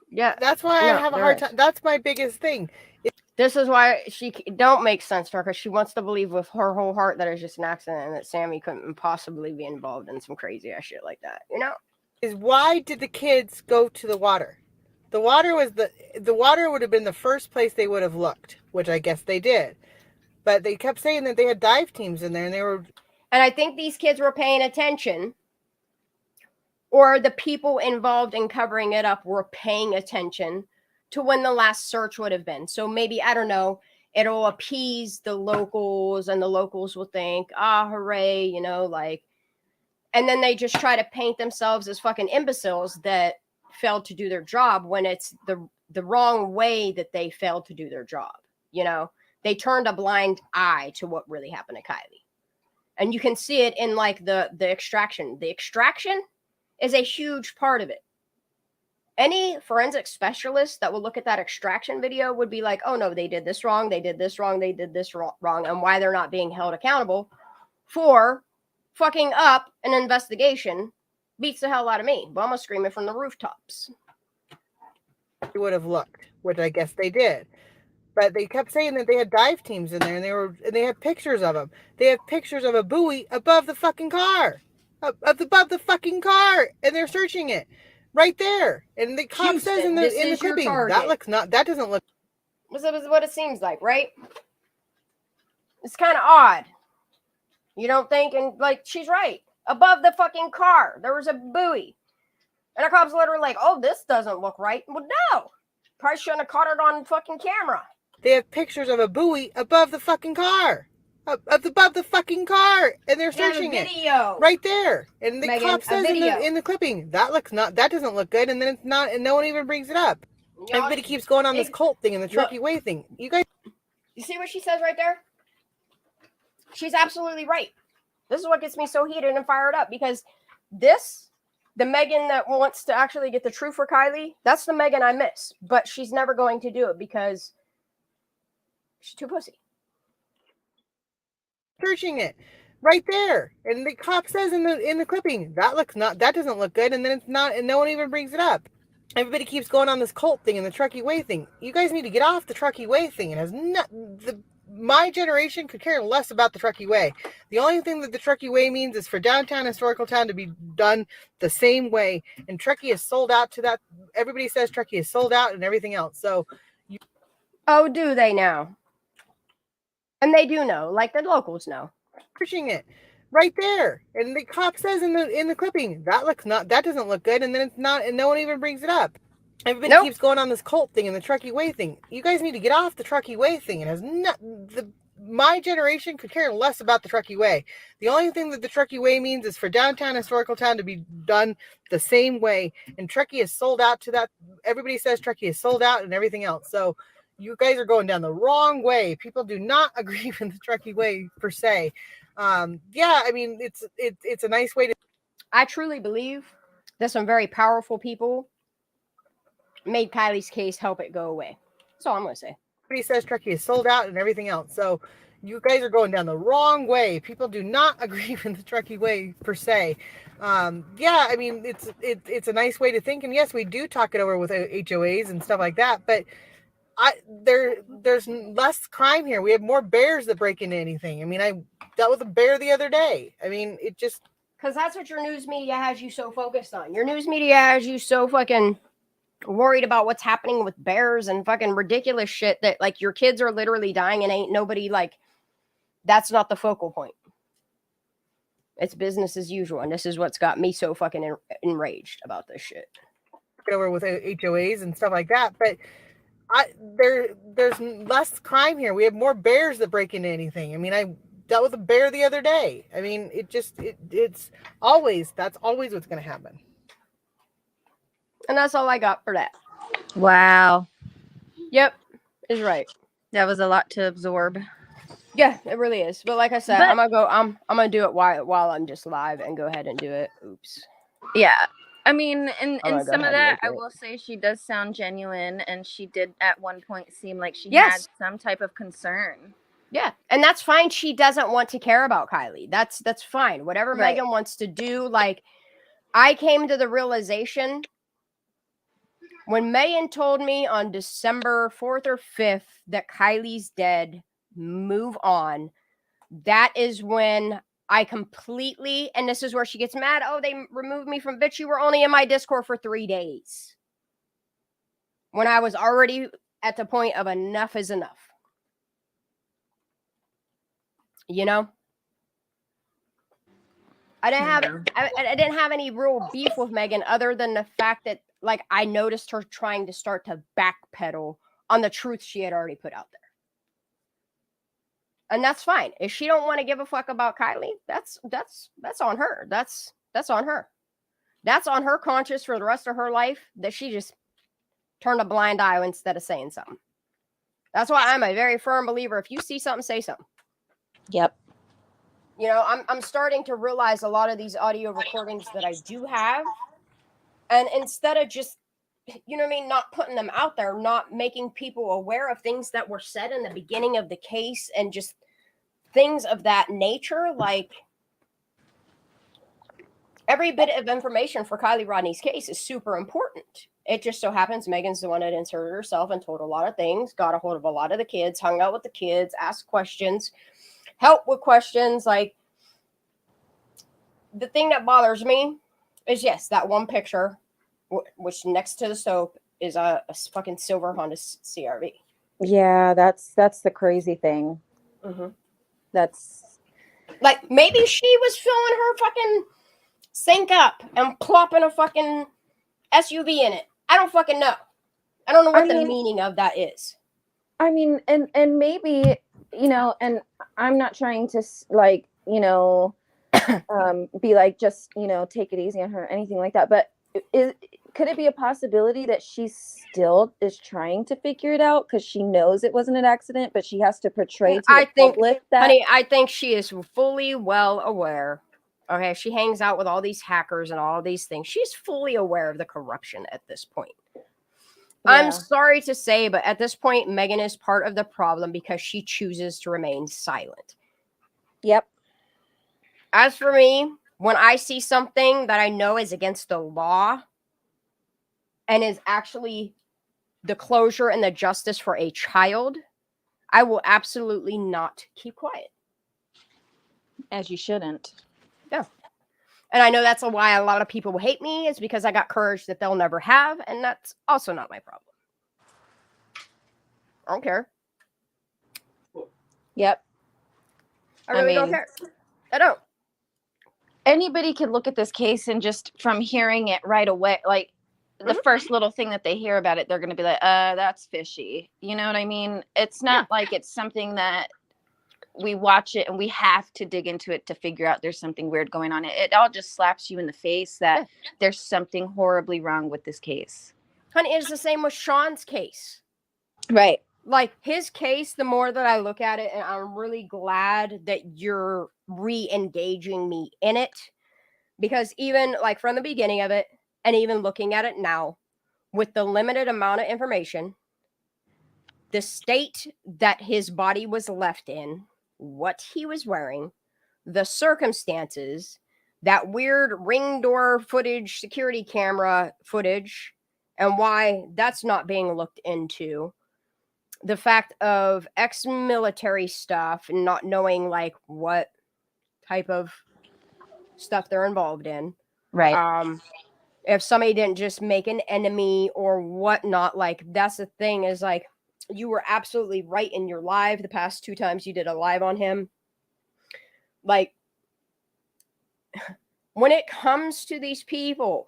Yeah. That's why I have a hard time. That's my biggest thing. This is why she don't make sense to her, because she wants to believe with her whole heart that it's just an accident and that Sammy couldn't possibly be involved in some crazy ass shit like that. You know? Is why did the kids go to the water? The water would have been the first place they would have looked, which I guess they did. But they kept saying that they had dive teams in there and they were. And I think these kids were paying attention, or the people involved in covering it up were paying attention to when the last search would have been. So maybe, I don't know, it'll appease the locals and the locals will think, hooray, you know, like, and then they just try to paint themselves as fucking imbeciles that failed to do their job when it's the wrong way that they failed to do their job. You know, they turned a blind eye to what really happened to Kiely. And you can see it in like the extraction. The extraction is a huge part of it. Any forensic specialist that will look at that extraction video would be like, oh no, they did this wrong, they did this wrong, they did this wrong, and why they're not being held accountable for fucking up an investigation beats the hell out of me. But I'm gonna scream it from the rooftops. They would have looked, which I guess they did. But they kept saying that they had dive teams in there and they had pictures of them. They have pictures of a buoy above the fucking car. Above the fucking car, and they're searching it right there. And the cop says in the clipping, that doesn't look. This is what it seems like, right? It's kind of odd. You don't think? And like, she's right. Above the fucking car, there was a buoy. And the cop's literally like, oh, this doesn't look right. Well, no. Probably shouldn't have caught it on fucking camera. They have pictures of a buoy above the fucking car. Above the fucking car, and they're searching it right there. And the cop says in the clipping, that doesn't look good, and then it's not, and no one even brings it up. Everybody keeps going on this cult thing and the Truckee Way thing. You guys, you see what she says right there? She's absolutely right. This is what gets me so heated and fired up, because the Megan that wants to actually get the truth for Kiely, that's the Megan I miss. But she's never going to do it because she's too pussy. Searching it right there, and the cop says in the clipping, that doesn't look good, and then it's not, and no one even brings it up. Everybody keeps going on this cult thing and the Truckee Way thing. You guys need to get off the Truckee Way thing. It has my generation could care less about the Truckee Way. The only thing that the Truckee Way means is for downtown historical town to be done the same way, and Truckee is sold out to that. Everybody says Truckee is sold out and everything else. So, do they now? And they do know, like the locals know. Pushing it right there, and the cop says in the clipping, that doesn't look good, and then it's not, and no one even brings it up. Everybody keeps going on this cult thing and the Truckee Way thing. You guys need to get off the Truckee Way thing. It has my generation could care less about the Truckee Way. The only thing that the Truckee Way means is for downtown historical town to be done the same way, and Truckee is sold out to that. Everybody says Truckee is sold out and everything else. So you guys are going down the wrong way. People do not agree with the Truckee Way per se. Yeah, I mean, it's a nice way to. I truly believe that some very powerful people made Kiely's case help it go away. That's all I'm going to say. Everybody says Truckee is sold out and everything else. So you guys are going down the wrong way. People do not agree with the Truckee Way per se. Yeah, I mean, it's a nice way to think. And yes, we do talk it over with HOAs and stuff like that, but there's less crime here. We have more bears that break into anything. I mean, I dealt with a bear the other day. I mean, it just, because that's what your news media has you so focused on. Your news media has you so fucking worried about what's happening with bears and fucking ridiculous shit that like your kids are literally dying and ain't nobody like, that's not the focal point. It's business as usual. And this is what's got me so fucking enraged about this shit. Over with HOAs and stuff like that, but there's less crime here. We have more bears that break into anything. I mean, I dealt with a bear the other day. I mean, that's always what's going to happen. And that's all I got for that. Wow. Yep, is right. That was a lot to absorb. Yeah, it really is. But like I said, I'm gonna do it while I'm just live and go ahead and do it. Oops. Yeah. I mean, in some of that, I will say she does sound genuine, and she did at one point seem like she had some type of concern. Yeah, and that's fine. She doesn't want to care about Kiely. That's fine. Whatever Megan wants to do. Like, I came to the realization when Megan told me on December 4th or 5th that Kiely's dead, move on. That is when I completely, and this is where she gets mad. Oh, they removed me from, bitch, you were only in my Discord for 3 days. When I was already at the point of enough is enough. You know? I didn't have any real beef with Megan other than the fact that, like, I noticed her trying to start to backpedal on the truth she had already put out there. And that's fine. If she don't want to give a fuck about Kiely, that's on her. That's on her. That's on her conscience for the rest of her life that she just turned a blind eye instead of saying something. That's why I'm a very firm believer. If you see something, say something. Yep. You know, I'm starting to realize a lot of these audio recordings that I do have, and instead of just, you know what I mean, not putting them out there, not making people aware of things that were said in the beginning of the case and just things of that nature, like every bit of information for Kiely Rodni's case is super important. It just so happens Megan's the one that inserted herself and told a lot of things, got a hold of a lot of the kids, hung out with the kids, asked questions, help with questions. Like, the thing that bothers me is, yes, that one picture, which next to the soap is a fucking silver Honda CRV. Yeah, that's the crazy thing. Mm-hmm. That's like, maybe she was filling her fucking sink up and plopping a fucking SUV in it. I don't fucking know. I don't know what the meaning of that is. I mean, and maybe, you know, and I'm not trying to, like, you know, be like, just, you know, take it easy on her or anything like that. But could it be a possibility that she still is trying to figure it out because she knows it wasn't an accident, but she has to portray to the public that? Honey, I think she is fully well aware. Okay, she hangs out with all these hackers and all these things. She's fully aware of the corruption at this point. Yeah. I'm sorry to say, but at this point, Megan is part of the problem because she chooses to remain silent. Yep. As for me, when I see something that I know is against the law and is actually the closure and the justice for a child, I will absolutely not keep quiet. As you shouldn't. No. And I know that's why a lot of people hate me, is because I got courage that they'll never have, and that's also not my problem. I don't care. Yep. I really don't care. I don't. Anybody could look at this case and just from hearing it right away, like the first little thing that they hear about it, they're going to be like, that's fishy. You know what I mean? It's not like it's something that we watch it and we have to dig into it to figure out there's something weird going on. It all just slaps you in the face that there's something horribly wrong with this case. Honey, it's the same with Sean's case. Right. Like, his case, the more that I look at it, and I'm really glad that you're re-engaging me in it, because even like from the beginning of it and even looking at it now with the limited amount of information, the state that his body was left in, what he was wearing, the circumstances, that weird ring door footage, security camera footage, and why that's not being looked into, the fact of ex-military stuff and not knowing like what type of stuff they're involved in. Right. If somebody didn't just make an enemy or whatnot, like, that's the thing, is like, you were absolutely right in your live the past 2 times you did a live on him. Like, when it comes to these people,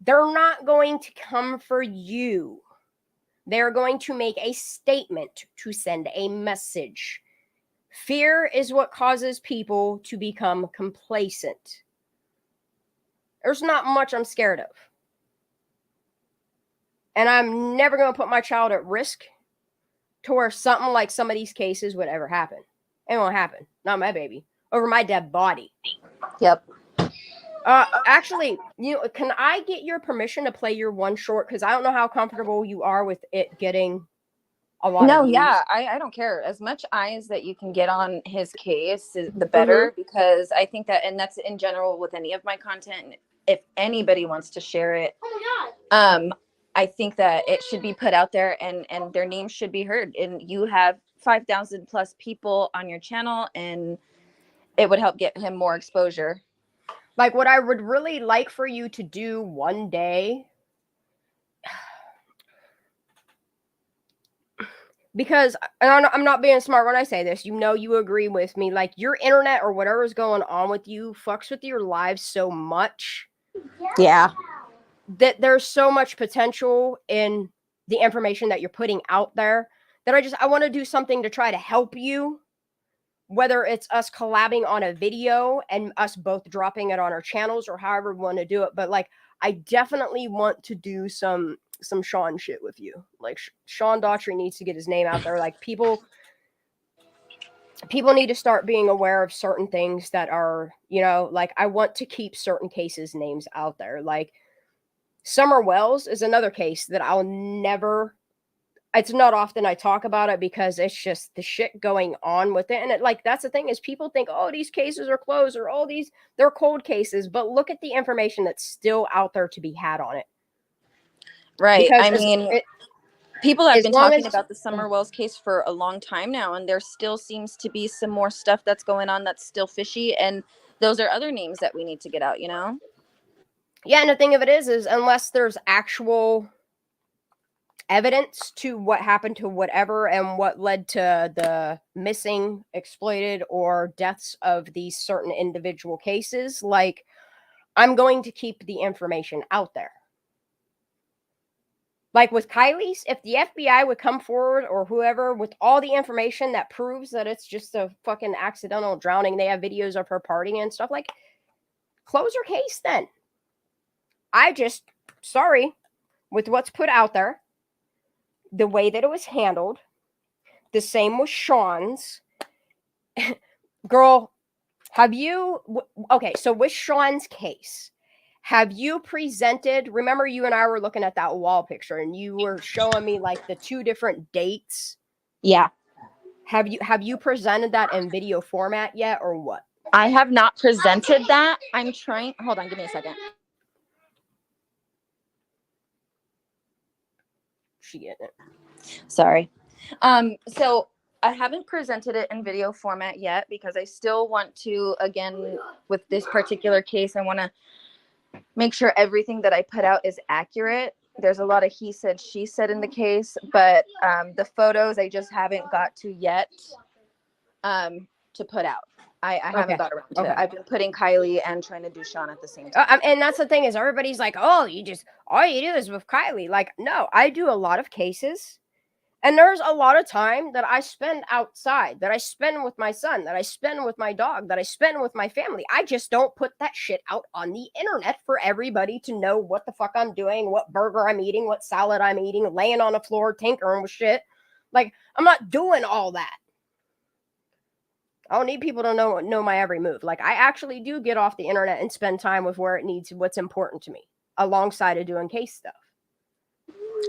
they're not going to come for you. They're going to make a statement to send a message. Fear is what causes people to become complacent. There's not much I'm scared of. And I'm never going to put my child at risk to where something like some of these cases would ever happen. It won't happen. Not my baby. Over my dead body. Yep. Actually, can I get your permission to play your one short? Because I don't know how comfortable you are with it getting a lot of views. Yeah, I don't care. As much eyes that you can get on his case, the better, because I think that, and that's in general with any of my content, if anybody wants to share it, I think that it should be put out there and their names should be heard. And you have 5,000 plus people on your channel, and it would help get him more exposure. Like, what I would really like for you to do one day, because I'm not being smart when I say this, you agree with me, like, your internet or whatever is going on with you fucks with your lives so much. Yeah. That there's so much potential in the information that you're putting out there that I want to do something to try to help you. Whether it's us collabing on a video and us both dropping it on our channels or however we want to do it. But like, I definitely want to do some Sean shit with you. Like Sean Daughtry needs to get his name out there. Like people need to start being aware of certain things that are, like I want to keep certain cases names out there. Like Summer Wells is another case that I'll never, it's not often I talk about it because it's just the shit going on with it. And that's the thing is people think, oh, these cases are closed or oh, they're cold cases. But look at the information that's still out there to be had on it. Right. Because people have been talking about the Summer Wells case for a long time now, and there still seems to be some more stuff that's going on that's still fishy. And those are other names that we need to get out, Yeah. And the thing of it is unless there's actual evidence to what happened to whatever and what led to the missing, exploited, or deaths of these certain individual cases, like I'm going to keep the information out there. Like with Kiely's, if the FBI would come forward or whoever with all the information that proves that it's just a fucking accidental drowning, they have videos of her partying and stuff, like close her case then. Sorry, with what's put out there, the way that it was handled, the same with Sean's. Girl, so with Sean's case, have you presented, remember you and I were looking at that wall picture and you were showing me like the 2 different dates? Yeah. Have you presented that in video format yet or what? I have not presented that. I'm trying, hold on, give me a second. She getting it. Sorry. So I haven't presented it in video format yet because I still want to, again, with this particular case, I want to make sure everything that I put out is accurate. There's a lot of he said, she said in the case, but the photos I just haven't got to yet to put out. I haven't got around to it. I've been putting Kiely and trying to do Sean at the same time. And that's the thing is everybody's like, oh, all you do is with Kiely. Like, no, I do a lot of cases. And there's a lot of time that I spend outside, that I spend with my son, that I spend with my dog, that I spend with my family. I just don't put that shit out on the internet for everybody to know what the fuck I'm doing, what burger I'm eating, what salad I'm eating, laying on the floor, tinkering with shit. Like, I'm not doing all that. I don't need people to know my every move. Like, I actually do get off the internet and spend time with what's important to me, alongside of doing case stuff.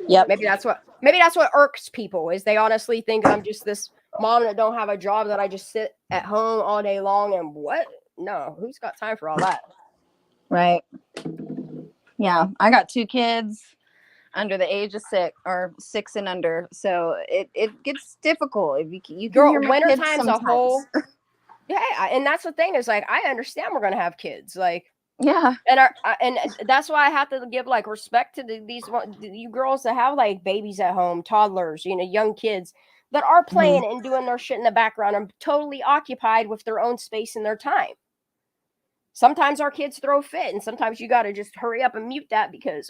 Yep. Maybe that's what irks people is they honestly think I'm just this mom that don't have a job that I just sit at home all day long and what? No, who's got time for all that? Right. Yeah, I got 2 kids under the age of 6 and under, so it gets difficult. If you can hear my kids time's sometimes. A whole. Yeah, and that's the thing is like I understand we're gonna have kids, like. Yeah, and that's why I have to give like respect to you girls that have like babies at home, toddlers, young kids that are playing and doing their shit in the background and totally occupied with their own space and their time. Sometimes our kids throw a fit, and sometimes you got to just hurry up and mute that because.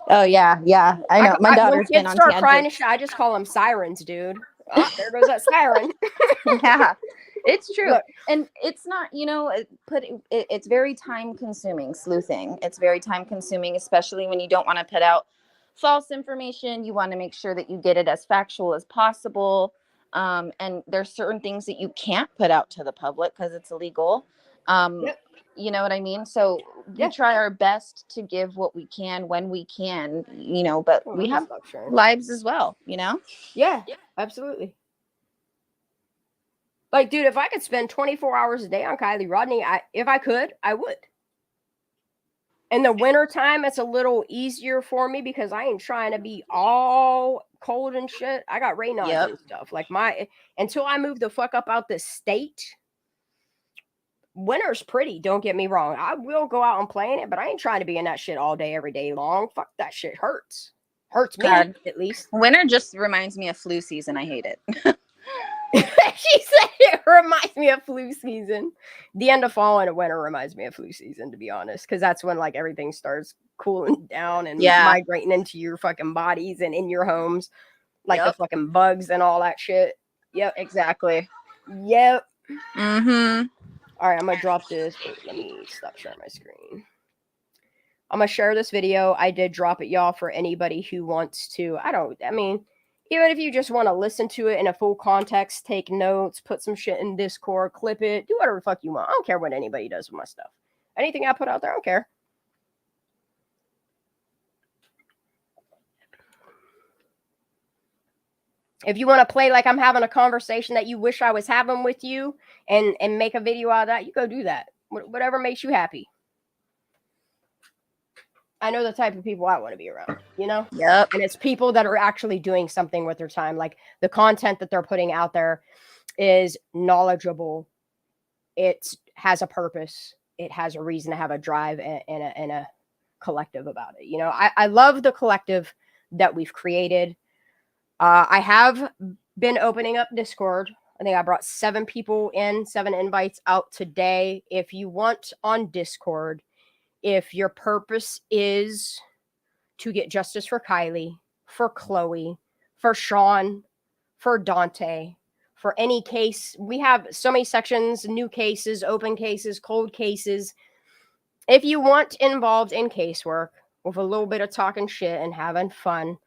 Oh yeah, I know. My daughter's been on start crying and shit, I just call them sirens, dude. Oh, there goes that siren. Yeah. It's true. Look, and it's not, it's very time consuming, sleuthing. It's very time consuming, especially when you don't want to put out false information. You want to make sure that you get it as factual as possible. And there's certain things that you can't put out to the public because it's illegal. You know what I mean? So we try our best to give what we can when we can, you know, but we have lives as well, you know? Yeah, absolutely. Like, dude, if I could spend 24 hours a day on Kiely Rodni, if I could, I would. In the wintertime, it's a little easier for me because I ain't trying to be all cold and shit. I got Raynaud's and stuff. Like, until I move the fuck up out this state, winter's pretty, don't get me wrong. I will go out and play in it, but I ain't trying to be in that shit all day, every day long. Fuck that shit. Hurts me, at least. Winter just reminds me of flu season. I hate it. She said it reminds me of flu season. The end of fall and winter reminds me of flu season, to be honest, because that's when like everything starts cooling down and migrating into your fucking bodies and in your homes, like the fucking bugs and all that shit. Yep, exactly. Yep. Mm-hmm. All right, I'm gonna drop this. Wait, let me stop sharing my screen. I'm gonna share this video. I did drop it, y'all, for anybody who wants to. Even if you just want to listen to it in a full context, take notes, put some shit in Discord, clip it, do whatever the fuck you want. I don't care what anybody does with my stuff. Anything I put out there, I don't care. If you want to play like I'm having a conversation that you wish I was having with you and make a video out of that, you go do that. Whatever makes you happy. I know the type of people I want to be around, you know? Yep. And it's people that are actually doing something with their time. Like the content that they're putting out there is knowledgeable. It has a purpose. It has a reason to have a drive and a collective about it. You know, I love the collective that we've created. I have been opening up Discord. I think I brought 7 people in, 7 invites out today. If you want on Discord, if your purpose is to get justice for Kiely, for Chloe, for Sean, for Dante, for any case, we have so many sections, new cases, open cases, cold cases. If you want involved in casework with a little bit of talking shit and having fun,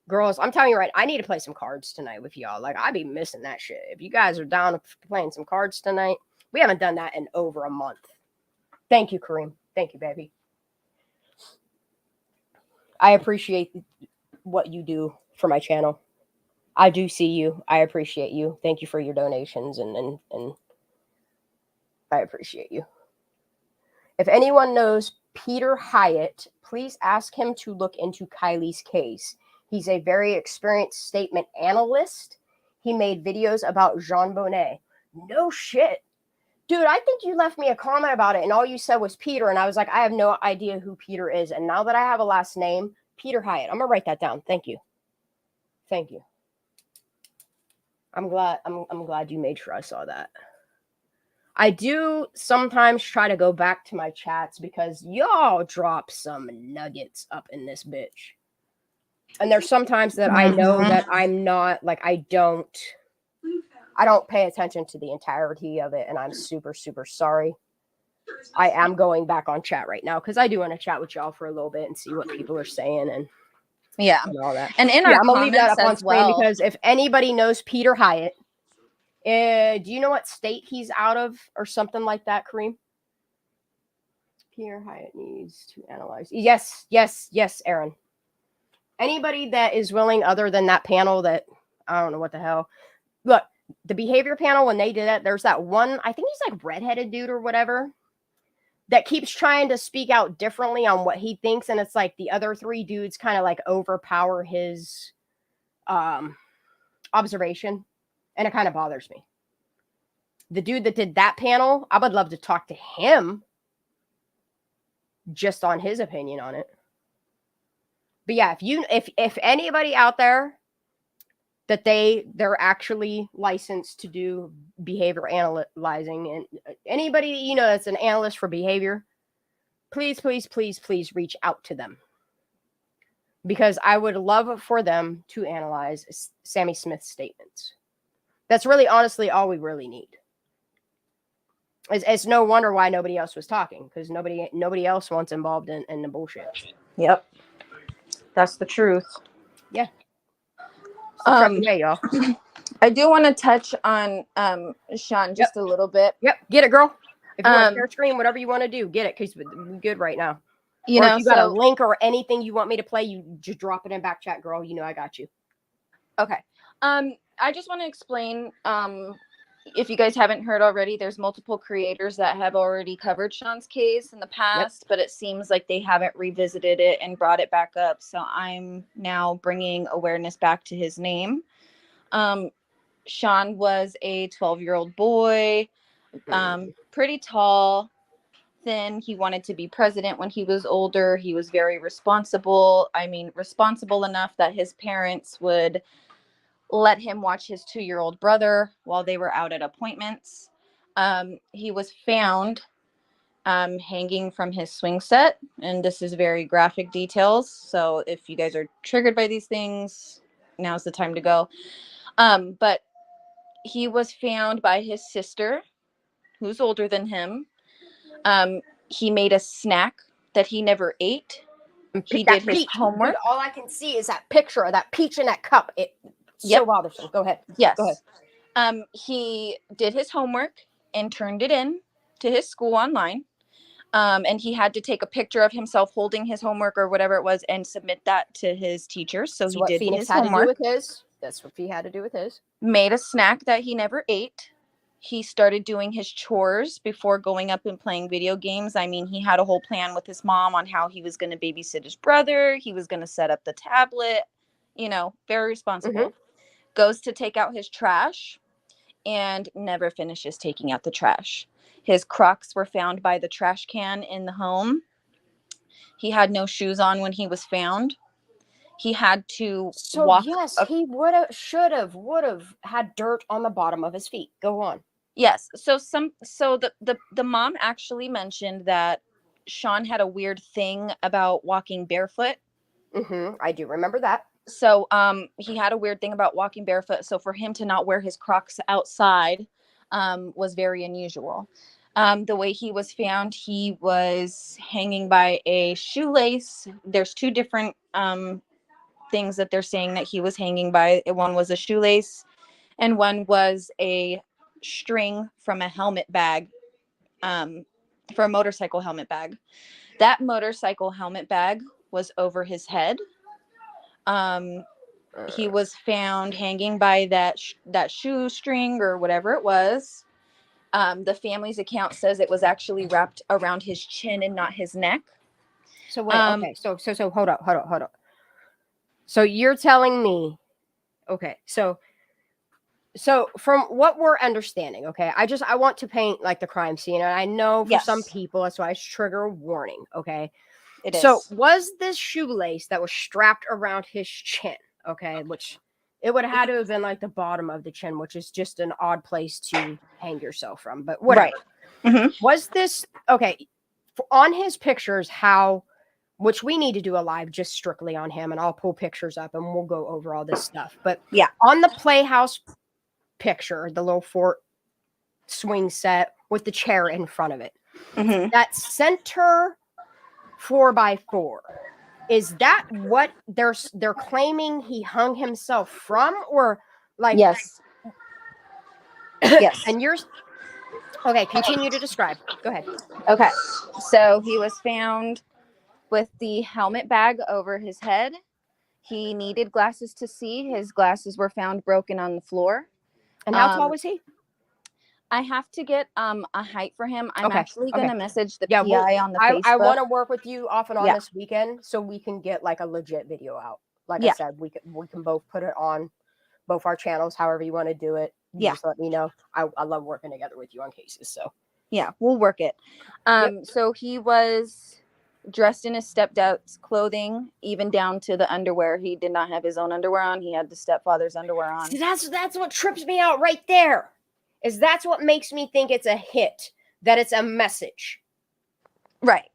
girls, I'm telling you right, I need to play some cards tonight with y'all. Like, I'd be missing that shit. If you guys are down to playing some cards tonight, we haven't done that in over a month. Thank you, Kareem. Thank you, baby. I appreciate what you do for my channel. I do see you. I appreciate you. Thank you for your donations and I appreciate you. If anyone knows Peter Hyatt, please ask him to look into Kiely's case. He's a very experienced statement analyst. He made videos about Jean Bonnet. No shit. Dude, I think you left me a comment about it and all you said was Peter. And I was like, I have no idea who Peter is. And now that I have a last name, Peter Hyatt, I'm going to write that down. Thank you. Thank you. I'm glad you made sure I saw that. I do sometimes try to go back to my chats because y'all drop some nuggets up in this bitch. And there's sometimes that I know that I'm not, like, I don't pay attention to the entirety of it, and I'm super, super sorry. I am going back on chat right now because I do want to chat with y'all for a little bit and see what people are saying and all that. And in our I'm gonna leave that up on screen well, because if anybody knows Peter Hyatt, do you know what state he's out of or something like that, Kareem? Peter Hyatt needs to analyze. Yes, Aaron. Anybody that is willing, other than that panel that I don't know what the hell. Look, the behavior panel, when they did that, there's that one, I think he's like redheaded dude or whatever, that keeps trying to speak out differently on what he thinks. And it's like the other 3 dudes kind of like overpower his observation. And it kind of bothers me. The dude that did that panel, I would love to talk to him just on his opinion on it. But yeah, if anybody out there that they're actually licensed to do behavior analyzing, and anybody you know that's an analyst for behavior, please reach out to them, because I would love for them to analyze Sammy Smith's statements. That's really honestly all we really need. It's no wonder why nobody else was talking, because nobody else wants involved in the bullshit. Yep. That's the truth. Yeah. FriYAY, y'all. I do want to touch on Sean just a little bit. Yep, get it, girl. If you want to share screen, whatever you want to do, get it, because we're good right now. You or know, if you got a link or anything you want me to play, you just drop it in back chat, girl. You know I got you. Okay. I just want to explain, if you guys haven't heard already, there's multiple creators that have already covered Sean's case in the past, but it seems like they haven't revisited it and brought it back up. So I'm now bringing awareness back to his name. Sean was a 12-year-old boy, pretty tall, thin. He wanted to be president when he was older. He was very responsible. I mean, responsible enough that his parents would let him watch his 2-year-old brother while they were out at appointments. He was found hanging from his swing set, and this is very graphic details. So if you guys are triggered by these things, now's the time to go. But he was found by his sister, who's older than him. He made a snack that he never ate. He did his homework. Dude, all I can see is that picture of that peach in that cup. It's so bothersome. Go ahead. Yes. Go ahead. He did his homework and turned it in to his school online. And he had to take a picture of himself holding his homework or whatever it was and submit that to his teachers. So he did his homework. That's what he had to do with his. Made a snack that he never ate. He started doing his chores before going up and playing video games. I mean, he had a whole plan with his mom on how he was going to babysit his brother. He was going to set up the tablet, you know, very responsible. Goes to take out his trash and never finishes taking out the trash. His Crocs were found by the trash can in the home. He had no shoes on when he was found. He had to walk. Yes, he should have had dirt on the bottom of his feet. Go on. Yes. So the mom actually mentioned that Sean had a weird thing about walking barefoot. I do remember that. So he had a weird thing about walking barefoot. So for him to not wear his Crocs outside was very unusual. The way he was found, he was hanging by a shoelace. There's two different things that they're saying that he was hanging by. One was a shoelace and one was a string from a helmet bag, for a motorcycle helmet bag. That motorcycle helmet bag was over his head. He was found hanging by that shoestring or whatever it was. The family's account says it was actually wrapped around his chin and not his neck. So wait, okay. So hold up. So you're telling me, okay, so from what we're understanding, okay, I want to paint like the crime scene, and I know for some people that's why it's trigger warning, okay? It is. So was this shoelace that was strapped around his chin, okay, which it would have had to have been like the bottom of the chin, which is just an odd place to hang yourself from, but whatever. Right. Was this, okay, on his pictures, which we need to do a live just strictly on him, and I'll pull pictures up and we'll go over all this stuff. But yeah, on the playhouse picture, the little fort swing set with the chair in front of it, that center 4x4, is that what they're claiming he hung himself from, or like? Yes. Yes. And yours. Okay, continue to describe. Go ahead. Okay, so he was found with the helmet bag over his head. He needed glasses to see. His glasses were found broken on the floor. And how tall was he? I have to get a height for him. I'm actually going to message the PI on the Facebook. I want to work with you off and on this weekend so we can get like a legit video out. Like I said, we can both put it on both our channels, however you want to do it. Just let me know. I love working together with you on cases. So yeah, we'll work it. So he was dressed in his stepdad's clothing, even down to the underwear. He did not have his own underwear on. He had the stepfather's underwear on. See, that's what trips me out right there. That's what makes me think it's a hit, that it's a message. Right.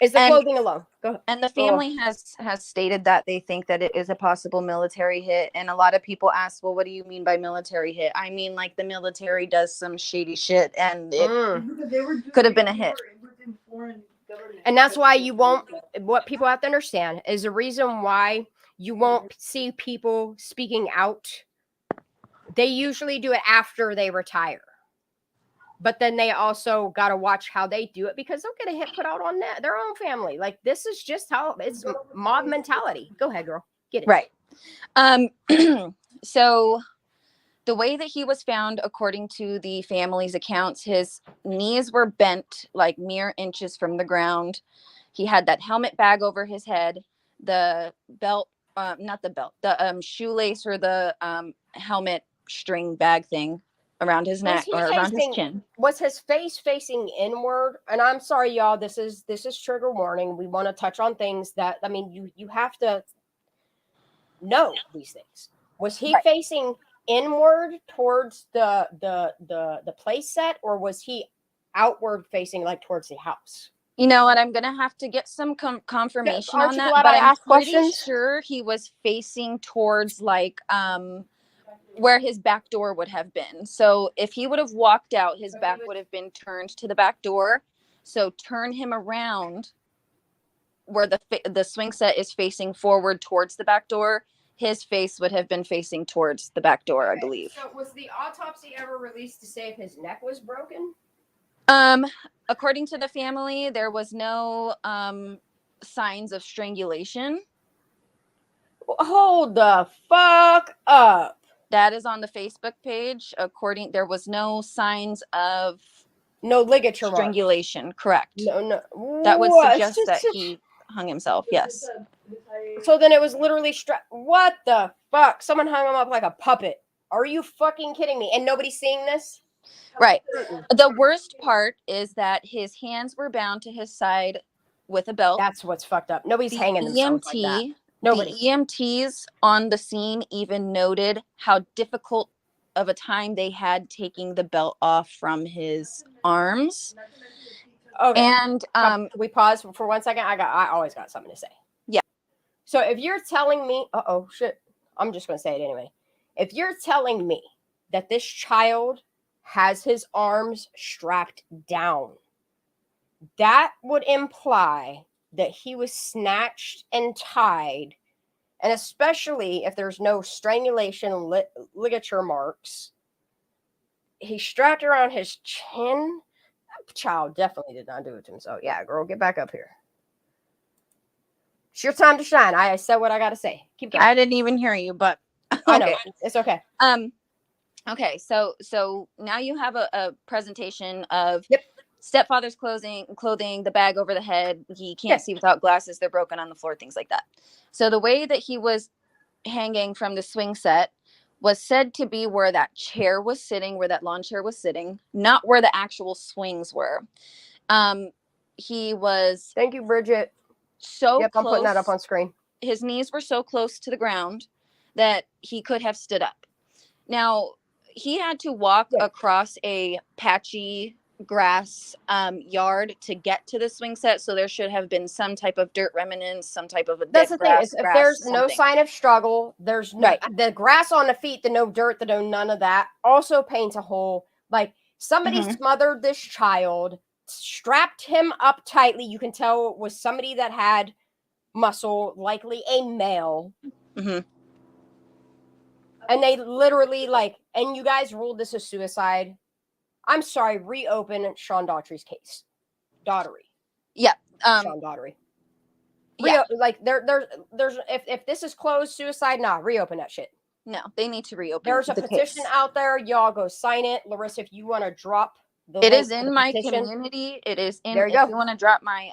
Is the clothing alone. Go ahead. And the family has stated that they think that it is a possible military hit. And a lot of people ask, well, what do you mean by military hit? I mean, like the military does some shady shit and it could have been a hit. And that's why you won't, what people have to understand is the reason why you won't see people speaking out. They usually do it after they retire. But then they also got to watch how they do it because they'll get a hit put out on their own family. Like, this is just how it's mob mentality. Go ahead, girl. Get it. Right. So the way that he was found, according to the family's accounts, his knees were bent like mere inches from the ground. He had that helmet bag over his head, the belt, not the belt, the shoelace or the helmet string bag thing around his neck or around his chin. Was his face facing inward? And I'm sorry, y'all, this is trigger warning. We want to touch on things that, I mean, you have to know these things. Was he facing inward towards the place set, or was he outward facing, like towards the house? You know what? I'm gonna have to get some confirmation on that, but I'm pretty sure he was facing towards like where his back door would have been. So if he would have walked out, his back would have been turned to the back door. So turn him around where the swing set is facing forward towards the back door. His face would have been facing towards the back door, I believe. So was the autopsy ever released to say if his neck was broken? According to the family, there was no signs of strangulation. Hold the fuck up. That is on the Facebook page. There was no signs of ligature strangulation. Correct. No. That would suggest that he hung himself. Yes. So then it was literally what the fuck? Someone hung him up like a puppet. Are you fucking kidding me? And nobody's seeing this? Right. The worst part is that his hands were bound to his side with a belt. That's what's fucked up. Nobody's hanging themselves like that. Nobody. The EMTs on the scene even noted how difficult of a time they had taking the belt off from his arms. Okay. And we pause for 1 second. I always got something to say. Yeah. So if you're telling me, shit, I'm just gonna say it anyway. If you're telling me that this child has his arms strapped down, that would imply that he was snatched and tied, and especially if there's no strangulation ligature marks, he strapped around his chin. That child definitely did not do it to himself. Yeah, girl, get back up here. It's your time to shine. I said what I gotta say. Keep going. I didn't even hear you, but I know it's okay. Okay, so now you have a presentation of stepfather's clothing, the bag over the head. He can't see without glasses. They're broken on the floor, things like that. So the way that he was hanging from the swing set was said to be where that chair was sitting, where that lawn chair was sitting, not where the actual swings were. He was. Thank you, Bridget. So close. I'm putting that up on screen. His knees were so close to the ground that he could have stood up. Now, he had to walk across a patchy grass yard to get to the swing set, so there should have been some type of dirt remnants, some type of That's the thing. If there's no sign of struggle, there's no the grass on the feet, the no dirt, the no none of that also paints a hole. Like somebody smothered this child, strapped him up tightly. You can tell it was somebody that had muscle, likely a male. And they literally and you guys ruled this a suicide. I'm sorry, reopen Sean Daughtry's case. Daughtry. Yeah. Sean Daughtry. There's if this is closed, suicide, reopen that shit. No, they need to reopen. There's a petition out there. Y'all go sign it. Larissa, if you want to drop the link, it is in my community. It is in if you want to drop my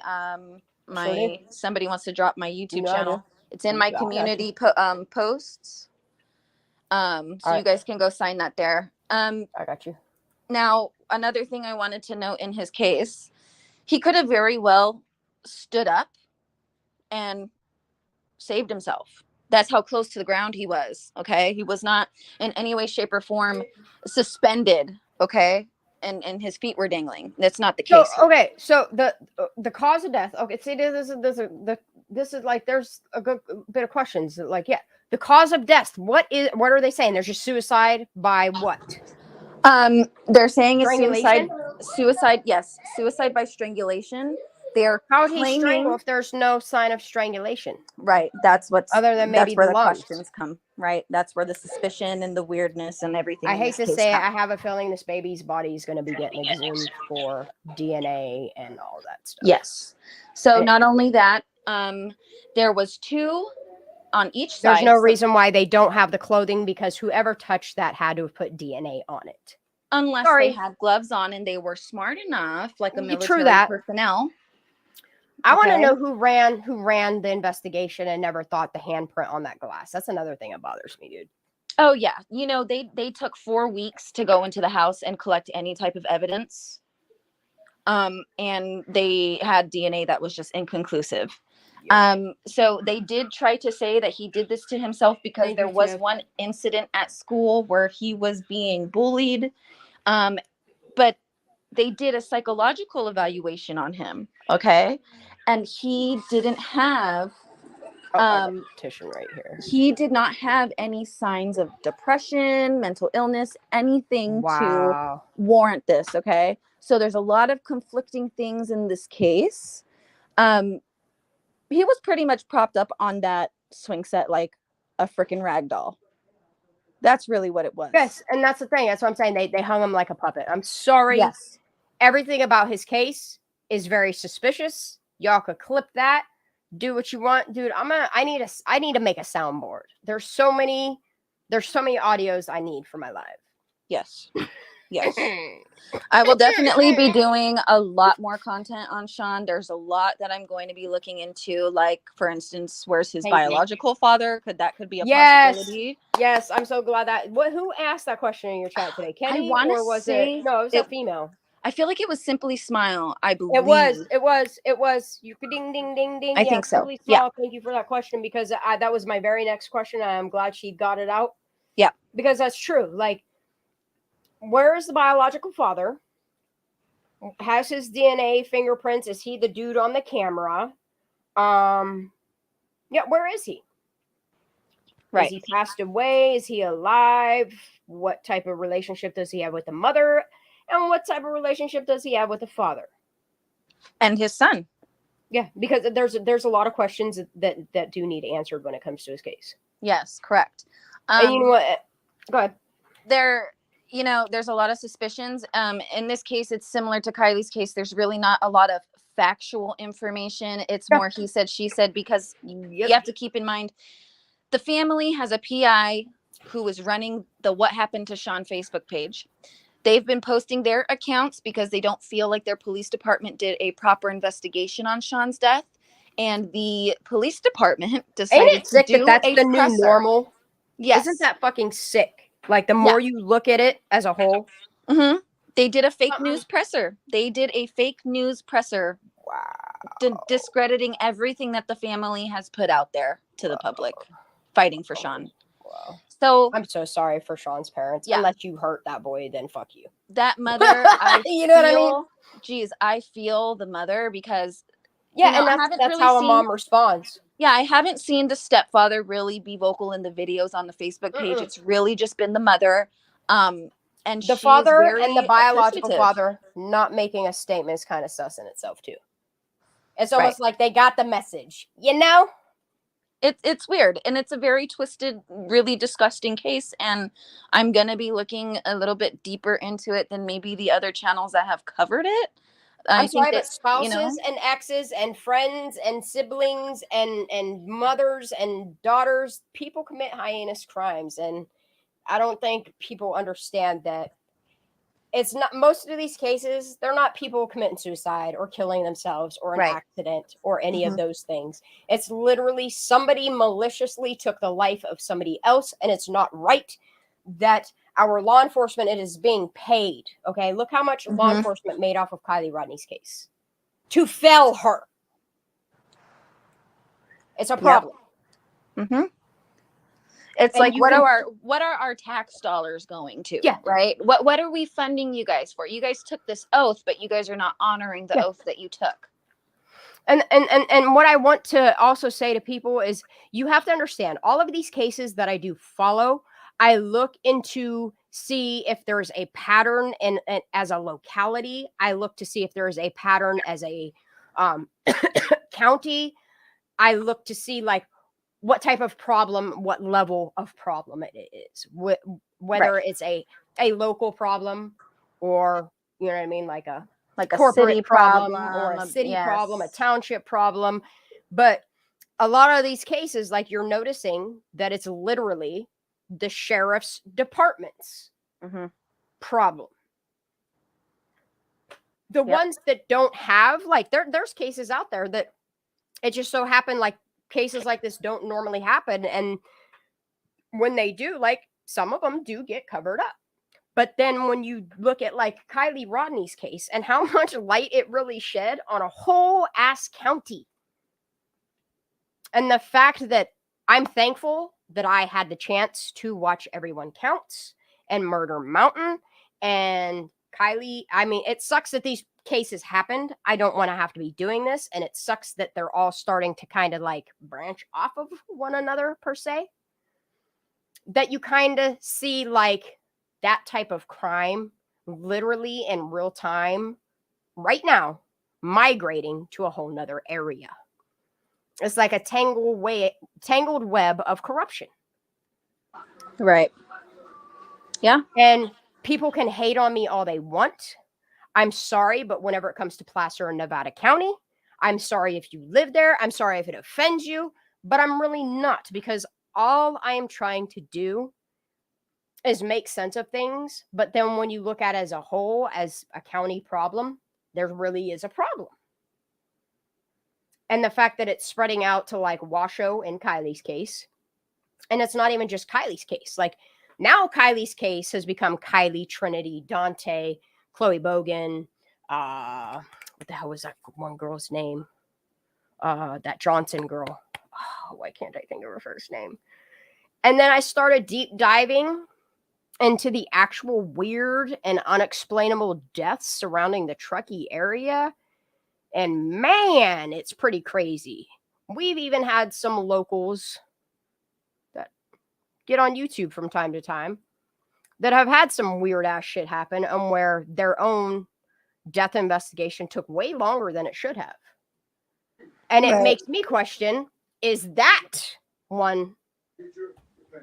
somebody wants to drop my YouTube channel. It's in my community posts. So you guys can go sign that there. I got you. Now, another thing I wanted to note in his case, he could have very well stood up and saved himself. That's how close to the ground he was. Okay. He was not in any way, shape, or form suspended. Okay. And his feet were dangling. That's not the case. So, okay. So the cause of death. Okay. See, this is like, there's a good bit of questions. The cause of death. What are they saying? There's just suicide by what? They're saying it's suicide. Yes. Suicide by strangulation. they're how would he claiming, strangle if there's no sign of strangulation? Right. That's what's other than maybe that's where the lungs. questions come. Right. That's where the suspicion and the weirdness and everything. I hate to say it, I have a feeling this baby's body is going to be getting exhumed for DNA and all that stuff. Yes. So not only that, there was 2 on each side. There's no reason why they don't have the clothing, because whoever touched that had to have put DNA on it. Unless they had gloves on and they were smart enough, like a military personnel. I want to know who ran the investigation and never thought the handprint on that glass. That's another thing that bothers me, dude. Oh yeah, you know, they took 4 weeks to go into the house and collect any type of evidence. And they had DNA that was just inconclusive. So they did try to say that he did this to himself because there was one incident at school where he was being bullied. But they did a psychological evaluation on him. Okay. And he didn't have, petition right here. He did not have any signs of depression, mental illness, anything to warrant this. Okay. So there's a lot of conflicting things in this case. He was pretty much propped up on that swing set like a freaking rag doll. That's really what it was. Yes, and that's the thing. That's what I'm saying. They hung him like a puppet. I'm sorry. Yes. Everything about his case is very suspicious. Y'all could clip that. Do what you want, dude. I need to make a soundboard. There's so many audios I need for my live. Yes. Yes. I will definitely be doing a lot more content on Sean. There's a lot that I'm going to be looking into, like, for instance, where's his biological father? That could be a possibility. Yes, I'm so glad that who asked that question in your chat today? Kenny, or was it? No, it was a female. I feel like it was Simply Smile, I believe. It was. You could ding, ding, ding, ding. I think so. Simply Smile, thank you for that question, because that was my very next question. I'm glad she got it out. Yeah. Because that's true. Like, where is the biological father? Has his DNA fingerprints? Is he the dude on the camera? Yeah, where is he? Right. Is he passed away? Is he alive? What type of relationship does he have with the mother? And what type of relationship does he have with the father? And his son. Yeah, because there's a lot of questions that do need answered when it comes to his case. Yes, correct. And you know what? Go ahead. There's a lot of suspicions. In this case, it's similar to Kiely's case. There's really not a lot of factual information. It's more he said, she said, because you have to keep in mind, the family has a PI who is running the What Happened to Sean Facebook page. They've been posting their accounts because they don't feel like their police department did a proper investigation on Sean's death. And the police department decided to do that's the new normal. Yes. Isn't that fucking sick? Like, the more you look at it as a whole. Mm-hmm. They did a fake news presser. Wow. Discrediting everything that the family has put out there to the public, fighting for Sean. Wow. So I'm so sorry for Sean's parents. Yeah. Unless you hurt that boy, then fuck you. That mother, you know what I mean? Geez, I feel the mother because and that's how a mom responds. Yeah, I haven't seen the stepfather really be vocal in the videos on the Facebook page. It's really just been the mother. And the father and the biological father not making a statement is kind of sus in itself too. It's almost like they got the message, you know? It's weird, and it's a very twisted, really disgusting case, and I'm going to be looking a little bit deeper into it than maybe the other channels that have covered it. I'm sorry, but spouses and exes and friends and siblings and mothers and daughters, people commit heinous crimes, and I don't think people understand that it's not, most of these cases, they're not people committing suicide or killing themselves or an accident or any of those things. It's literally somebody maliciously took the life of somebody else, and it's not right that our law enforcement is being paid. Okay, look how much law enforcement made off of Kiely Rodni's case to fell her. It's a problem. Mm-hmm. It's like, what are our tax dollars going to? Yeah. Right. What are we funding you guys for? You guys took this oath, but you guys are not honoring the oath that you took. And what I want to also say to people is, you have to understand, all of these cases that I do follow, I look into see if there's a pattern and as a locality. I look to see if there is a pattern as a County, I look to see like what type of problem, what level of problem it is, whether it's a local problem or, you know what I mean, like a corporate city problem or a city problem, a township problem. But a lot of these cases, like you're noticing that it's literally the sheriff's department's problem. The ones that don't have, like, there's cases out there that it just so happened, like, cases like this don't normally happen. And when they do, like, some of them do get covered up. But then when you look at, like, Kiely Rodni's case and how much light it really shed on a whole ass county. And the fact that I'm thankful that I had the chance to watch Everyone Counts and Murder Mountain and Kiely. I mean, it sucks that these cases happened. I don't want to have to be doing this. And it sucks that they're all starting to kind of like branch off of one another per se. That you kind of see like that type of crime literally in real time right now migrating to a whole nother area. It's like a tangled web of corruption. Right. Yeah. And people can hate on me all they want. I'm sorry, but whenever it comes to Placer and Nevada County, I'm sorry if you live there. I'm sorry if it offends you, but I'm really not, because all I am trying to do is make sense of things. But then when you look at it as a whole, as a county problem, there really is a problem. And the fact that it's spreading out to like Washoe in Kiely's case. And it's not even just Kiely's case. Like now Kiely's case has become Kiely, Trinity, Dante, Chloe Bogan. What the hell was that one girl's name? That Johnson girl. Oh, why can't I think of her first name? And then I started deep diving into the actual weird and unexplainable deaths surrounding the Truckee area. And man, it's pretty crazy. We've even had some locals that get on YouTube from time to time that have had some weird ass shit happen, and where their own death investigation took way longer than it should have. And it makes me question, is that one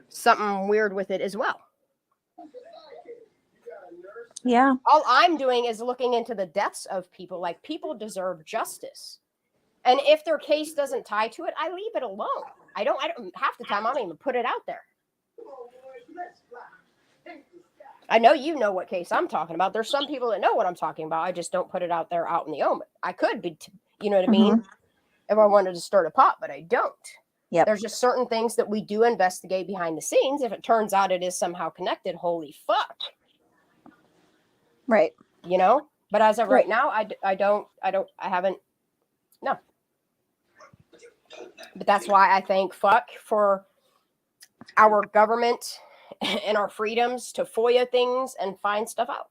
something weird with it as well? Yeah. All I'm doing is looking into the deaths of people. Like, people deserve justice. And if their case doesn't tie to it, I leave it alone. I don't half the time I don't even put it out there. I know you know what case I'm talking about. There's some people that know what I'm talking about. I just don't put it out there out in the open. I could be, you know what I mean? If I wanted to start a pot, but I don't. Yep. There's just certain things that we do investigate behind the scenes. If it turns out it is somehow connected, holy fuck. Right. You know? But as of right now, I haven't. No. But that's why I thank fuck for our government and our freedoms to FOIA things and find stuff out.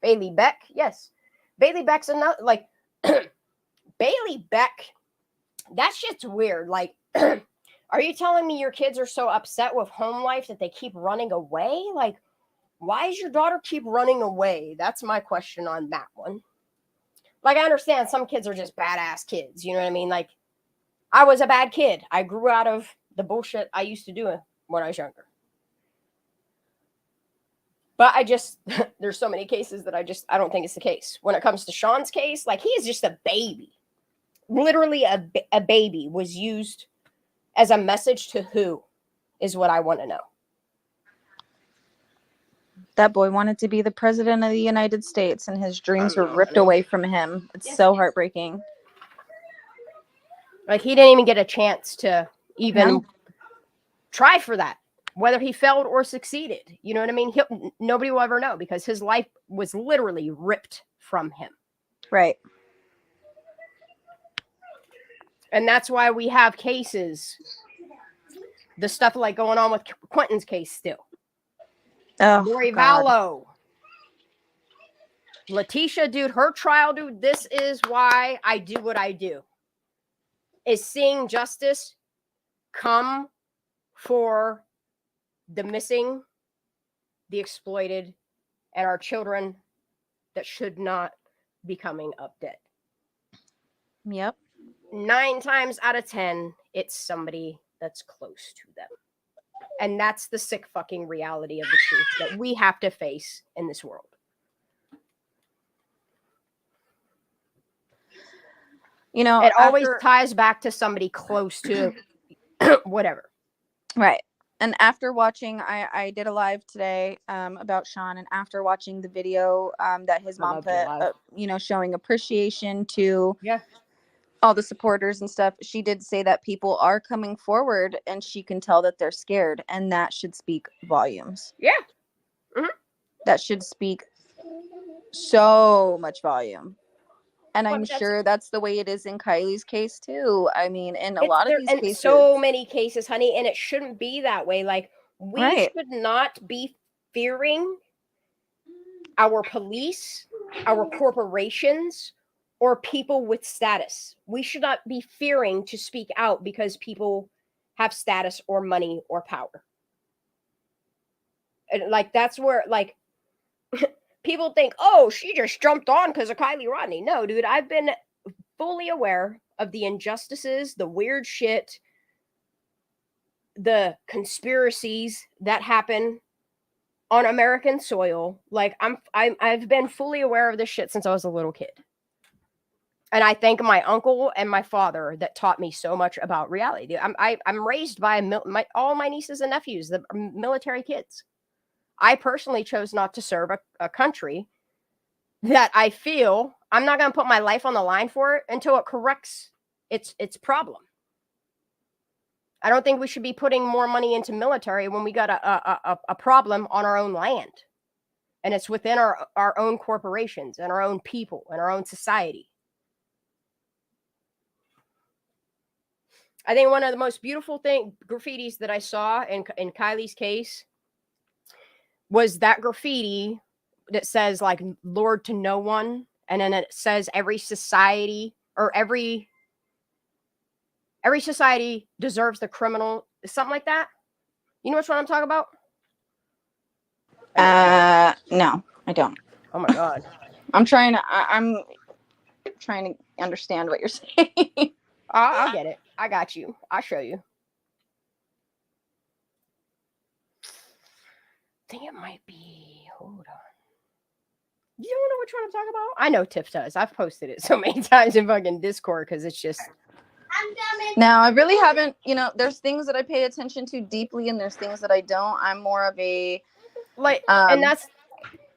Bailey Beck, yes. Bailey Beck's another, like, Bailey Beck, that shit's weird. Like, are you telling me your kids are so upset with home life that they keep running away? Like, why does your daughter keep running away? That's my question on that one. Like, I understand some kids are just badass kids. You know what I mean? Like, I was a bad kid. I grew out of the bullshit I used to do when I was younger. But there's so many cases that I don't think it's the case. When it comes to Sean's case, like, he is just a baby. Literally a baby was used as a message to who is what I want to know. That boy wanted to be the president of the United States, and his dreams were ripped away from him. It's so heartbreaking. Like, he didn't even get a chance to even try for that, whether he failed or succeeded. You know what I mean? Nobody will ever know, because his life was literally ripped from him. Right. And that's why we have cases, the stuff like going on with Quentin's case still. Oh, Lori Vallow. Letitia, dude, her trial, dude, this is why I do what I do. Is seeing justice come for the missing, the exploited, and our children that should not be coming up dead. Yep. 9 times out of 10, it's somebody that's close to them. And that's the sick fucking reality of the truth that we have to face in this world. You know, it always ties back to somebody close to whatever. Right. And after watching, I did a live today about Sean, and after watching the video that his mom put, you know, showing appreciation to all the supporters and stuff, she did say that people are coming forward, and she can tell that they're scared, and that should speak volumes. Yeah. Mm-hmm. That should speak so much volume. And I'm sure that's the way it is in Kiely's case too. I mean, in a lot of these cases, so many cases, honey, and it shouldn't be that way. Like, we should not be fearing our police, our corporations, or people with status. We should not be fearing to speak out because people have status or money or power. And like, that's where, like, people think, oh, she just jumped on because of Kiely Rodni. No, dude, I've been fully aware of the injustices, the weird shit, the conspiracies that happen on American soil. Like, I've been fully aware of this shit since I was a little kid. And I thank my uncle and my father that taught me so much about reality. I'm raised by all my nieces and nephews, the military kids. I personally chose not to serve a country that I feel I'm not going to put my life on the line for it until it corrects its problem. I don't think we should be putting more money into military when we got a problem on our own land. And it's within our own corporations and our own people and our own society. I think one of the most beautiful graffitis that I saw in Kiely's case was that graffiti that says, like, Lord to no one, and then it says every society deserves the criminal, something like that. You know which one I'm talking about? No, I don't. Oh my god. I'm trying to understand what you're saying. I'll get it. I got you. I'll show you. I think it might be. Hold on. You don't know which one I'm talking about? I know Tiff does. I've posted it so many times in fucking Discord because it's just. Now, I really haven't, you know, there's things that I pay attention to deeply and there's things that I don't. I'm more of a and that's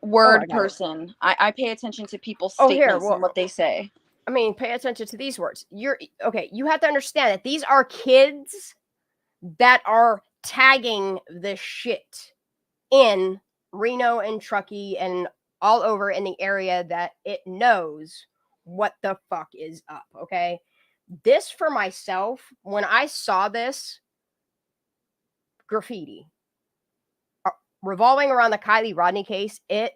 word person. I pay attention to people's statements and what they say. I mean, pay attention to these words. You have to understand that these are kids that are tagging this shit in Reno and Truckee and all over in the area that it knows what the fuck is up, okay? This for myself, when I saw this graffiti revolving around the Kiely Rodni case, it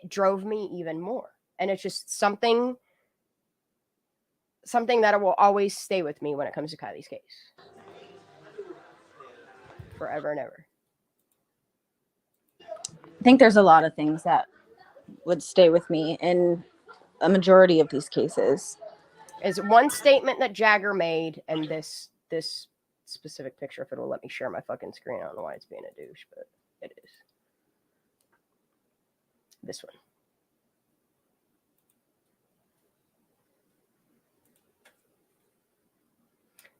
drove me even more. And it's just something that will always stay with me when it comes to Kiely's case. Forever and ever. I think there's a lot of things that would stay with me in a majority of these cases. Is one statement that Jagger made, and this specific picture, if it'll let me share my fucking screen. I don't know why it's being a douche, but it is. This one.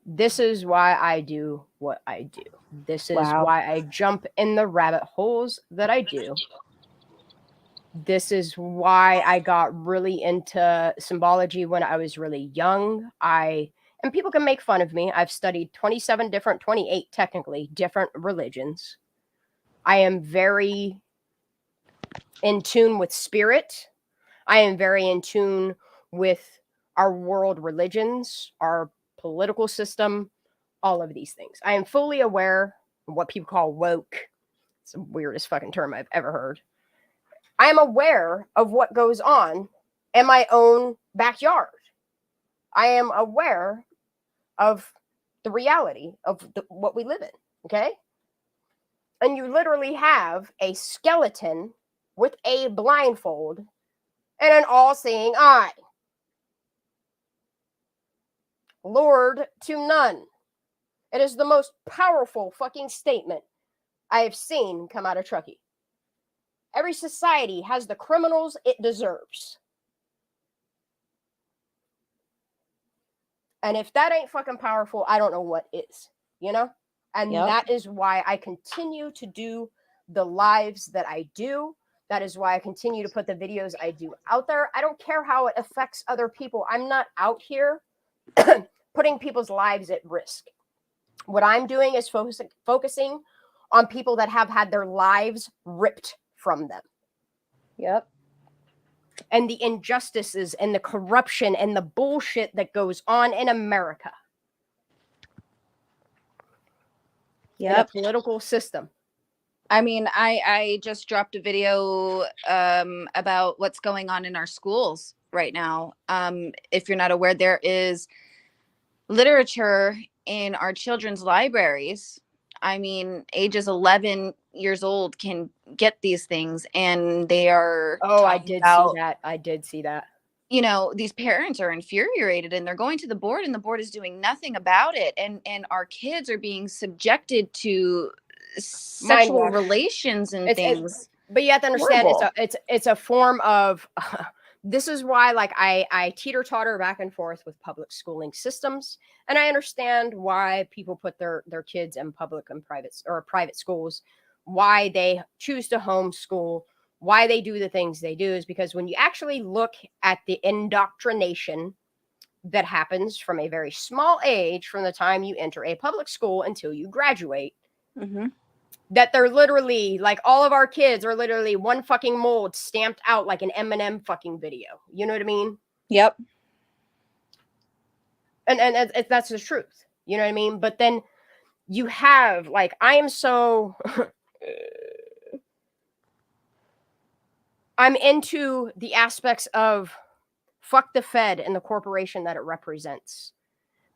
This is why I do what I do. This is why I jump in the rabbit holes that I do. This is why I got really into symbology when I was really young. And people can make fun of me. I've studied 28 technically, different religions. I am very in tune with spirit. I am very in tune with our world religions, our political system, all of these things. I am fully aware of what people call woke. It's the weirdest fucking term I've ever heard. I am aware of what goes on in my own backyard. I am aware of the reality of what we live in, okay? And you literally have a skeleton with a blindfold and an all-seeing eye. Lord to none. It is the most powerful fucking statement I have seen come out of Truckee. Every society has the criminals it deserves. And if that ain't fucking powerful, I don't know what is, you know? And that is why I continue to do the lives that I do. That is why I continue to put the videos I do out there. I don't care how it affects other people. I'm not out here putting people's lives at risk. What I'm doing is focusing on people that have had their lives ripped from them. Yep. And the injustices and the corruption and the bullshit that goes on in America. Yep. In a political system. I mean, I just dropped a video about what's going on in our schools right now. If you're not aware, there is literature in our children's libraries. I mean, ages 11 years old can get these things, and they are. Oh, I did see that. I did see that. You know, these parents are infuriated, and they're going to the board, and the board is doing nothing about it. And our kids are being subjected to sexual relations and things. But you have to understand, it's a form of. This is why, like, I teeter-totter back and forth with public schooling systems, and I understand why people put their kids in public and private schools, why they choose to homeschool, why they do the things they do, is because when you actually look at the indoctrination that happens from a very small age, from the time you enter a public school until you graduate, that they're literally, like, all of our kids are literally one fucking mold stamped out like an Eminem fucking video. You know what I mean? Yep. And that's the truth. You know what I mean? But then you have, like, I am so... I'm into the aspects of fuck the Fed and the corporation that it represents.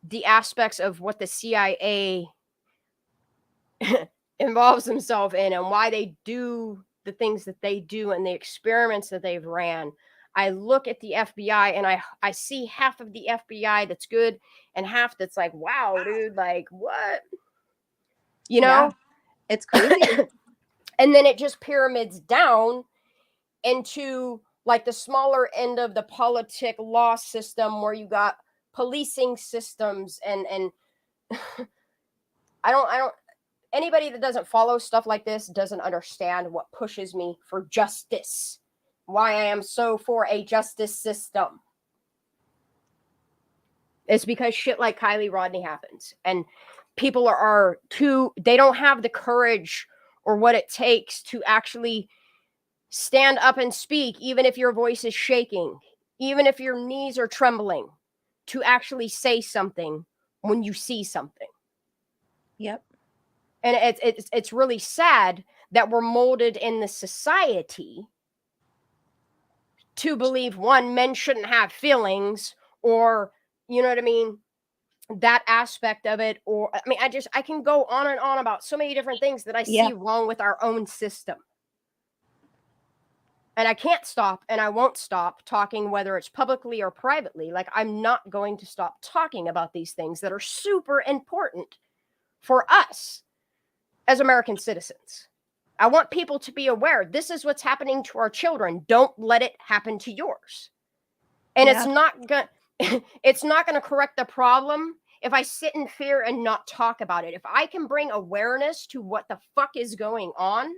The aspects of what the CIA... involves themselves in, and why they do the things that they do and the experiments that they've ran. I look at the FBI and I see half of the FBI that's good and half that's like, wow, dude, like, what? You know? Yeah, it's crazy. And then it just pyramids down into, like, the smaller end of the politic law system, where you got policing systems and I don't anybody that doesn't follow stuff like this doesn't understand what pushes me for justice. Why I am so for a justice system. It's because shit like Kiely Rodni happens. And people they don't have the courage or what it takes to actually stand up and speak, even if your voice is shaking, even if your knees are trembling, to actually say something when you see something. Yep. And it's really sad that we're molded in the society to believe, one, men shouldn't have feelings, or, you know what I mean, that aspect of it. Or, I mean, I can go on and on about so many different things that I see wrong with our own system. And I can't stop, and I won't stop talking, whether it's publicly or privately. Like, I'm not going to stop talking about these things that are super important for us as American citizens. I want people to be aware, this is what's happening to our children. Don't let it happen to yours. And it's not going to correct the problem if I sit in fear and not talk about it. If I can bring awareness to what the fuck is going on,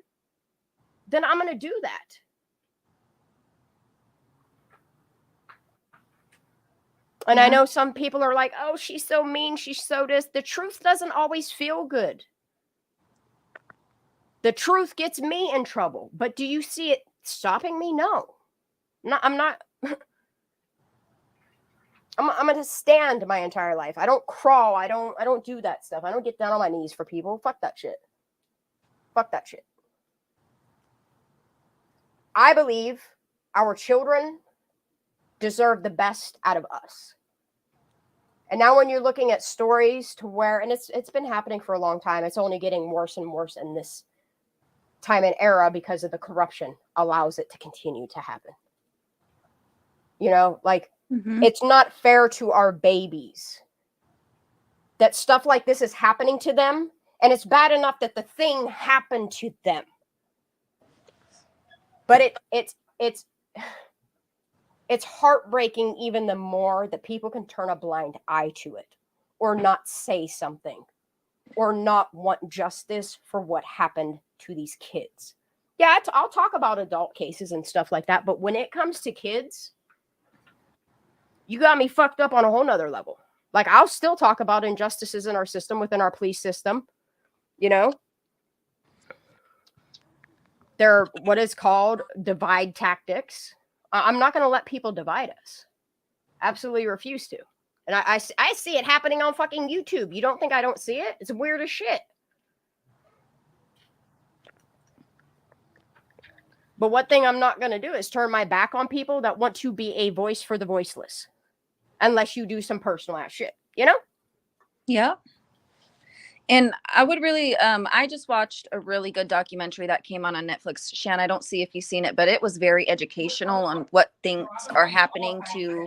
then I'm going to do that. And I know some people are like, oh, she's so mean, she's so this. The truth doesn't always feel good. The truth gets me in trouble. But do you see it stopping me? No. I'm not. I'm going to stand my entire life. I don't crawl. I don't do that stuff. I don't get down on my knees for people. Fuck that shit. Fuck that shit. I believe our children deserve the best out of us. And now when you're looking at stories to where, and it's been happening for a long time, it's only getting worse and worse in this time and era because of the corruption allows it to continue to happen. You know, like, it's not fair to our babies that stuff like this is happening to them, and it's bad enough that the thing happened to them. But it's heartbreaking even the more that people can turn a blind eye to it, or not say something, or not want justice for what happened to these kids. Yeah, I'll talk about adult cases and stuff like that, but when it comes to kids, you got me fucked up on a whole nother level. Like, I'll still talk about injustices in our system, within our police system. You know, they're what is called divide tactics. I'm not going to let people divide us. Absolutely refuse to. And I see it happening on fucking YouTube. You don't think I don't see it? It's weird as shit. But one thing I'm not going to do is turn my back on people that want to be a voice for the voiceless. Unless you do some personal ass shit, you know? Yeah. And I would really, I just watched a really good documentary that came on Netflix. Shan, I don't see if you've seen it, but it was very educational on what things are happening to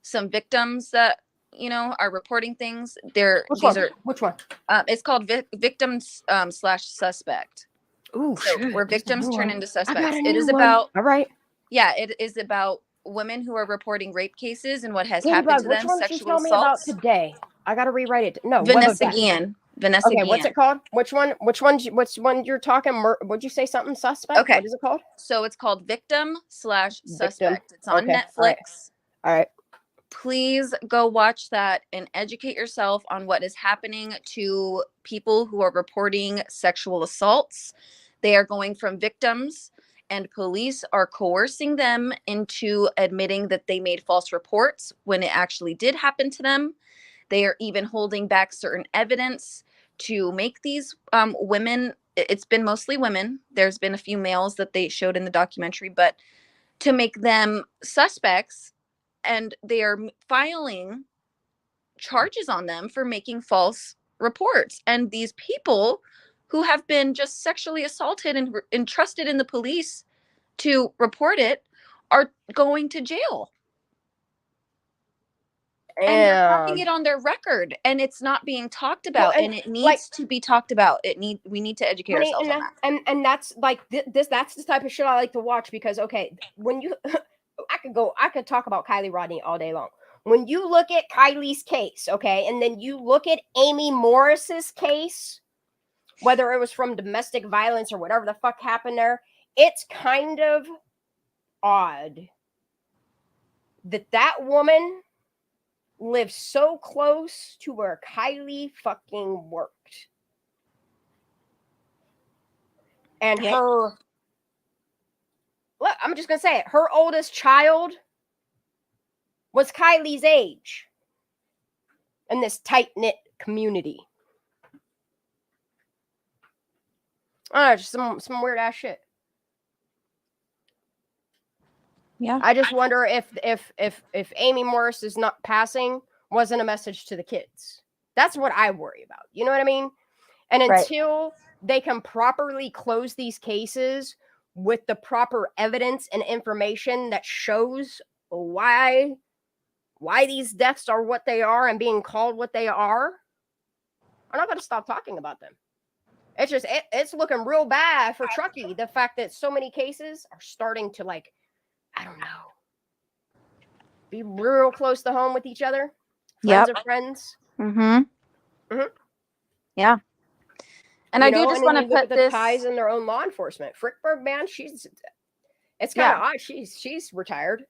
some victims that, you know, are reporting things. Which one? It's called Victims / Suspect. Ooh, so shit. where victims turn into suspects. It is about, all right. Yeah, it is about women who are reporting rape cases and what has happened to them. Which one did you Sexual tell me about assaults. today? I got to rewrite it. No, Vanessa Guillen. Vanessa Okay, Guillen. what's it called? Which one you're talking? Would you say something suspect? Okay. What is it called? So it's called Victim / Suspect. It's on Okay. Netflix. All right. Please go watch that and educate yourself on what is happening to people who are reporting sexual assaults. They are going from victims, and police are coercing them into admitting that they made false reports when it actually did happen to them. They are even holding back certain evidence to make these women, it's been mostly women. There's been a few males that they showed in the documentary, but to make them suspects, and they are filing charges on them for making false reports. And these people who have been just sexually assaulted and entrusted in the police to report it are going to jail. And they're having it on their record, and it's not being talked about, and it needs to be talked about. We need to educate ourselves on that. And that's like this. That's the type of shit I like to watch, because when you, I could talk about Kiely Rodni all day long. When you look at Kiely's case, and then you look at Amy Morris's case, whether it was from domestic violence or whatever the fuck happened there, it's kind of odd that woman lives so close to where Kiely fucking worked. And look, I'm just going to say it. Her oldest child was Kiely's age in this tight-knit community. Just some weird ass shit. Yeah. I just wonder if Amy Morris is not passing wasn't a message to the kids. That's what I worry about. You know what I mean? And until they can properly close these cases with the proper evidence and information that shows why these deaths are what they are and being called what they are, I'm not going to stop talking about them. It's just, it's looking real bad for Truckee. The fact that so many cases are starting to, like, I don't know, be real close to home with each other. Friends of friends. Mm-hmm. Yeah. And I do just want to put the ties in their own law enforcement. Frickberg, man, it's kind of odd. She's retired.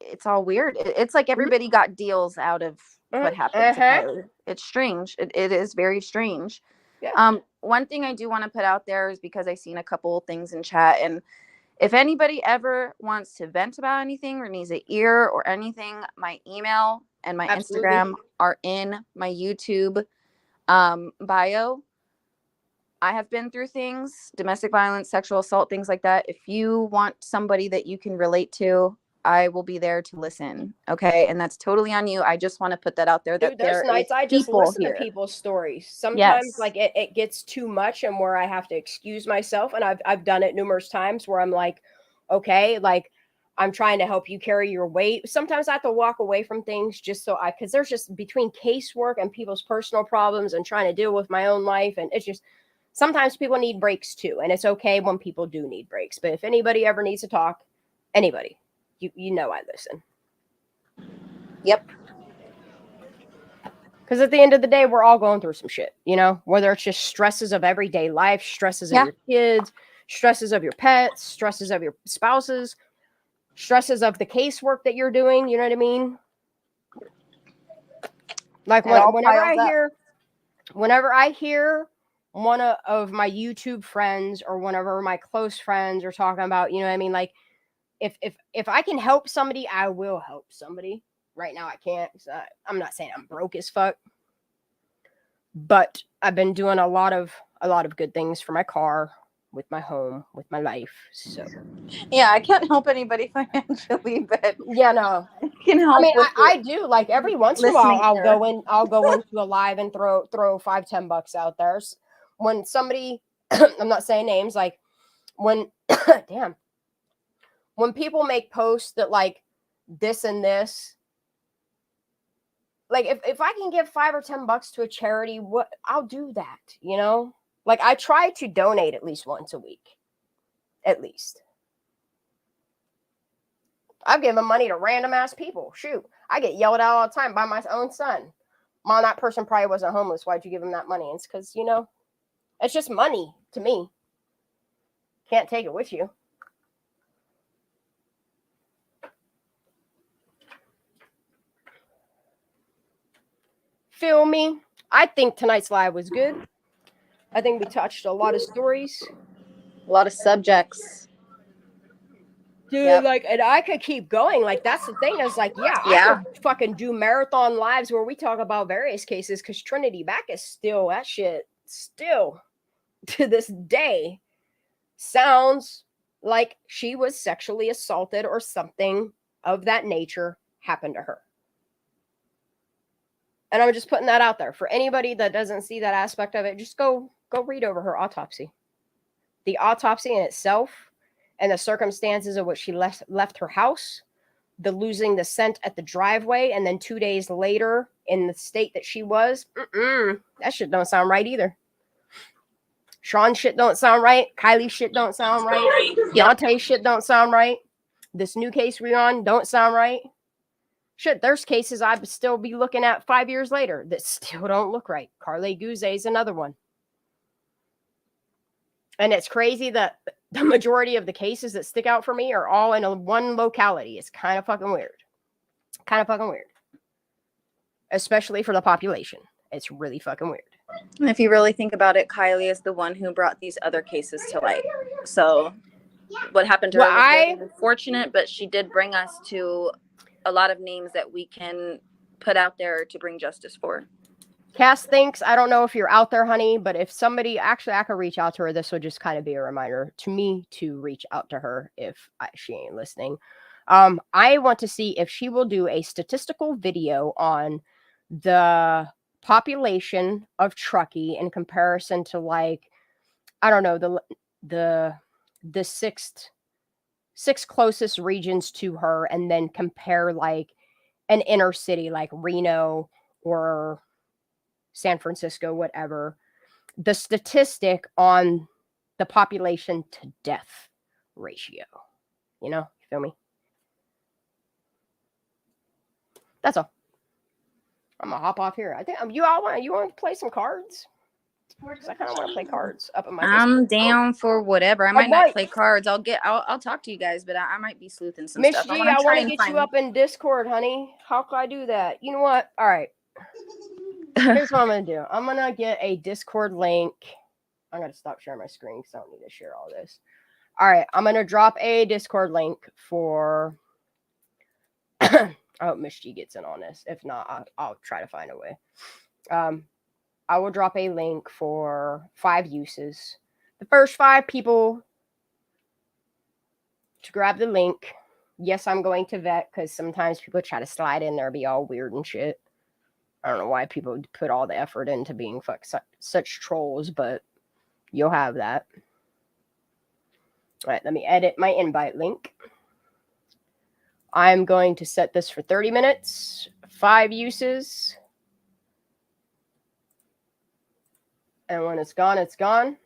It's all weird. It's like everybody got deals out of what happened to Kiely. It's strange. It is very strange. Yeah. One thing I do want to put out there is, because I've seen a couple of things in chat, and if anybody ever wants to vent about anything or needs an ear or anything, my email and my Instagram are in my YouTube bio. I have been through things, domestic violence, sexual assault, things like that. If you want somebody that you can relate to, I will be there to listen. Okay. And that's totally on you. I just want to put that out there. Dude, there's nights I just listen to people's stories. Sometimes like it gets too much, and where I have to excuse myself. And I've done it numerous times where I'm like, okay, like I'm trying to help you carry your weight. Sometimes I have to walk away from things because there's just between casework and people's personal problems and trying to deal with my own life. And it's just, sometimes people need breaks too. And it's okay when people do need breaks. But if anybody ever needs to talk, anybody, you know, I listen. Yep. Because at the end of the day, we're all going through some shit, you know, whether it's just stresses of everyday life, stresses of your kids, stresses of your pets, stresses of your spouses, stresses of the casework that you're doing. You know what I mean? Like whenever I hear one of my YouTube friends or one of my close friends are talking about, you know what I mean? Like if I can help somebody, I will help somebody. Right now I can't. I'm not saying I'm broke as fuck, but I've been doing a lot of good things for my car, with my home, with my life. So yeah, I can't help anybody financially, but yeah, no, I can help. I mean, I do, like every once in a while I'll go into a live and throw $5-10 out there. When somebody I'm not saying names, like when when people make posts that like this and this, like if I can give $5 or $10 to a charity, I'll do that, you know? Like I try to donate at least once a week. At least. I've given money to random ass people. Shoot. I get yelled at all the time by my own son. Mom, that person probably wasn't homeless. Why'd you give him that money? It's because, you know, it's just money to me. Can't take it with you. Feel me? I think tonight's live was good. I think we touched a lot of stories. A lot of subjects. Dude, like, and I could keep going. Like, that's the thing. Is like, I could fucking do marathon lives where we talk about various cases, because Trinity Backus still, that shit still to this day sounds like she was sexually assaulted or something of that nature happened to her. And I'm just putting that out there for anybody that doesn't see that aspect of it. Just go read over her autopsy. The autopsy in itself and the circumstances of what she left her house, the losing the scent at the driveway, and then 2 days later in the state that she was, that shit don't sound right either. Sean shit don't sound right. Kiely shit don't sound right. Daughtry shit don't sound right. This new case we're on don't sound right. Shit, there's cases I'd still be looking at 5 years later that still don't look right. Carly Gouze is another one. And it's crazy that the majority of the cases that stick out for me are all in one locality. It's kind of fucking weird. Especially for the population. It's really fucking weird. And if you really think about it, Kiely is the one who brought these other cases to light. So what happened to her was very unfortunate, but she did bring us to a lot of names that we can put out there to bring justice for. Cass thinks, I don't know if you're out there, honey, but if somebody, actually I could reach out to her. This would just kind of be a reminder to me to reach out to her if she ain't listening. I want to see if she will do a statistical video on the population of Truckee in comparison to, like, I don't know, the six closest regions to her, and then compare like an inner city like Reno or San Francisco, whatever, the statistic on the population to death ratio. You know, you feel me? That's all. I'm gonna hop off here. I think you want to play some cards? Because I kind of want to play cards up in my I'm down for whatever. I might not play cards. I'll talk to you guys, but I might be sleuthing some stuff. Miss G, I want to get you up in Discord, honey. How can I do that? You know what? All right. Here's what I'm going to do. I'm going to get a Discord link. I'm going to stop sharing my screen because I don't need to share all this. All right. I'm going to drop a Discord link for... I hope Miss G gets in on this. If not, I'll try to find a way. I will drop a link for 5 uses. The first 5 people to grab the link. Yes, I'm going to vet because sometimes people try to slide in there, be all weird and shit. I don't know why people put all the effort into being such trolls, but you'll have that. All right, let me edit my invite link. I'm going to set this for 30 minutes, 5 uses. And when it's gone, it's gone.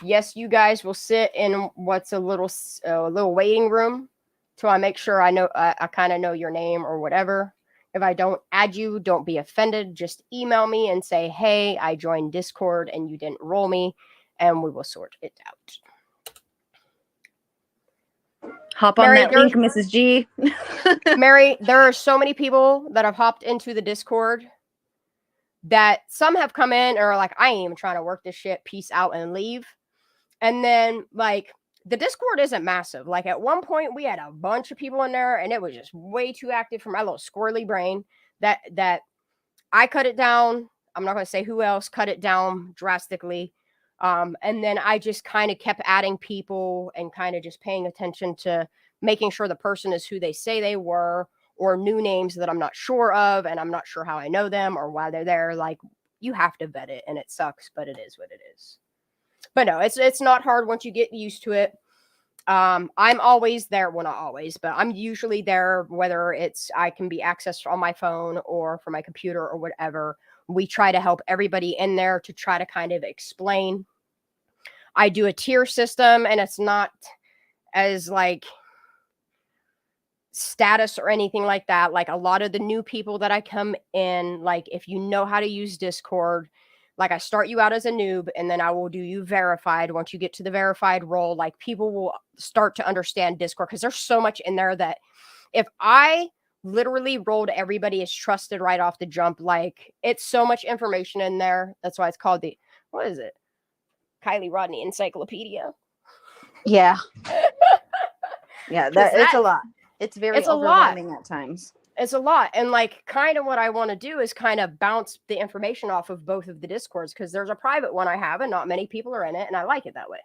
Yes, you guys will sit in what's a little waiting room till I make sure I kind of know your name or whatever. If I don't add you, don't be offended. Just email me and say, hey, I joined Discord and you didn't roll me, and we will sort it out. Hop on that link, Mrs. G. Mary, there are so many people that have hopped into the Discord that some have come in and are like, I ain't even trying to work this shit. Peace out and leave. And then, like, the Discord isn't massive. Like, at one point, we had a bunch of people in there, and it was just way too active for my little squirrely brain that I cut it down. I'm not going to say who else cut it down drastically. And then I just kind of kept adding people and kind of just paying attention to making sure the person is who they say they were, or new names that I'm not sure of, and I'm not sure how I know them or why they're there. Like, you have to vet it, and it sucks, but it is what it is. But no, it's not hard once you get used to it. I'm always there. Well, not always, but I'm usually there, whether it's I can be accessed on my phone or from my computer or whatever. We try to help everybody in there to try to kind of explain. I do a tier system, and it's not as like status or anything like that. Like, a lot of the new people that I come in, like, if you know how to use Discord, like, I start you out as a noob, and then I will do you verified. Once you get to the verified role, like, people will start to understand Discord, because there's so much in there that if I literally rolled everybody as trusted right off the jump, like, it's so much information in there. That's why it's called the, what is it? Kiely Rodni Encyclopedia. Yeah. Yeah, it's a lot. It's very overwhelming at times. It's a lot. And, like, kind of what I want to do is kind of bounce the information off of both of the Discords, because there's a private one I have and not many people are in it, and I like it that way.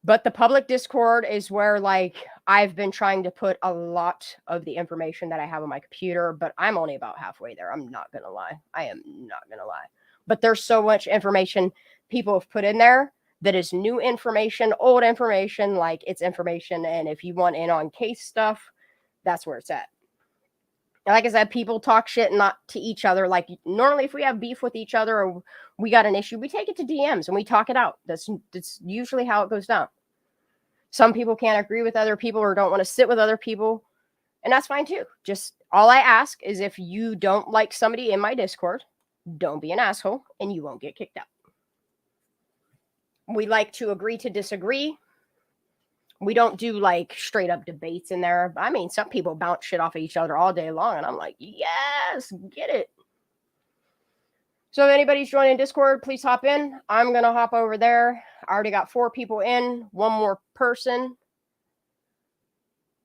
But the public Discord is where, like, I've been trying to put a lot of the information that I have on my computer, but I'm only about halfway there. I'm not going to lie. I am not going to lie. But there's so much information people have put in there that is new information, old information, like, it's information. And if you want in on case stuff, that's where it's at. Like I said, people talk shit not to each other. Like, normally if we have beef with each other or we got an issue, we take it to DMs and we talk it out. That's usually how it goes down. Some people can't agree with other people or don't want to sit with other people, and that's fine too. Just all I ask is, if you don't like somebody in my Discord, don't be an asshole and you won't get kicked out. We like to agree to disagree. We don't do, like, straight up debates in there. I mean, some people bounce shit off of each other all day long, and I'm like, yes, get it. So if anybody's joining Discord, please hop in. I'm going to hop over there. I already got 4 people in. One more person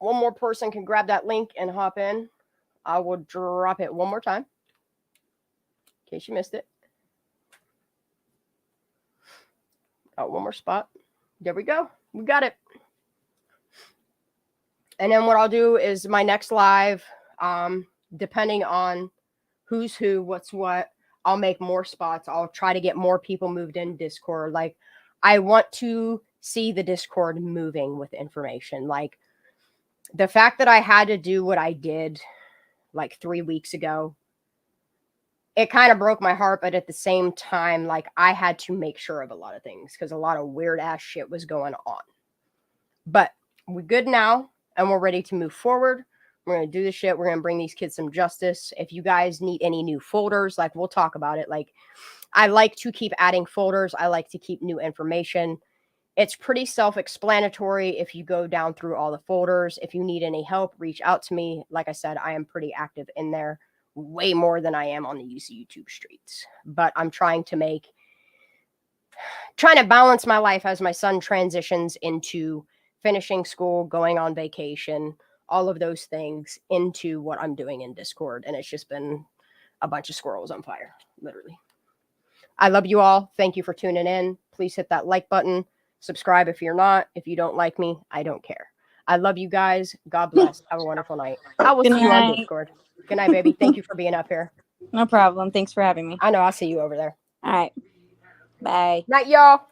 can grab that link and hop in. I will drop it one more time in case you missed it. Got one more spot. There we go. We got it. And then what I'll do is my next live, depending on who's who, what's what, I'll make more spots. I'll try to get more people moved in Discord. Like, I want to see the Discord moving with information. Like, the fact that I had to do what I did like 3 weeks ago, it kind of broke my heart. But at the same time, like, I had to make sure of a lot of things because a lot of weird ass shit was going on. But we're good now. And we're ready to move forward. We're going to do this shit. We're going to bring these kids some justice. If you guys need any new folders, like, we'll talk about it. Like, I like to keep adding folders. I like to keep new information. It's pretty self-explanatory if you go down through all the folders. If you need any help, reach out to me. Like I said, I am pretty active in there, way more than I am on the YouTube streets. But I'm trying to balance my life as my son transitions into finishing school, going on vacation, all of those things into what I'm doing in Discord. And it's just been a bunch of squirrels on fire, literally. I love you all. Thank you for tuning in. Please hit that like button. Subscribe if you're not. If you don't like me, I don't care. I love you guys. God bless. Have a wonderful night. I will see you on Discord. Good night, baby. Thank you for being up here. No problem. Thanks for having me. I know. I'll see you over there. All right. Bye. Night, y'all.